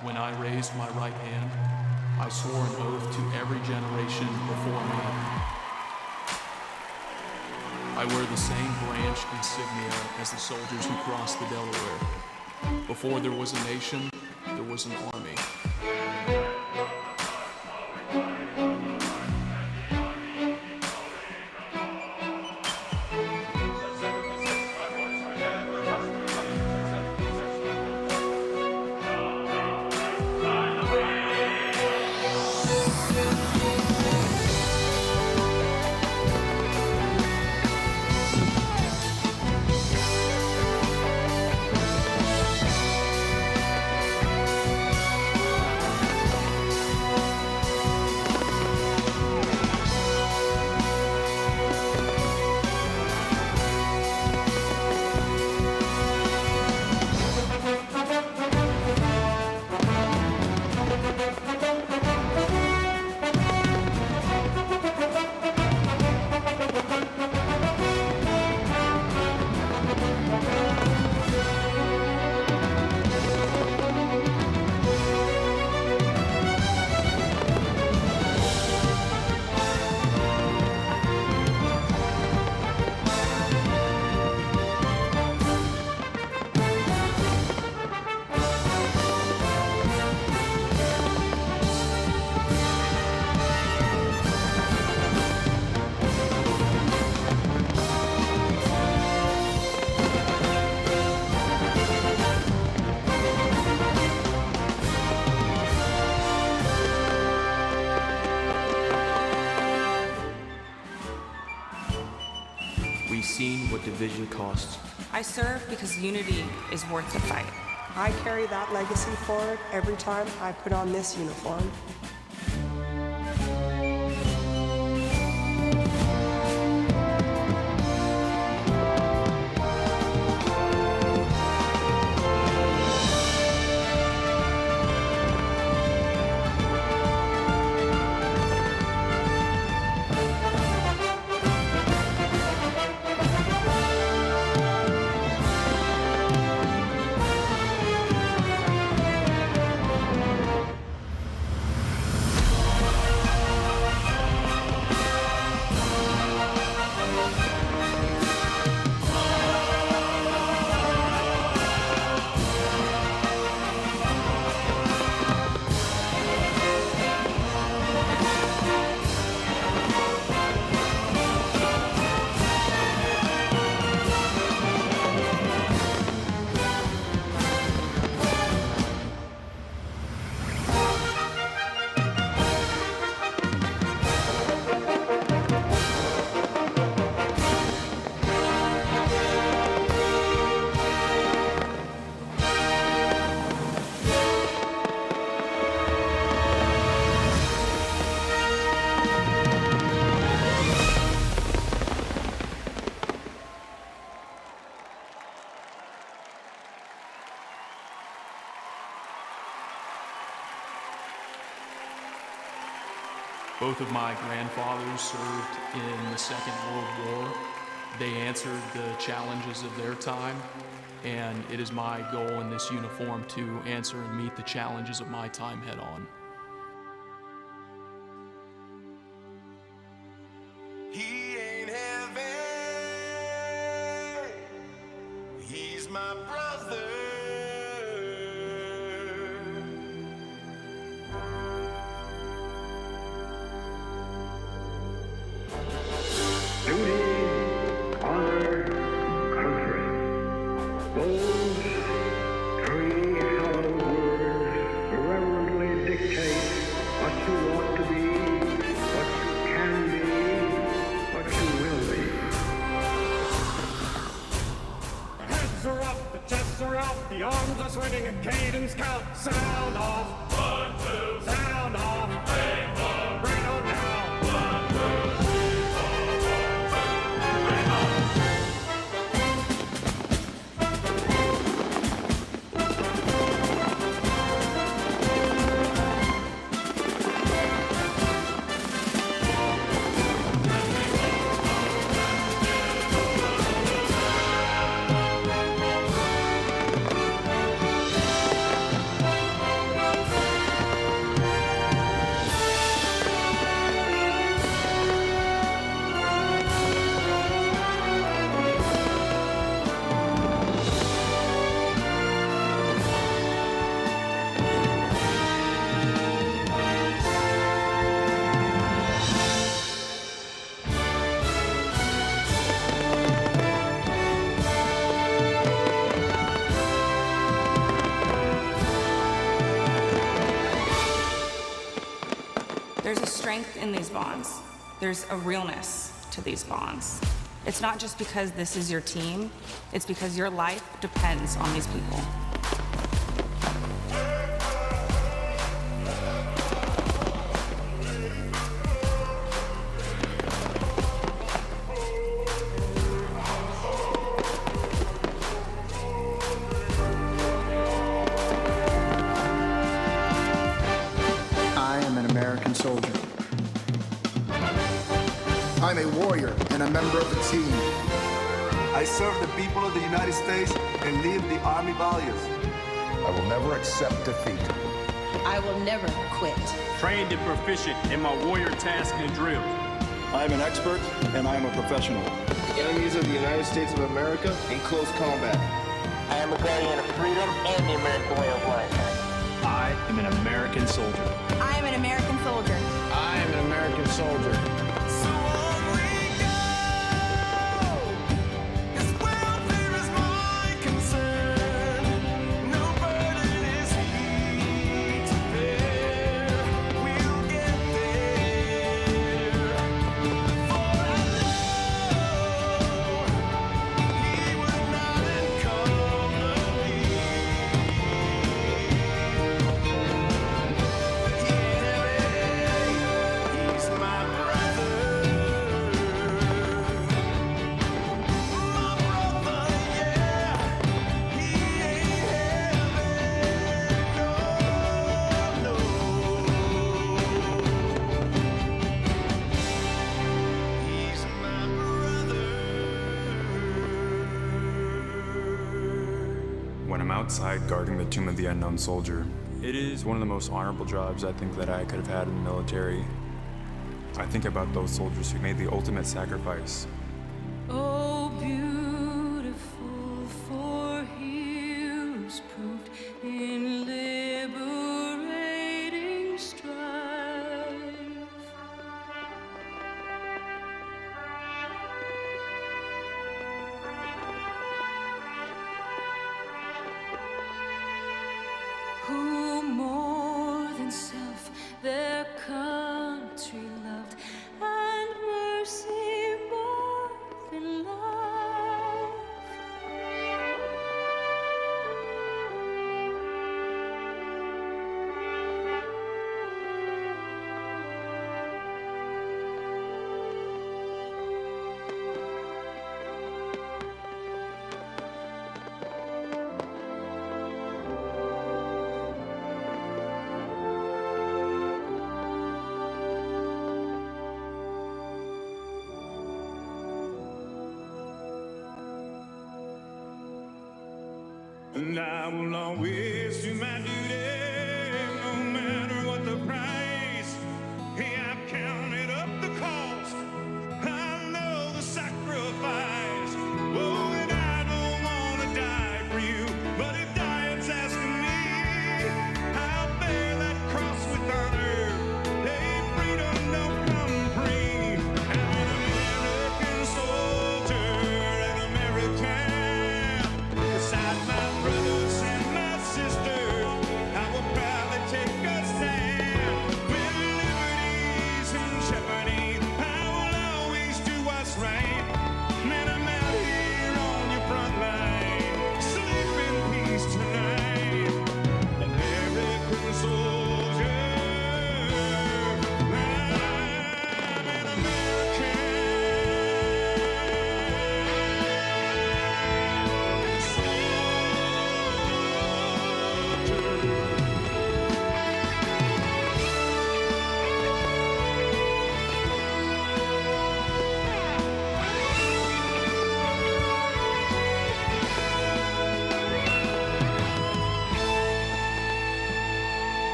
When I raised my right hand, I swore an oath to every generation before me. I wear the same branch insignia as the soldiers who crossed the Delaware. Before there was a nation, there was an army. most. I serve because unity is worth the fight. I carry that legacy forward every time I put on this uniform. Both of my grandfathers served in the Second World War. They answered the challenges of their time, and it is my goal in this uniform to answer and meet the challenges of my time head on. He ain't heaven, he's my brother. Duty, honor, country. Those three hallowed words reverently dictate what you ought to be, what you can be, what you will be. The heads are up, the chests are out, the arms are swinging, a cadence count. Sound off. 1, 2. Sound off. 3, 4. Bring on now. 1, 2, 3. There's a strength in these bonds. There's a realness to these bonds. It's not just because this is your team, it's because your life depends on these people. I am an American soldier. I'm a warrior and a member of the team. I serve the people of the United States and live the Army values. I will never accept defeat. I will never quit. Trained and proficient in my warrior task and drill. I am an expert and I am a professional. Enemies of the United States of America in close combat. I am a guardian of freedom and the American way of life. I am an American soldier. I am an American soldier. I am an American soldier. when I'm outside guarding the tomb of the unknown soldier. It is one of the most honorable jobs I think that I could have had in the military. I think about those soldiers who made the ultimate sacrifice. Oh, beautiful for heroes proved in liberating strife. Who more than self their country loved, and mercy more than life. And I will always do my duty, no matter what the price. Hey, I've counted up the cost, I know the sacrifice. Oh, and I don't want to die for you, but if dying's asking me, I'll bear that cross with honor. Hey, freedom don't come free. I'm an American soldier, an American. Beside my brothers and my sisters, I will proudly take a stand. With liberties and jeopardy, I will always do what's right. Man, I'm out here on your front line. Sleep in peace tonight. American soldier, I'm an American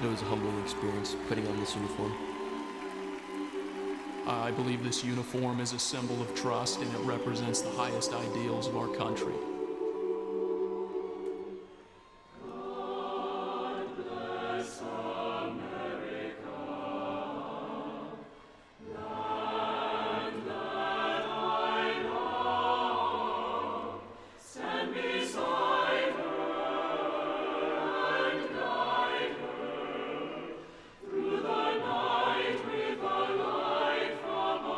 It was a humbling experience putting on this uniform. I believe this uniform is a symbol of trust, and it represents the highest ideals of our country. Through the night with a light from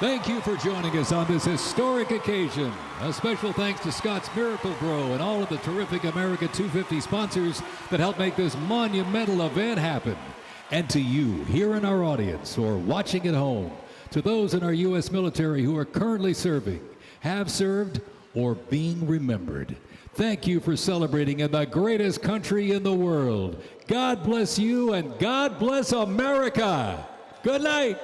Thank you for joining us on this historic occasion. A special thanks to Scott's Miracle Grow and all of the terrific America 250 sponsors that helped make this monumental event happen. And to you here in our audience or watching at home, to those in our U.S. military who are currently serving, have served, or being remembered, thank you for celebrating in the greatest country in the world. God bless you and God bless America. Good night.